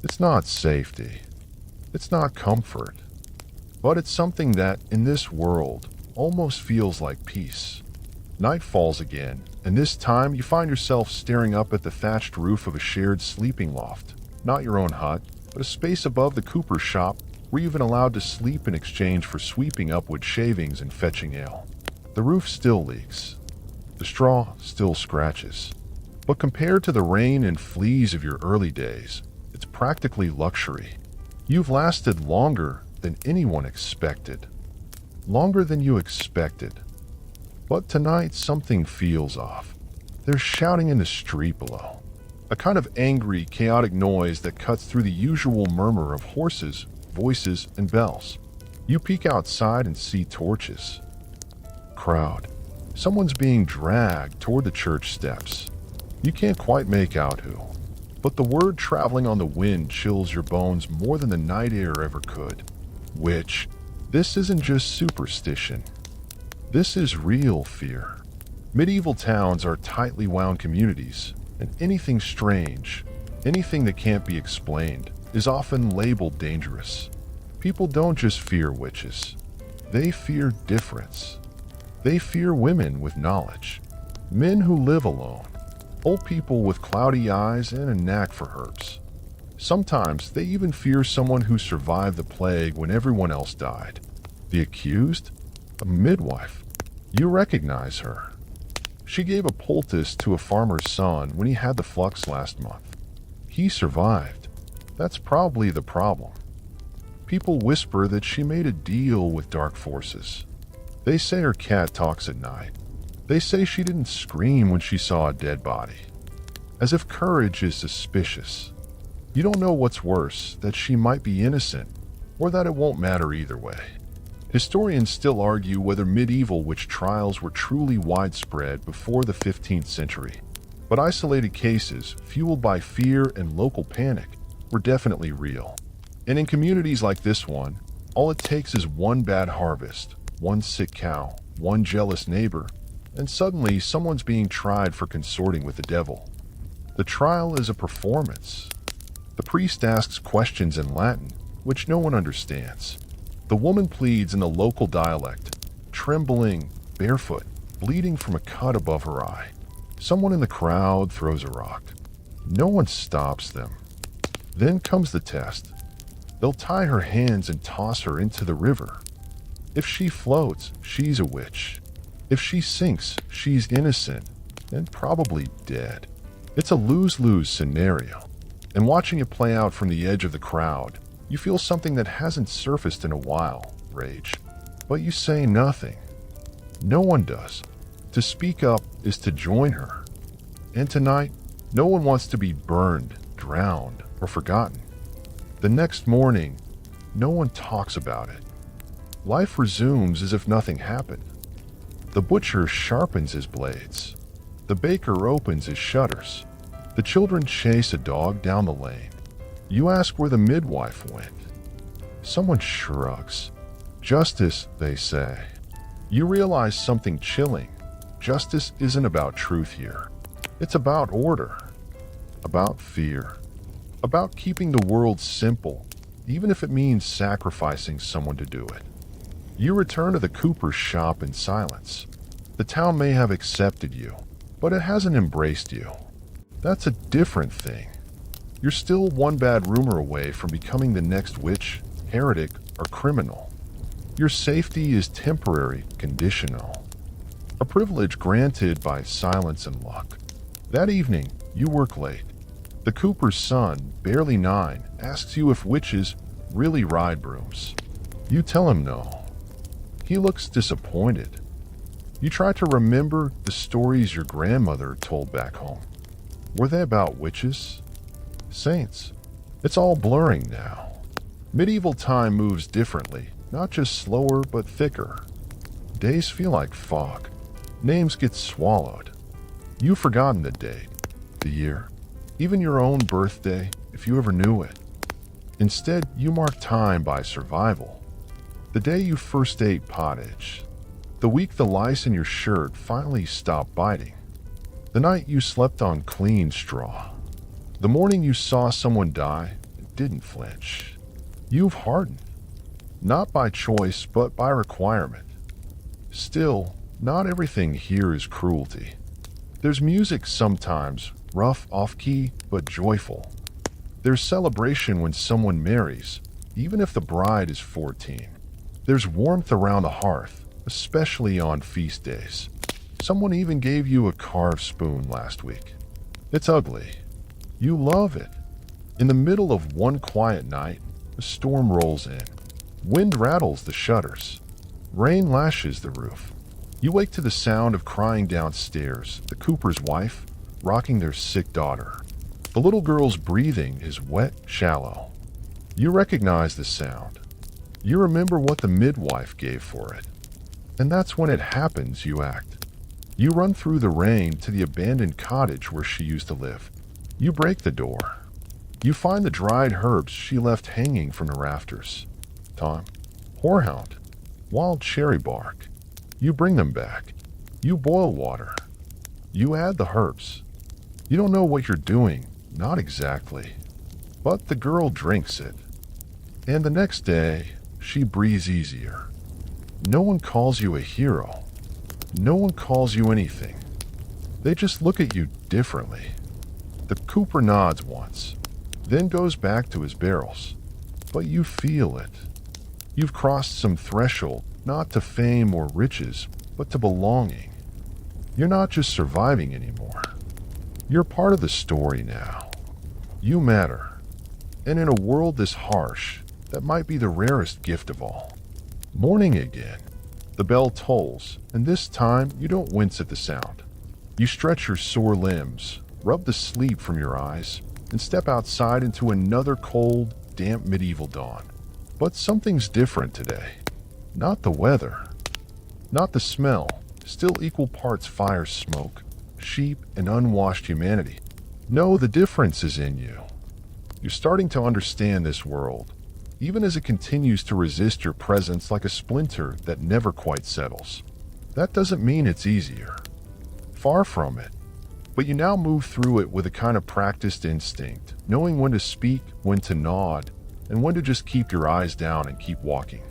It's not safety. It's not comfort. But it's something that, in this world, almost feels like peace. Night falls again, and this time you find yourself staring up at the thatched roof of a shared sleeping loft. Not your own hut, but a space above the cooper's shop where you've been allowed to sleep in exchange for sweeping up wood shavings and fetching ale. The roof still leaks. The straw still scratches. But compared to the rain and fleas of your early days, it's practically luxury. You've lasted longer than anyone expected. Longer than you expected. But tonight something feels off. There's shouting in the street below. A kind of angry, chaotic noise that cuts through the usual murmur of horses, voices, and bells. You peek outside and see torches. Crowd. Someone's being dragged toward the church steps. You can't quite make out who, but the word traveling on the wind chills your bones more than the night air ever could. Which, this isn't just superstition. This is real fear. Medieval towns are tightly wound communities, and anything strange, anything that can't be explained, is often labeled dangerous. People don't just fear witches. They fear difference. They fear women with knowledge, men who live alone, old people with cloudy eyes and a knack for herbs. Sometimes they even fear someone who survived the plague when everyone else died. The accused? A midwife. You recognize her. She gave a poultice to a farmer's son when he had the flux last month. He survived. That's probably the problem. People whisper that she made a deal with dark forces. They say her cat talks at night. They say she didn't scream when she saw a dead body. As if courage is suspicious. You don't know what's worse, that she might be innocent, or that it won't matter either way. Historians still argue whether medieval witch trials were truly widespread before the 15th century. But isolated cases, fueled by fear and local panic, were definitely real. And in communities like this one, all it takes is one bad harvest, one sick cow, one jealous neighbor, and suddenly someone's being tried for consorting with the devil. The trial is a performance. The priest asks questions in Latin, which no one understands. The woman pleads in the local dialect, trembling, barefoot, bleeding from a cut above her eye. Someone in the crowd throws a rock. No one stops them. Then comes the test. They'll tie her hands and toss her into the river. If she floats, she's a witch. If she sinks, she's innocent and probably dead. It's a lose-lose scenario. And watching it play out from the edge of the crowd, you feel something that hasn't surfaced in a while, rage. But you say nothing. No one does. To speak up is to join her. And tonight, no one wants to be burned, drowned, or forgotten. The next morning, no one talks about it. Life resumes as if nothing happened. The butcher sharpens his blades. The baker opens his shutters. The children chase a dog down the lane. You ask where the midwife went. Someone shrugs. Justice, they say. You realize something chilling. Justice isn't about truth here. It's about order. About fear. About keeping the world simple, even if it means sacrificing someone to do it. You return to the cooper's shop in silence. The town may have accepted you, but it hasn't embraced you. That's a different thing. You're still one bad rumor away from becoming the next witch, heretic, or criminal. Your safety is temporary, conditional. A privilege granted by silence and luck. That evening, you work late. The cooper's son, barely 9, asks you if witches really ride brooms. You tell him no. He looks disappointed. You try to remember the stories your grandmother told back home. Were they about witches? Saints? It's all blurring now. Medieval time moves differently, not just slower but thicker. Days feel like fog. Names get swallowed. You've forgotten the date, the year, even your own birthday, if you ever knew it. Instead, you mark time by survival. The day you first ate pottage. The week the lice in your shirt finally stopped biting. The night you slept on clean straw. The morning you saw someone die and didn't flinch. You've hardened. Not by choice, but by requirement. Still, not everything here is cruelty. There's music sometimes, rough, off-key, but joyful. There's celebration when someone marries, even if the bride is 14. There's warmth around the hearth, especially on feast days. Someone even gave you a carved spoon last week. It's ugly. You love it. In the middle of one quiet night, a storm rolls in. Wind rattles the shutters. Rain lashes the roof. You wake to the sound of crying downstairs, the cooper's wife, rocking their sick daughter. The little girl's breathing is wet, shallow. You recognize the sound. You remember what the midwife gave for it. And that's when it happens, you act. You run through the rain to the abandoned cottage where she used to live. You break the door. You find the dried herbs she left hanging from the rafters. Thyme, horehound, wild cherry bark. You bring them back. You boil water. You add the herbs. You don't know what you're doing, not exactly. But the girl drinks it. And the next day, she breathes easier. No one calls you a hero. No one calls you anything. They just look at you differently. The cooper nods once, then goes back to his barrels. But you feel it. You've crossed some threshold, not to fame or riches, but to belonging. You're not just surviving anymore. You're part of the story now. You matter. And in a world this harsh, that might be the rarest gift of all. Morning again. The bell tolls, and this time you don't wince at the sound. You stretch your sore limbs, rub the sleep from your eyes, and step outside into another cold, damp medieval dawn. But something's different today. Not the weather. Not the smell. Still equal parts fire smoke, sheep, and unwashed humanity. No, the difference is in you. You're starting to understand this world, even as it continues to resist your presence like a splinter that never quite settles. That doesn't mean it's easier. Far from it. But you now move through it with a kind of practiced instinct, knowing when to speak, when to nod, and when to just keep your eyes down and keep walking.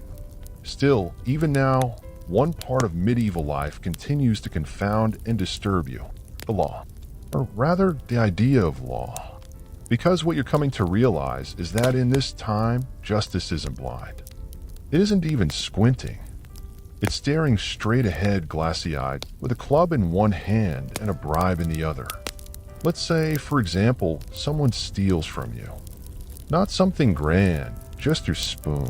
Still, even now, one part of medieval life continues to confound and disturb you. The law. Or rather, the idea of law. Because what you're coming to realize is that in this time, justice isn't blind. It isn't even squinting. It's staring straight ahead glassy-eyed with a club in one hand and a bribe in the other. Let's say, for example, someone steals from you. Not something grand, just your spoon.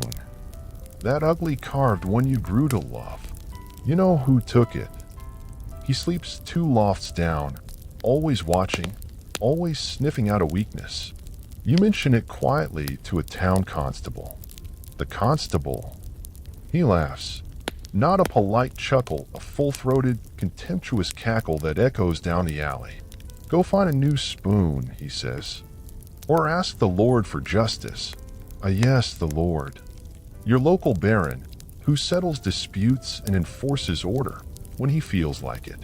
That ugly carved one you grew to love. You know who took it. He sleeps 2 lofts down, always watching, always sniffing out a weakness. You mention it quietly to a town constable. The constable, he laughs. Not a polite chuckle, a full-throated, contemptuous cackle that echoes down the alley. Go find a new spoon, he says. Or ask the Lord for justice. Yes, the Lord. Your local baron, who settles disputes and enforces order when he feels like it.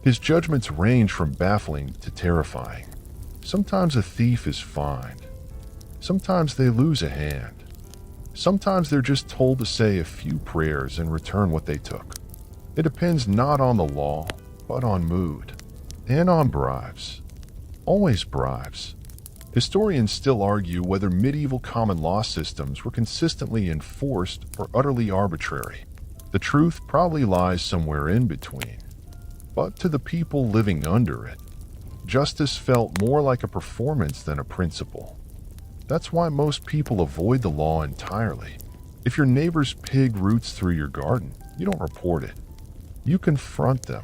His judgments range from baffling to terrifying. Sometimes a thief is fined. Sometimes they lose a hand. Sometimes they're just told to say a few prayers and return what they took. It depends not on the law, but on mood. And on bribes. Always bribes. Historians still argue whether medieval common law systems were consistently enforced or utterly arbitrary. The truth probably lies somewhere in between. But to the people living under it, justice felt more like a performance than a principle. That's why most people avoid the law entirely. If your neighbor's pig roots through your garden, you don't report it. You confront them,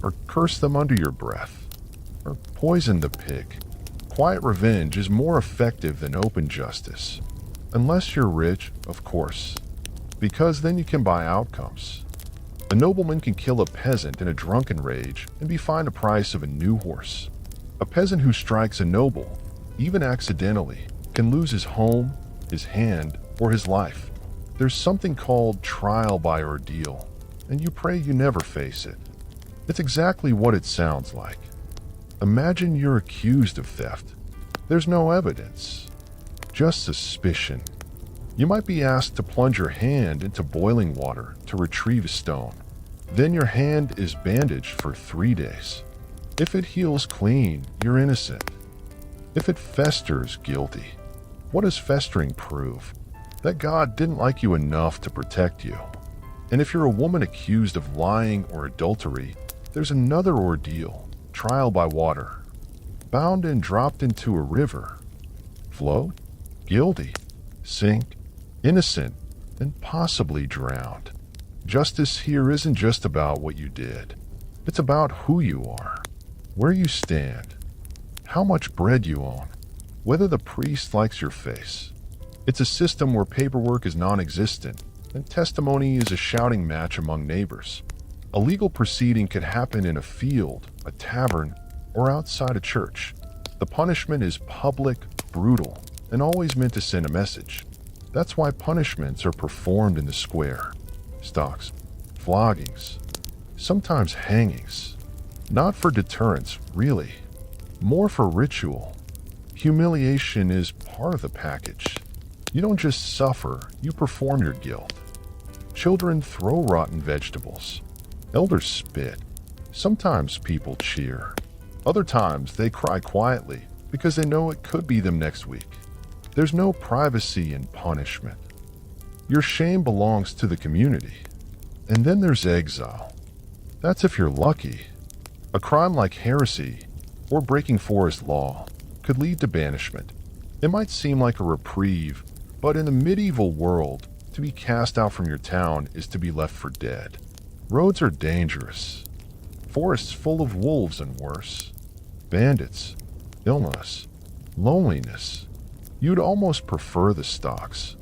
or curse them under your breath, or poison the pig. Quiet revenge is more effective than open justice. Unless you're rich, of course, because then you can buy outcomes. A nobleman can kill a peasant in a drunken rage and be fined the price of a new horse. A peasant who strikes a noble, even accidentally, can lose his home, his hand, or his life. There's something called trial by ordeal, and you pray you never face it. It's exactly what it sounds like. Imagine you're accused of theft. There's no evidence, just suspicion. You might be asked to plunge your hand into boiling water to retrieve a stone. Then your hand is bandaged for 3 days. If it heals clean, you're innocent. If it festers, guilty. What does festering prove? That God didn't like you enough to protect you. And if you're a woman accused of lying or adultery, there's another ordeal, trial by water. Bound and dropped into a river. Float? Guilty. Sink? Innocent, and possibly drowned. Justice here isn't just about what you did. It's about who you are, where you stand, how much bread you own, whether the priest likes your face. It's a system where paperwork is non-existent, and testimony is a shouting match among neighbors. A legal proceeding could happen in a field, a tavern, or outside a church. The punishment is public, brutal, and always meant to send a message. That's why punishments are performed in the square. Stocks, floggings, sometimes hangings. Not for deterrence, really. More for ritual. Humiliation is part of the package. You don't just suffer, you perform your guilt. Children throw rotten vegetables. Elders spit. Sometimes people cheer. Other times they cry quietly because they know it could be them next week. There's no privacy in punishment. Your shame belongs to the community. And then there's exile. That's if you're lucky. A crime like heresy or breaking forest law could lead to banishment. It might seem like a reprieve, but in the medieval world, to be cast out from your town is to be left for dead. Roads are dangerous. Forests full of wolves and worse. Bandits, illness, loneliness. You'd almost prefer the stocks.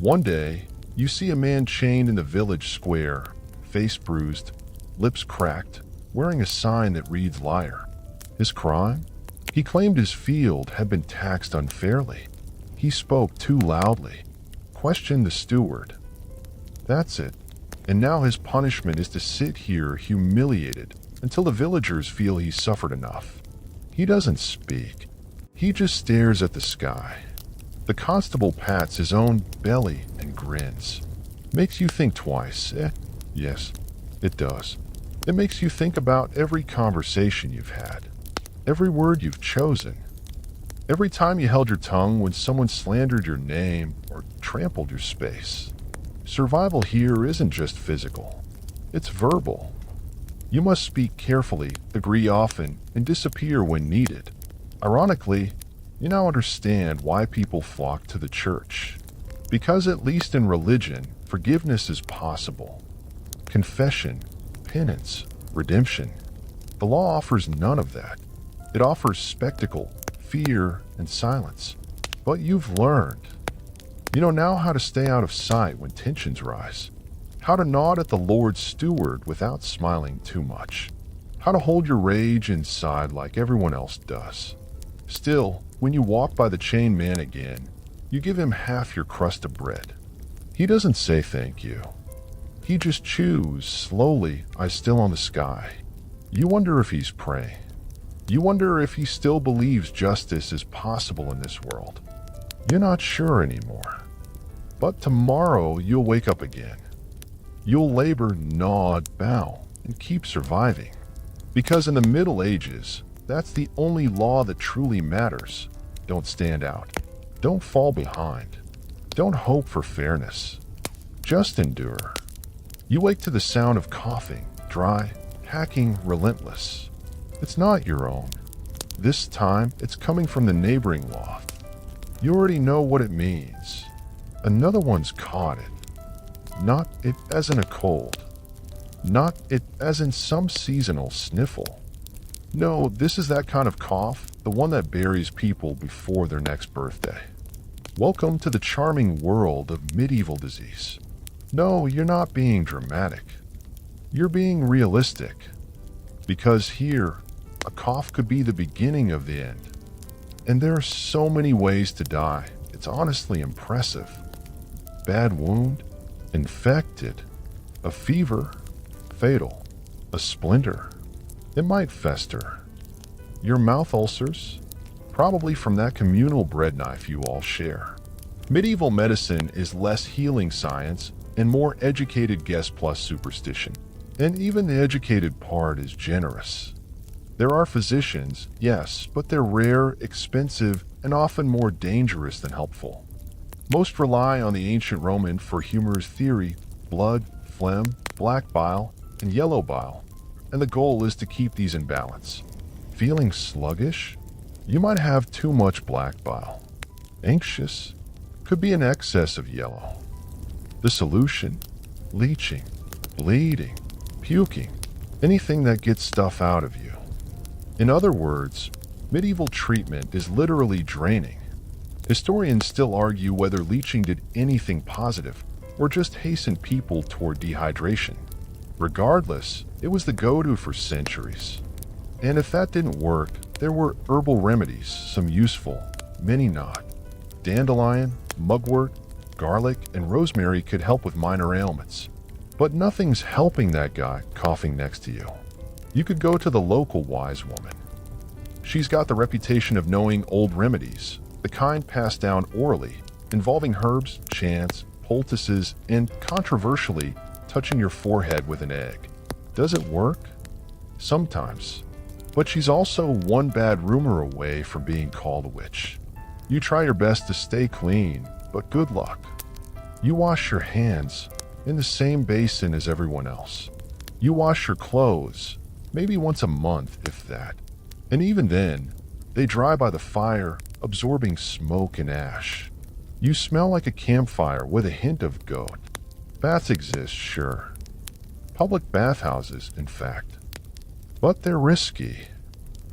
One day, you see a man chained in the village square, face bruised, lips cracked, wearing a sign that reads liar. His crime? He claimed his field had been taxed unfairly. He spoke too loudly, questioned the steward. That's it. And now his punishment is to sit here humiliated until the villagers feel he's suffered enough. He doesn't speak. He just stares at the sky. The constable pats his own belly and grins. Makes you think twice, eh? Yes, it does. It makes you think about every conversation you've had, every word you've chosen, every time you held your tongue when someone slandered your name or trampled your space. Survival here isn't just physical, it's verbal. You must speak carefully, agree often, and disappear when needed. Ironically, you now understand why people flock to the church. Because at least in religion, Forgiveness is possible. Confession, penance, redemption. The law offers none of that. It offers spectacle, fear, and silence. But you've learned. You know now how to stay out of sight when tensions rise. How to nod at the Lord's steward without smiling too much. How to hold your rage inside like everyone else does. Still, when you walk by the chained man again, you give him half your crust of bread. He doesn't say thank you. He just chews slowly, eyes still on the sky. You wonder if he's praying. You wonder if he still believes justice is possible in this world. You're not sure anymore. But tomorrow you'll wake up again. You'll labor, nod, bow, and keep surviving. Because in the Middle Ages, that's the only law that truly matters. Don't stand out. Don't fall behind. Don't hope for fairness. Just endure. You wake to the sound of coughing, dry, hacking, relentless. It's not your own. This time, it's coming from the neighboring loft. You already know what it means. Another one's caught it. Not it as in a cold. Not it as in some seasonal sniffle. No, this is that kind of cough, the one that buries people before their next birthday. Welcome to the charming world of medieval disease. No, you're not being dramatic. You're being realistic. Because here, a cough could be the beginning of the end. And there are so many ways to die. It's honestly impressive. Bad wound, infected, a fever, fatal, a splinter. It might fester. Your mouth ulcers, probably from that communal bread knife you all share. Medieval medicine is less healing science and more educated guess plus superstition. And even the educated part is generous. There are physicians, yes, but they're rare, expensive, and often more dangerous than helpful. Most rely on the ancient Roman for humorous theory, blood, phlegm, black bile, and yellow bile, and the goal is to keep these in balance. Feeling sluggish? You might have too much black bile. Anxious? Could be an excess of yellow. The solution? Leaching, bleeding, puking, anything that gets stuff out of you. In other words, medieval treatment is literally draining. Historians still argue whether leaching did anything positive or just hastened people toward dehydration. Regardless, it was the go-to for centuries. And if that didn't work, there were herbal remedies, some useful, many not. Dandelion, mugwort, garlic, and rosemary could help with minor ailments. But nothing's helping that guy coughing next to you. You could go to the local wise woman. She's got the reputation of knowing old remedies, the kind passed down orally, involving herbs, chants, poultices, and, controversially, touching your forehead with an egg. Does it work? Sometimes. But she's also one bad rumor away from being called a witch. You try your best to stay clean, but good luck. You wash your hands in the same basin as everyone else. You wash your clothes, maybe once a month, if that. And even then, they dry by the fire, absorbing smoke and ash. You smell like a campfire with a hint of goat. Baths exist, sure. Public bathhouses, in fact. But they're risky.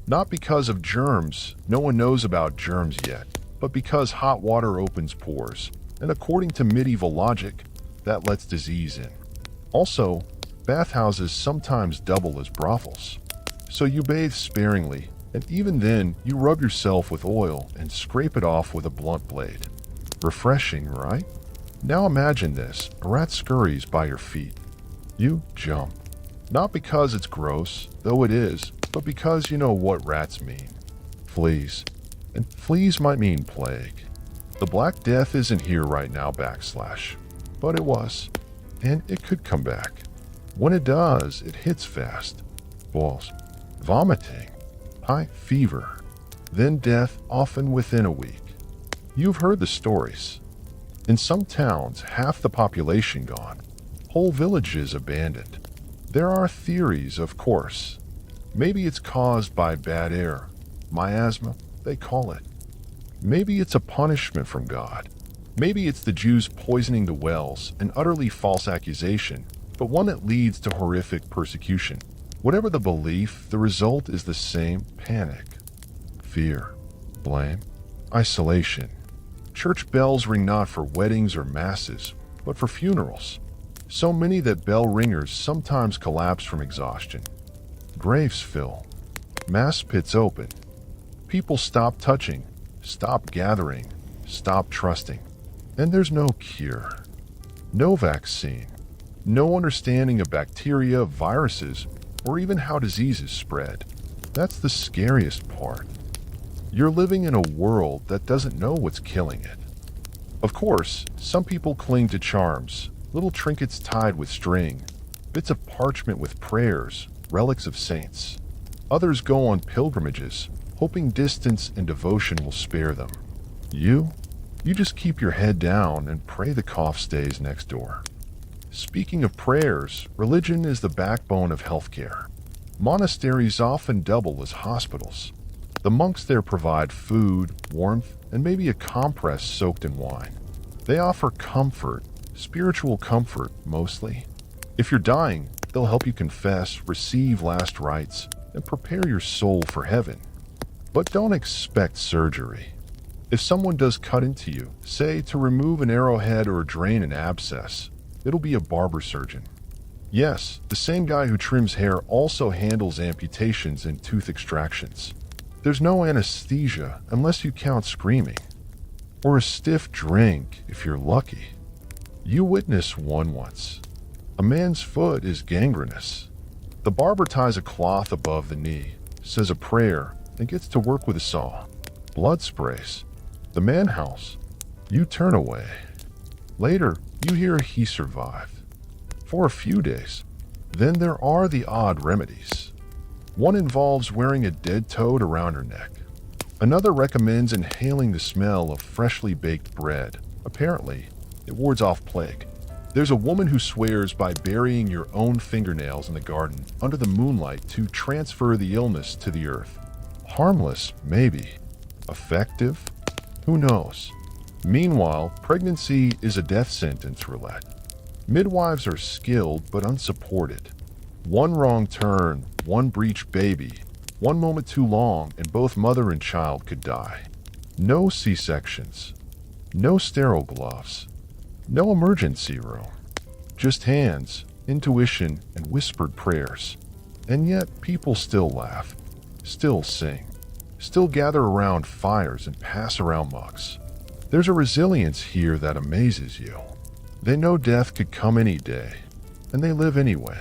Not because of germs, no one knows about germs yet, but because hot water opens pores, and according to medieval logic, that lets disease in. Also, bathhouses sometimes double as brothels. So you bathe sparingly, and even then, you rub yourself with oil and scrape it off with a blunt blade. Refreshing, right? Now imagine this, a rat scurries by your feet. You jump. Not because it's gross, though it is, but because you know what rats mean. Fleas. And fleas might mean plague. The Black Death isn't here right now, but it was. And it could come back. When it does, it hits fast. Boils. Vomiting. High fever. Then death, often within a week. You've heard the stories. In some towns, half the population gone. Whole villages abandoned. There are theories, of course. Maybe it's caused by bad air. Miasma, they call it. Maybe it's a punishment from God. Maybe it's the Jews poisoning the wells, an utterly false accusation, but one that leads to horrific persecution. Whatever the belief, the result is the same: panic, fear, blame, isolation. Church bells ring not for weddings or masses, but for funerals. So many that bell ringers sometimes collapse from exhaustion. Graves fill. Mass pits open. People stop touching, stop gathering, stop trusting. And there's no cure. No vaccine. No understanding of bacteria, viruses, or even how diseases spread. That's the scariest part. You're living in a world that doesn't know what's killing it. Of course, some people cling to charms, little trinkets tied with string, bits of parchment with prayers, relics of saints. Others go on pilgrimages, hoping distance and devotion will spare them. You just keep your head down and pray the cough stays next door. Speaking of prayers, religion is the backbone of healthcare. Monasteries often double as hospitals. The monks there provide food, warmth, and maybe a compress soaked in wine. They offer comfort, spiritual comfort mostly. If you're dying, they'll help you confess, receive last rites, and prepare your soul for heaven. But don't expect surgery. If someone does cut into you, say to remove an arrowhead or drain an abscess, it'll be a barber surgeon. Yes, the same guy who trims hair also handles amputations and tooth extractions. There's no anesthesia unless you count screaming. Or a stiff drink if you're lucky. You witnessed one once. A man's foot is gangrenous. The barber ties a cloth above the knee, says a prayer, and gets to work with a saw. Blood sprays. The man howls. You turn away. Later, you hear he survived. For a few days. Then there are the odd remedies. One involves wearing a dead toad around her neck. Another recommends inhaling the smell of freshly baked bread. Apparently, it wards off plague. There's a woman who swears by burying your own fingernails in the garden under the moonlight to transfer the illness to the earth. Harmless, maybe. Effective? Who knows? Meanwhile, pregnancy is a death sentence roulette. Midwives are skilled but unsupported. One wrong turn, one breech baby, one moment too long, and both mother and child could die. No C-sections. No sterile gloves. No emergency room. Just hands, intuition, and whispered prayers. And yet people still laugh, still sing, still gather around fires and pass around mugs. There's a resilience here that amazes you. They know death could come any day, and they live anyway.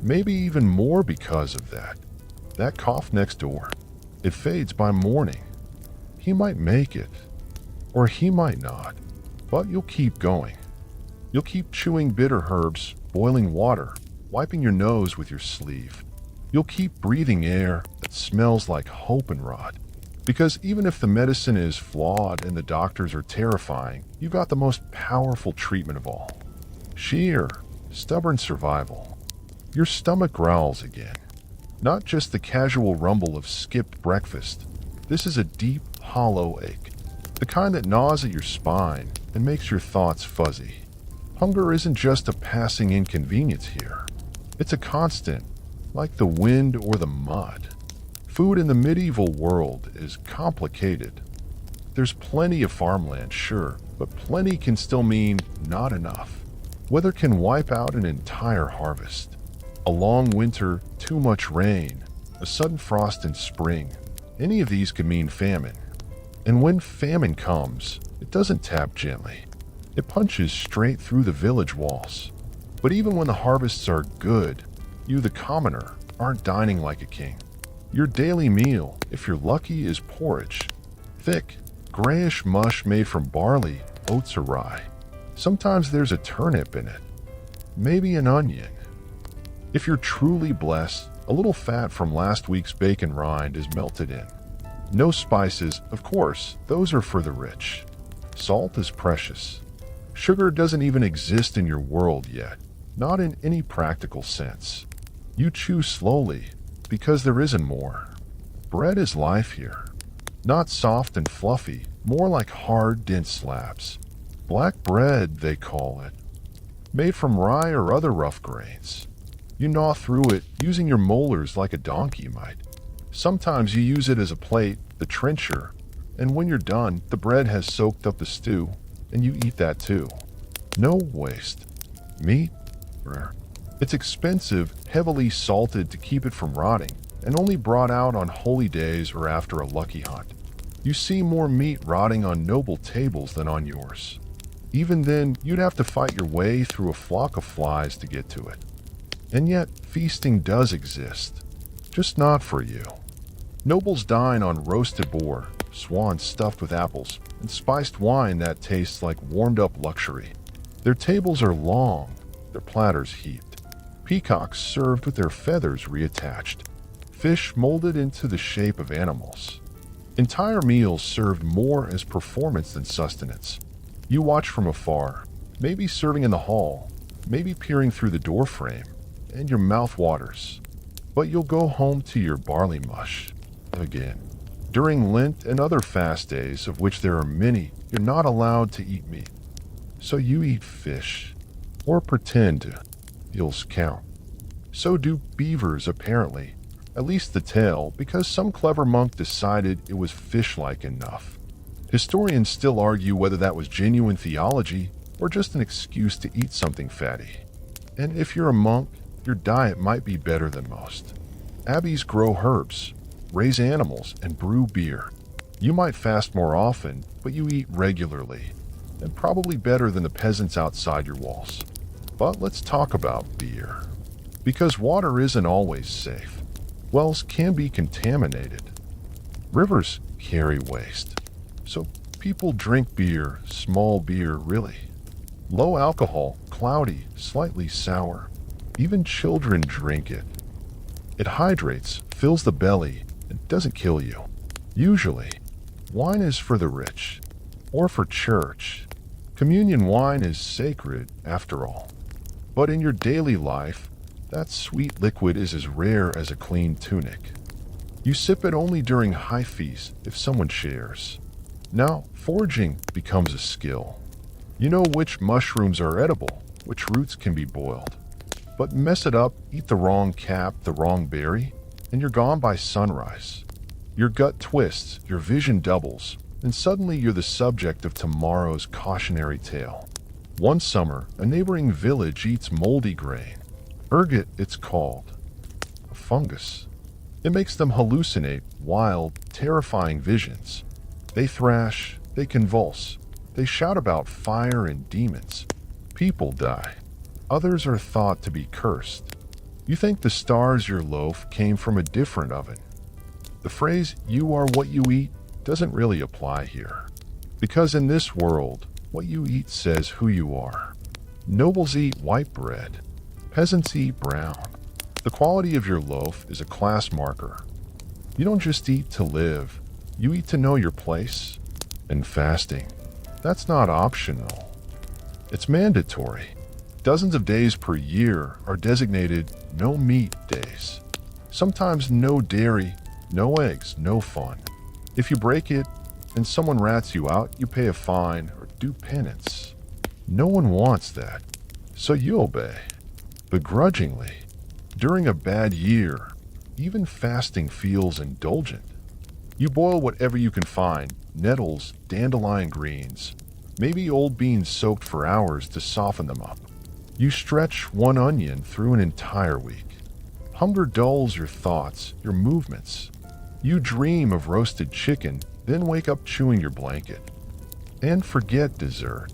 Maybe even more because of that. That cough next door, it fades by morning. He might make it, or he might not, but you'll keep going. You'll keep chewing bitter herbs, boiling water, wiping your nose with your sleeve. You'll keep breathing air that smells like hope and rot. Because even if the medicine is flawed and the doctors are terrifying, you got the most powerful treatment of all. Sheer, stubborn survival. Your stomach growls again. Not just the casual rumble of skipped breakfast. This is a deep, hollow ache. The kind that gnaws at your spine and makes your thoughts fuzzy. Hunger isn't just a passing inconvenience here. It's a constant, like the wind or the mud. Food in the medieval world is complicated. There's plenty of farmland, sure, but plenty can still mean not enough. Weather can wipe out an entire harvest. A long winter, too much rain, a sudden frost in spring. Any of these could mean famine. And when famine comes, it doesn't tap gently. It punches straight through the village walls. But even when the harvests are good, you, the commoner, aren't dining like a king. Your daily meal, if you're lucky, is porridge. Thick, grayish mush made from barley, oats, or rye. Sometimes there's a turnip in it. Maybe an onion. If you're truly blessed, a little fat from last week's bacon rind is melted in. No spices, of course, those are for the rich. Salt is precious. Sugar doesn't even exist in your world yet, not in any practical sense. You chew slowly, because there isn't more. Bread is life here. Not soft and fluffy, more like hard, dense slabs. Black bread, they call it, made from rye or other rough grains. You gnaw through it using your molars like a donkey might. Sometimes you use it as a plate, the trencher, and when you're done, the bread has soaked up the stew, and you eat that too. No waste. Meat? Rare. It's expensive, heavily salted to keep it from rotting, and only brought out on holy days or after a lucky hunt. You see more meat rotting on noble tables than on yours. Even then, you'd have to fight your way through a flock of flies to get to it. And yet, feasting does exist. Just not for you. Nobles dine on roasted boar, swan stuffed with apples, and spiced wine that tastes like warmed-up luxury. Their tables are long, their platters heaped. Peacocks served with their feathers reattached. Fish molded into the shape of animals. Entire meals served more as performance than sustenance. You watch from afar, maybe serving in the hall, maybe peering through the doorframe, and your mouth waters. But you'll go home to your barley mush again. During Lent and other fast days, of which there are many, you're not allowed to eat meat. So you eat fish, or pretend to. Eels count. So do beavers, apparently. At least the tail, because some clever monk decided it was fish-like enough. Historians still argue whether that was genuine theology or just an excuse to eat something fatty. And if you're a monk, your diet might be better than most. Abbeys grow herbs, raise animals, and brew beer. You might fast more often, but you eat regularly, and probably better than the peasants outside your walls. But let's talk about beer. Because water isn't always safe. Wells can be contaminated. Rivers carry waste. So people drink beer, small beer really. Low alcohol, cloudy, slightly sour. Even children drink it. It hydrates, fills the belly, and doesn't kill you. Usually, wine is for the rich, or for church. Communion wine is sacred, after all. But in your daily life, that sweet liquid is as rare as a clean tunic. You sip it only during high feasts if someone shares. Now, foraging becomes a skill. You know which mushrooms are edible, which roots can be boiled. But mess it up, eat the wrong cap, the wrong berry, and you're gone by sunrise. Your gut twists, your vision doubles, and suddenly you're the subject of tomorrow's cautionary tale. One summer, a neighboring village eats moldy grain. Ergot, it's called. A fungus. It makes them hallucinate wild, terrifying visions. They thrash, they convulse, they shout about fire and demons. People die. Others are thought to be cursed. You think the stars your loaf came from a different oven. The phrase, "you are what you eat," doesn't really apply here. Because in this world, what you eat says who you are. Nobles eat white bread. Peasants eat brown. The quality of your loaf is a class marker. You don't just eat to live. You eat to know your place. And fasting, that's not optional. It's mandatory. Dozens of days per year are designated no meat days. Sometimes no dairy, no eggs, no fun. If you break it and someone rats you out, you pay a fine or do penance. No one wants that, so you obey. Begrudgingly. During a bad year, even fasting feels indulgent. You boil whatever you can find, nettles, dandelion greens, maybe old beans soaked for hours to soften them up. You stretch one onion through an entire week. Hunger dulls your thoughts, your movements. You dream of roasted chicken, then wake up chewing your blanket. And forget dessert.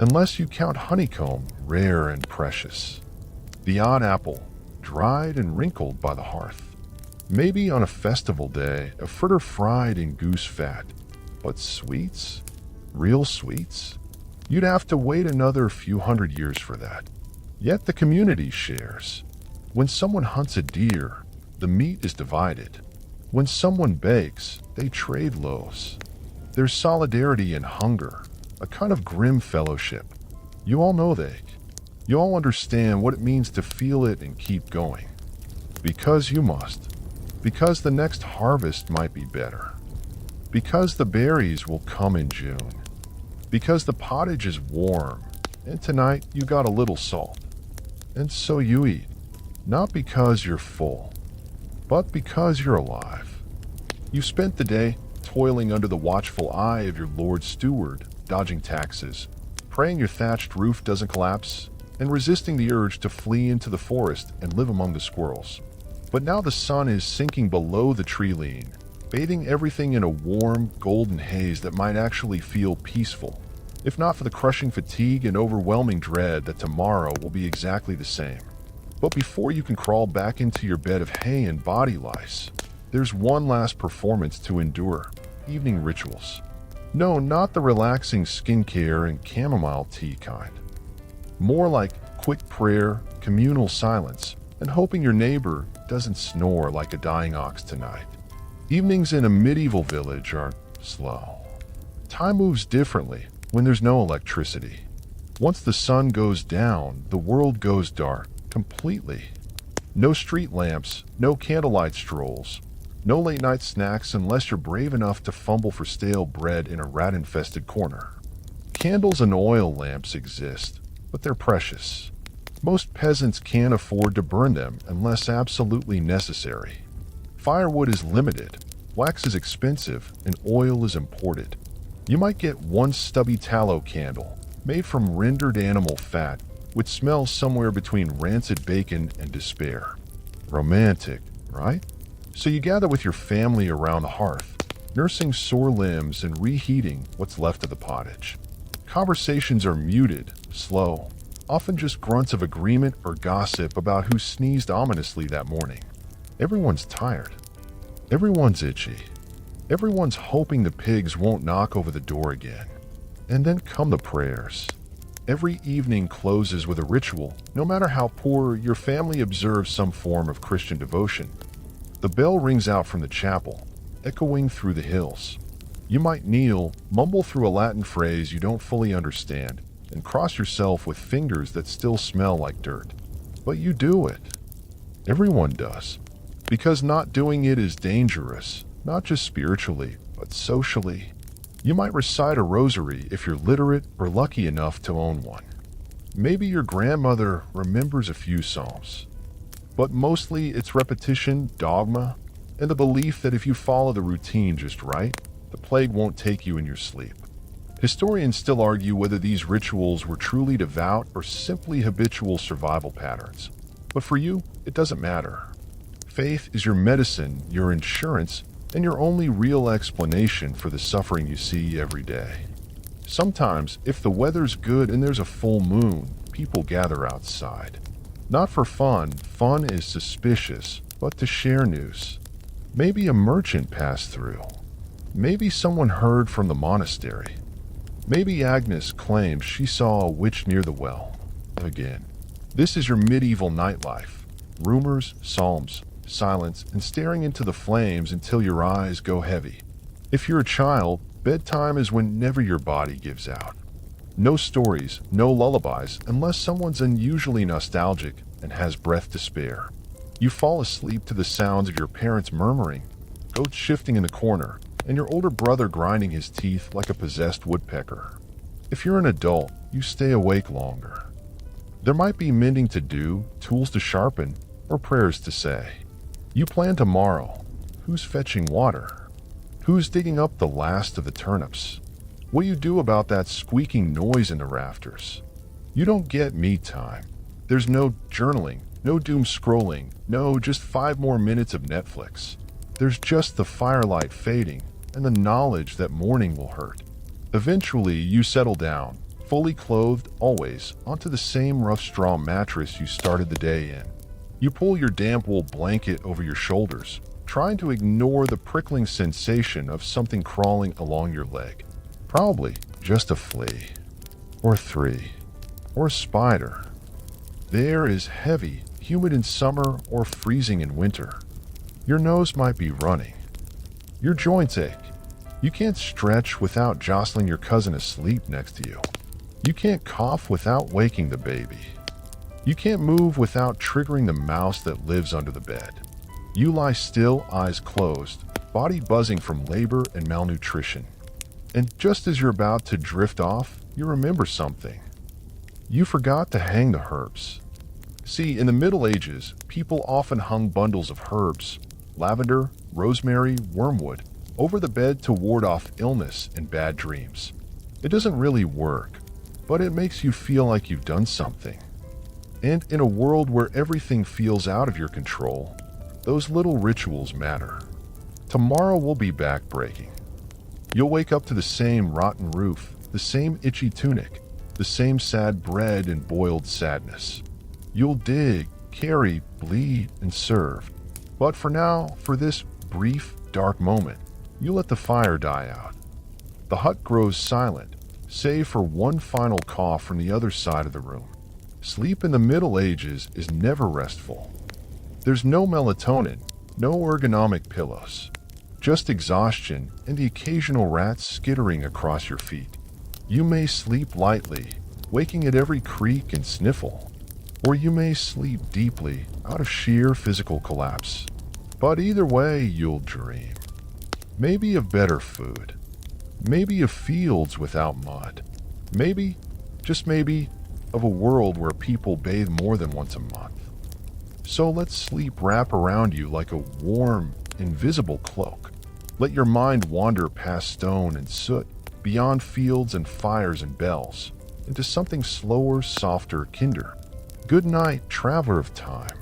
Unless you count honeycomb, rare and precious. The odd apple, dried and wrinkled by the hearth. Maybe on a festival day, a fritter fried in goose fat. But sweets? Real sweets? You'd have to wait another few hundred years for that. Yet the community shares. When someone hunts a deer, the meat is divided. When someone bakes, they trade loaves. There's solidarity in hunger, a kind of grim fellowship. You all know that. You all understand what it means to feel it and keep going. Because you must. Because the next harvest might be better. Because the berries will come in June. Because the pottage is warm, and tonight you got a little salt. And so you eat, not because you're full, but because you're alive. You spent the day toiling under the watchful eye of your Lord Steward, dodging taxes, praying your thatched roof doesn't collapse, and resisting the urge to flee into the forest and live among the squirrels. But now the sun is sinking below the tree lean, bathing everything in a warm, golden haze that might actually feel peaceful, if not for the crushing fatigue and overwhelming dread that tomorrow will be exactly the same. But before you can crawl back into your bed of hay and body lice, there's one last performance to endure: evening rituals. No, not the relaxing skincare and chamomile tea kind. More like quick prayer, communal silence, and hoping your neighbor doesn't snore like a dying ox tonight. Evenings in a medieval village are slow. Time moves differently when there's no electricity. Once the sun goes down, the world goes dark completely. No street lamps, no candlelight strolls, no late-night snacks unless you're brave enough to fumble for stale bread in a rat-infested corner. Candles and oil lamps exist, but they're precious. Most peasants can't afford to burn them unless absolutely necessary. Firewood is limited, wax is expensive, and oil is imported. You might get one stubby tallow candle, made from rendered animal fat, which smells somewhere between rancid bacon and despair. Romantic, right? So you gather with your family around the hearth, nursing sore limbs and reheating what's left of the pottage. Conversations are muted, slow, often just grunts of agreement or gossip about who sneezed ominously that morning. Everyone's tired. Everyone's itchy. Everyone's hoping the pigs won't knock over the door again. And then come the prayers. Every evening closes with a ritual. No matter how poor, your family observes some form of Christian devotion. The bell rings out from the chapel, echoing through the hills. You might kneel, mumble through a Latin phrase you don't fully understand, and cross yourself with fingers that still smell like dirt. But you do it. Everyone does. Because not doing it is dangerous, not just spiritually, but socially. You might recite a rosary if you're literate or lucky enough to own one. Maybe your grandmother remembers a few psalms. But mostly it's repetition, dogma, and the belief that if you follow the routine just right, the plague won't take you in your sleep. Historians still argue whether these rituals were truly devout or simply habitual survival patterns. But for you, it doesn't matter. Faith is your medicine, your insurance, and your only real explanation for the suffering you see every day. Sometimes, if the weather's good and there's a full moon, people gather outside. Not for fun, fun is suspicious, but to share news. Maybe a merchant passed through. Maybe someone heard from the monastery. Maybe Agnes claims she saw a witch near the well. Again, this is your medieval nightlife. Rumors, psalms, silence, and staring into the flames until your eyes go heavy. If you're a child, bedtime is whenever your body gives out. No stories, no lullabies, unless someone's unusually nostalgic and has breath to spare. You fall asleep to the sounds of your parents murmuring, goats shifting in the corner, and your older brother grinding his teeth like a possessed woodpecker. If you're an adult, you stay awake longer. There might be mending to do, tools to sharpen, or prayers to say. You plan tomorrow. Who's fetching water? Who's digging up the last of the turnips? What do you do about that squeaking noise in the rafters? You don't get me time. There's no journaling, no doom scrolling, no just 5 more minutes of Netflix. There's just the firelight fading and the knowledge that morning will hurt. Eventually, you settle down, fully clothed, always, onto the same rough straw mattress you started the day in. You pull your damp wool blanket over your shoulders, trying to ignore the prickling sensation of something crawling along your leg. Probably just a flea, or 3, or a spider. The air is heavy, humid in summer or freezing in winter. Your nose might be running. Your joints ache. You can't stretch without jostling your cousin asleep next to you. You can't cough without waking the baby. You can't move without triggering the mouse that lives under the bed. You lie still, eyes closed, body buzzing from labor and malnutrition. And just as you're about to drift off, you remember something. You forgot to hang the herbs. See, in the Middle Ages, people often hung bundles of herbs, lavender, rosemary, wormwood, over the bed to ward off illness and bad dreams. It doesn't really work, but it makes you feel like you've done something. And in a world where everything feels out of your control, those little rituals matter. Tomorrow will be backbreaking. You'll wake up to the same rotten roof, the same itchy tunic, the same sad bread and boiled sadness. You'll dig, carry, bleed, and serve. But for now, for this brief, dark moment, you let the fire die out. The hut grows silent, save for one final cough from the other side of the room. Sleep in the Middle Ages is never restful. There's no melatonin, no ergonomic pillows, just exhaustion and the occasional rat skittering across your feet. You may sleep lightly, waking at every creak and sniffle, or you may sleep deeply out of sheer physical collapse. But either way, you'll dream. Maybe of better food. Maybe of fields without mud. Maybe, just maybe, of a world where people bathe more than once a month. So let sleep wrap around you like a warm, invisible cloak. Let your mind wander past stone and soot, beyond fields and fires and bells, into something slower, softer, kinder. Good night, traveler of time.